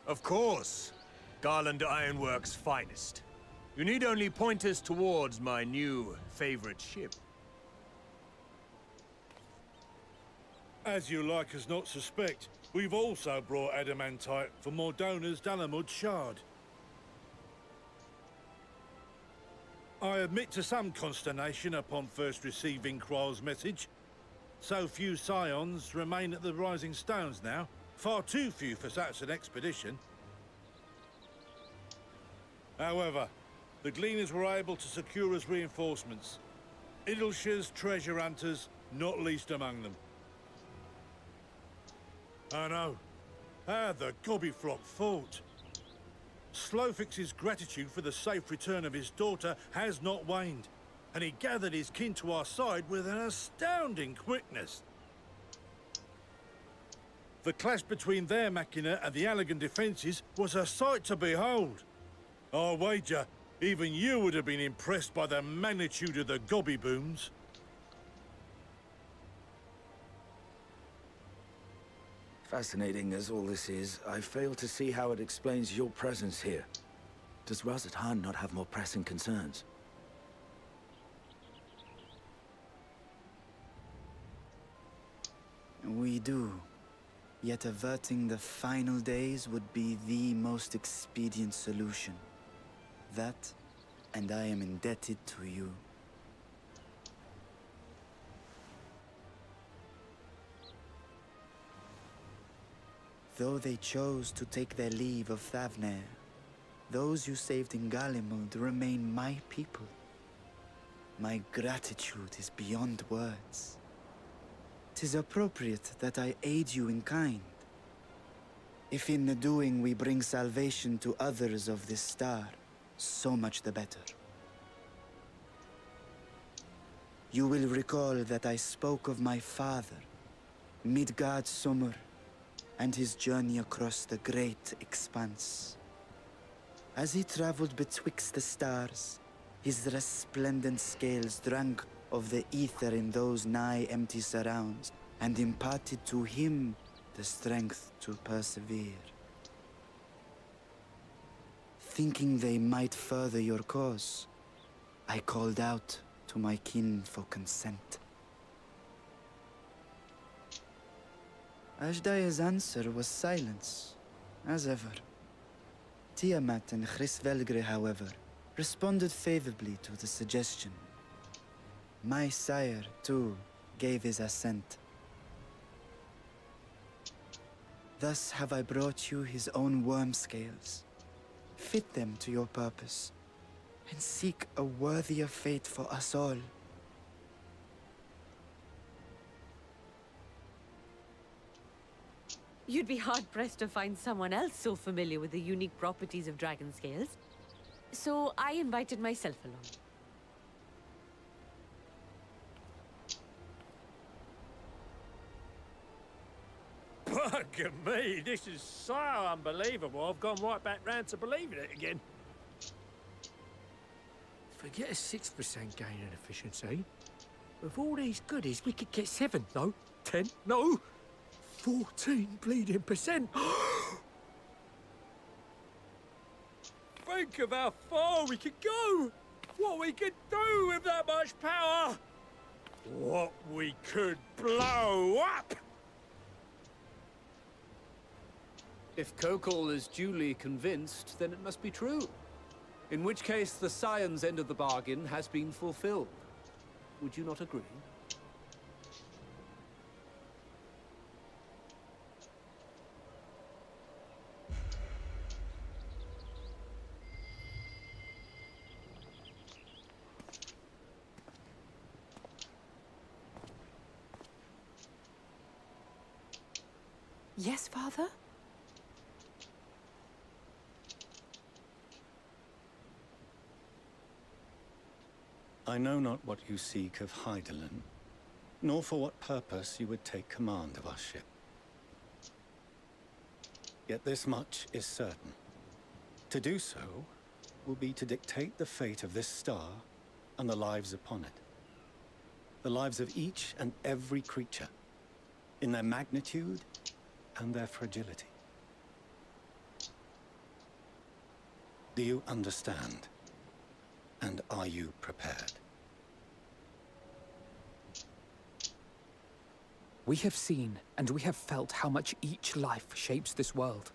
Of course. Garland Ironworks' finest. You need only point us towards my new favorite ship. As you like us not suspect, we've also brought adamantite for Mordona's Dalamud Shard. I admit to some consternation upon first receiving Kril's message. So few Scions remain at the Rising Stones now. Far too few for such an expedition. However, the Gleaners were able to secure us reinforcements. Idleshire's treasure hunters, not least among them. I know. How the Gobbyflock fought. Slowfix's gratitude for the safe return of his daughter has not waned, and he gathered his kin to our side with an astounding quickness. The clash between their machina and the Allagan defences was a sight to behold. I wager even you would have been impressed by the magnitude of the Gobby booms. Fascinating as all this is, I fail to see how it explains your presence here. Does Razat-Han not have more pressing concerns? We do. Yet averting the final days would be the most expedient solution. That, and I am indebted to you. Though they chose to take their leave of Thavnair, those you saved in Galimund remain my people. My gratitude is beyond words. 'Tis appropriate that I aid you in kind. If in the doing we bring salvation to others of this star, so much the better. You will recall that I spoke of my father, Midgard Summer, and his journey across the great expanse. As he traveled betwixt the stars, his resplendent scales drank of the ether in those nigh empty surrounds, and imparted to him the strength to persevere. Thinking they might further your cause, I called out to my kin for consent. Ashdai's answer was silence, as ever. Tiamat and Hrisvelgre, however, responded favorably to the suggestion. My sire, too, gave his assent. Thus have I brought you his own worm scales. Fit them to your purpose, and seek a worthier fate for us all. You'd be hard-pressed to find someone else so familiar with the unique properties of dragon scales. So I invited myself along. Bugger me, this is so unbelievable. I've gone right back round to believing it again. Forget a 6% gain in efficiency. With all these goodies, we could get 7, no, 10, no, 14 bleeding percent. Think of how far we could go. What we could do with that much power. What we could blow up. If Kokol is duly convinced, then it must be true. In which case, the Scion's end of the bargain has been fulfilled. Would you not agree? Yes, Father? I know not what you seek of Hydaelyn, nor for what purpose you would take command of our ship. Yet this much is certain. To do so will be to dictate the fate of this star and the lives upon it. The lives of each and every creature, in their magnitude and their fragility. Do you understand? And are you prepared? We have seen and we have felt how much each life shapes this world.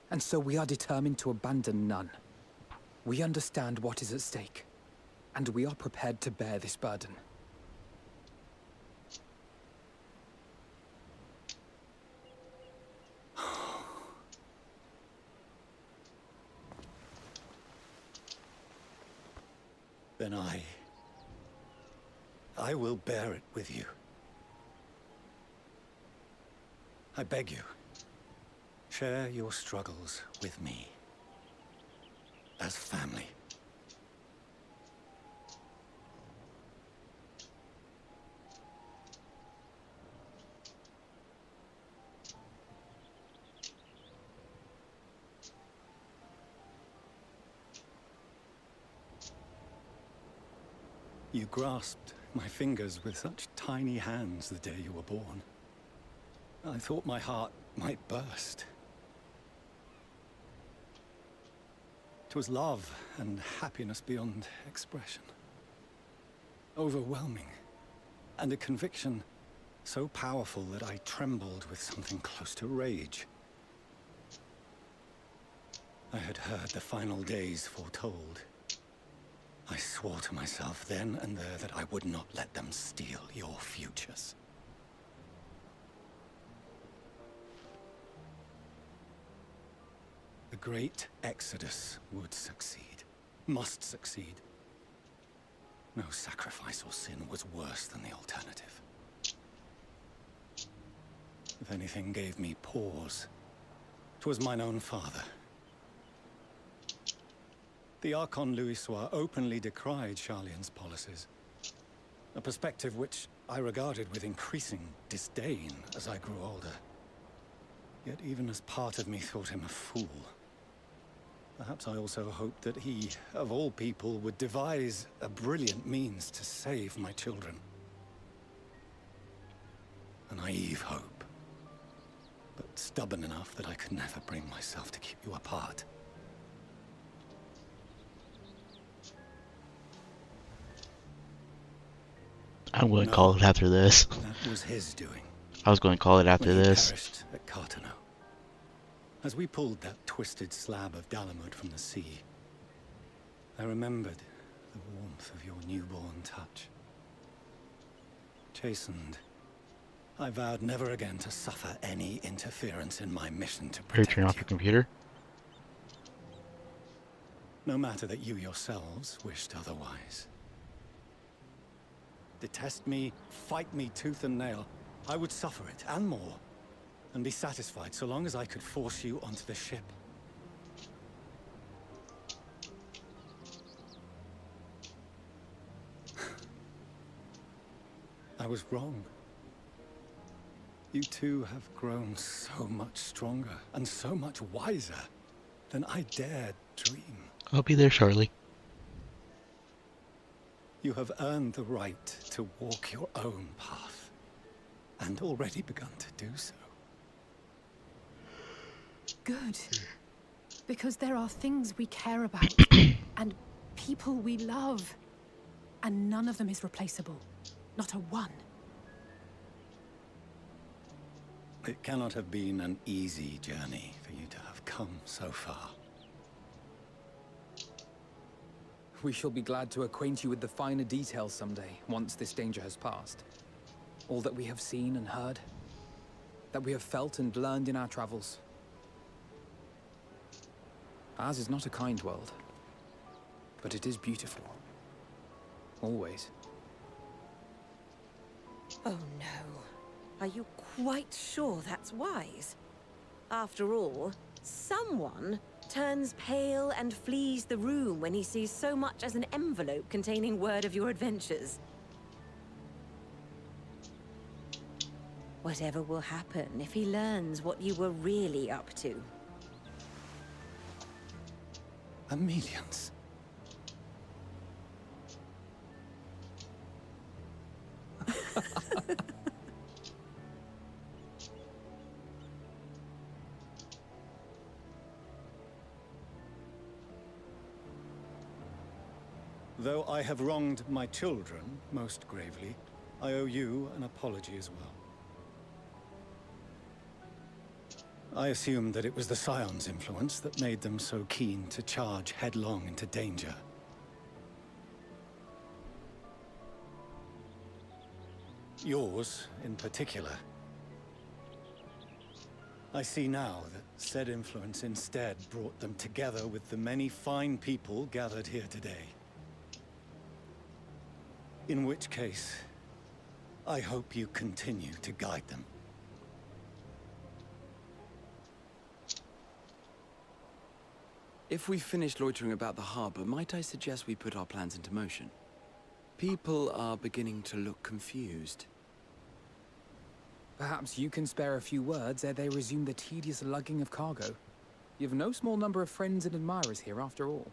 And so we are determined to abandon none. We understand what is at stake, and we are prepared to bear this burden. Then I will bear it with you. I beg you, share your struggles with me. As family. You grasped my fingers with such tiny hands the day you were born. I thought my heart might burst. It was love and happiness beyond expression. Overwhelming. And a conviction so powerful that I trembled with something close to rage. I had heard the final days foretold. I swore to myself then and there that I would not let them steal your futures. The great Exodus would succeed. Must succeed. No sacrifice or sin was worse than the alternative. If anything gave me pause, 'twas mine own father. The Archon Louisoix openly decried Sharlayan's policies, a perspective which I regarded with increasing disdain as I grew older. Yet even as part of me thought him a fool, perhaps I also hoped that he, of all people, would devise a brilliant means to save my children. A naive hope, but stubborn enough that I could never bring myself to keep you apart. I'm going to call it after this. That was his doing. I was going to call it after When he this. perished at Carteneau. As we pulled that twisted slab of Dalamud from the sea, I remembered the warmth of your newborn touch. Chastened, I vowed never again to suffer any interference in my mission to Are you protect turning off you. your computer? No matter that you yourselves wished otherwise. Detest me, fight me tooth and nail, I would suffer it, and more, and be satisfied so long as I could force you onto the ship. I was wrong. You two have grown so much stronger and so much wiser than I dared dream. I'll be there, Charlie. You have earned the right to walk your own path, and already begun to do so. Good. Because there are things we care about, and people we love, and none of them is replaceable. Not a one. It cannot have been an easy journey for you to have come so far. We shall be glad to acquaint you with the finer details someday, once this danger has passed. All that we have seen and heard, that we have felt and learned in our travels. Ours is not a kind world, but it is beautiful. Always. Oh no. Are you quite sure that's wise? After all, someone turns pale and flees the room when he sees so much as an envelope containing word of your adventures. Whatever will happen if he learns what you were really up to? Amelians. Though I have wronged my children most gravely, I owe you an apology as well. I assumed that it was the Scion's influence that made them so keen to charge headlong into danger. Yours, in particular. I see now that said influence instead brought them together with the many fine people gathered here today. In which case, I hope you continue to guide them. If we've finished loitering about the harbor, might I suggest we put our plans into motion? People are beginning to look confused. Perhaps you can spare a few words ere they resume the tedious lugging of cargo. You've no small number of friends and admirers here after all.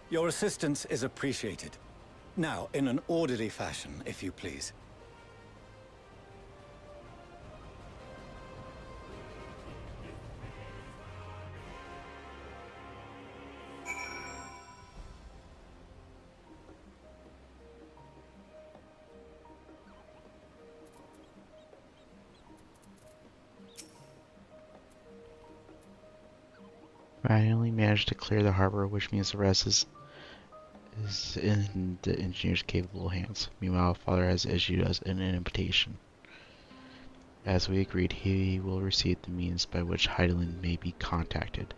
Your assistance is appreciated. Now, in an orderly fashion, if you please. I only managed to clear the harbor, which means the rest is in the engineer's capable hands. Meanwhile, Father has issued us an invitation. As we agreed, he will receive the means by which Hydaelyn may be contacted.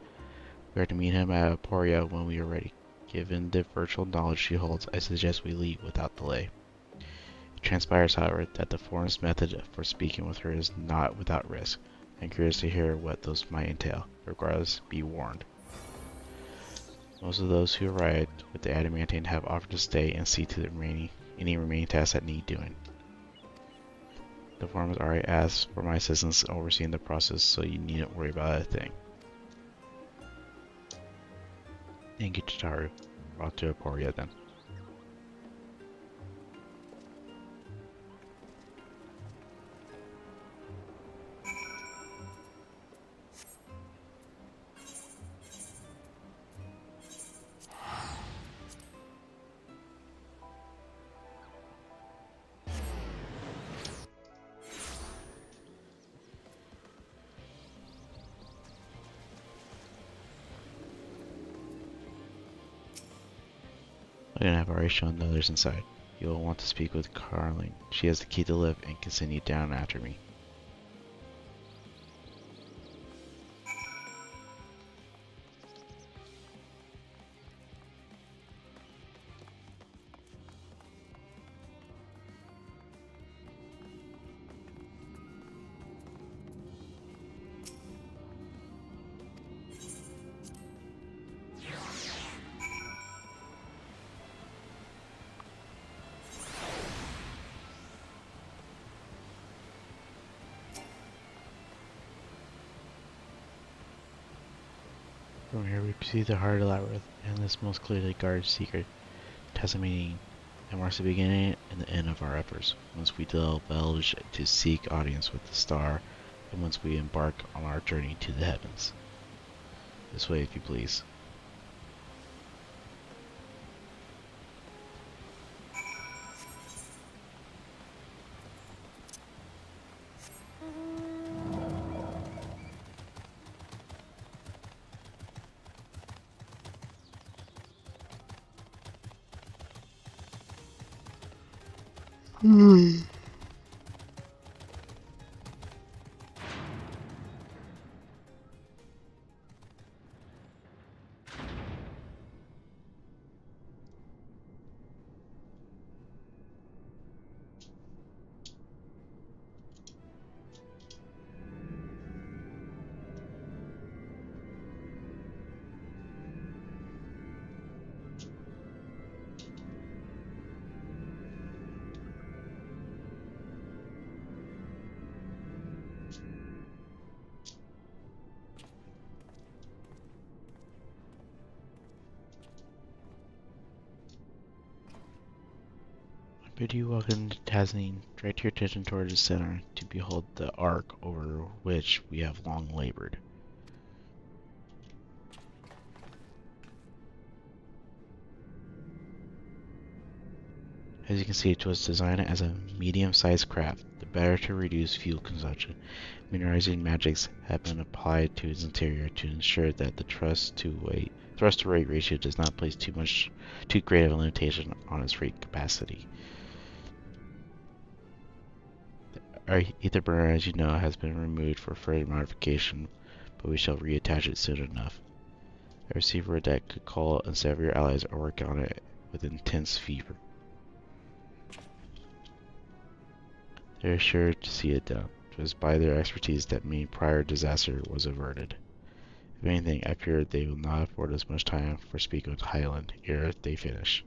We are to meet him at Aporia when we are ready. Given the virtual knowledge she holds, I suggest we leave without delay. It transpires, however, that the forest method for speaking with her is not without risk. I'm curious to hear what those might entail. Regardless, be warned. Most of those who arrived with the Adamantine have offered to stay and see to any remaining tasks that need doing. The forum has already asked for my assistance in overseeing the process, so you needn't worry about a thing. Thank you, Chitaru. Brought to Aporia then. I have already shown the others inside. You will want to speak with Carling. She has the key to live and can send you down after me. From here we see the heart of Labyrinth, and this most clearly guards secret testimony, and marks the beginning and the end of our efforts. Once we divulge to seek audience with the star, and once we embark on our journey to the heavens. This way, if you please. Bid you welcome to Tasneen. Direct your attention towards the center to behold the ark over which we have long labored. As you can see, it was designed as a medium-sized craft, the better to reduce fuel consumption. Mineralizing magics have been applied to its interior to ensure that the thrust-to-weight ratio does not place too great of a limitation on its rate capacity. Our ether burner, as you know, has been removed for further modification, but we shall reattach it soon enough. A receiver that could call and several your allies are working on it with intense fever. They are sure to see it done. It was by their expertise that many prior disaster was averted. If anything, I fear they will not afford us much time for speaking with Hydaelyn ere they finish.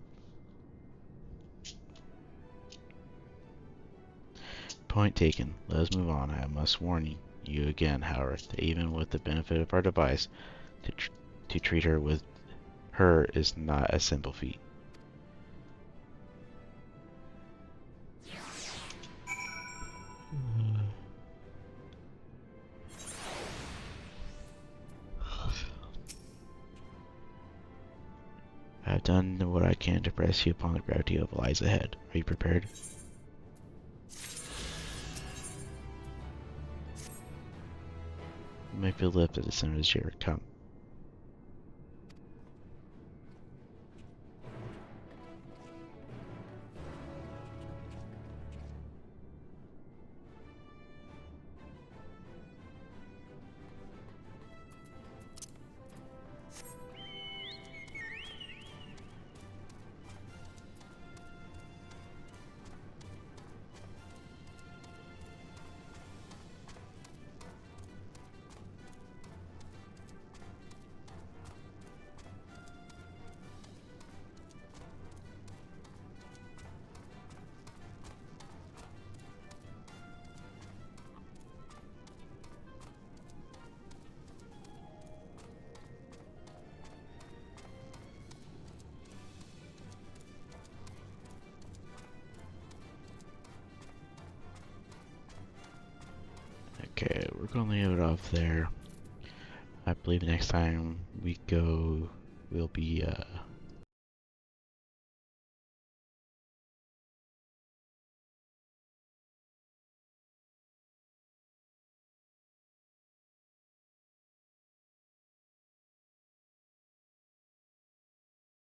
Point taken. Let us move on. I must warn you again, however, that even with the benefit of our device, to treat her with her is not a simple feat. I have done what I can to press you upon the gravity of what lies ahead. Are you prepared? You might feel lift at the center of the shared tongue. Okay, we're going to leave it off there. I believe next time we go, we'll be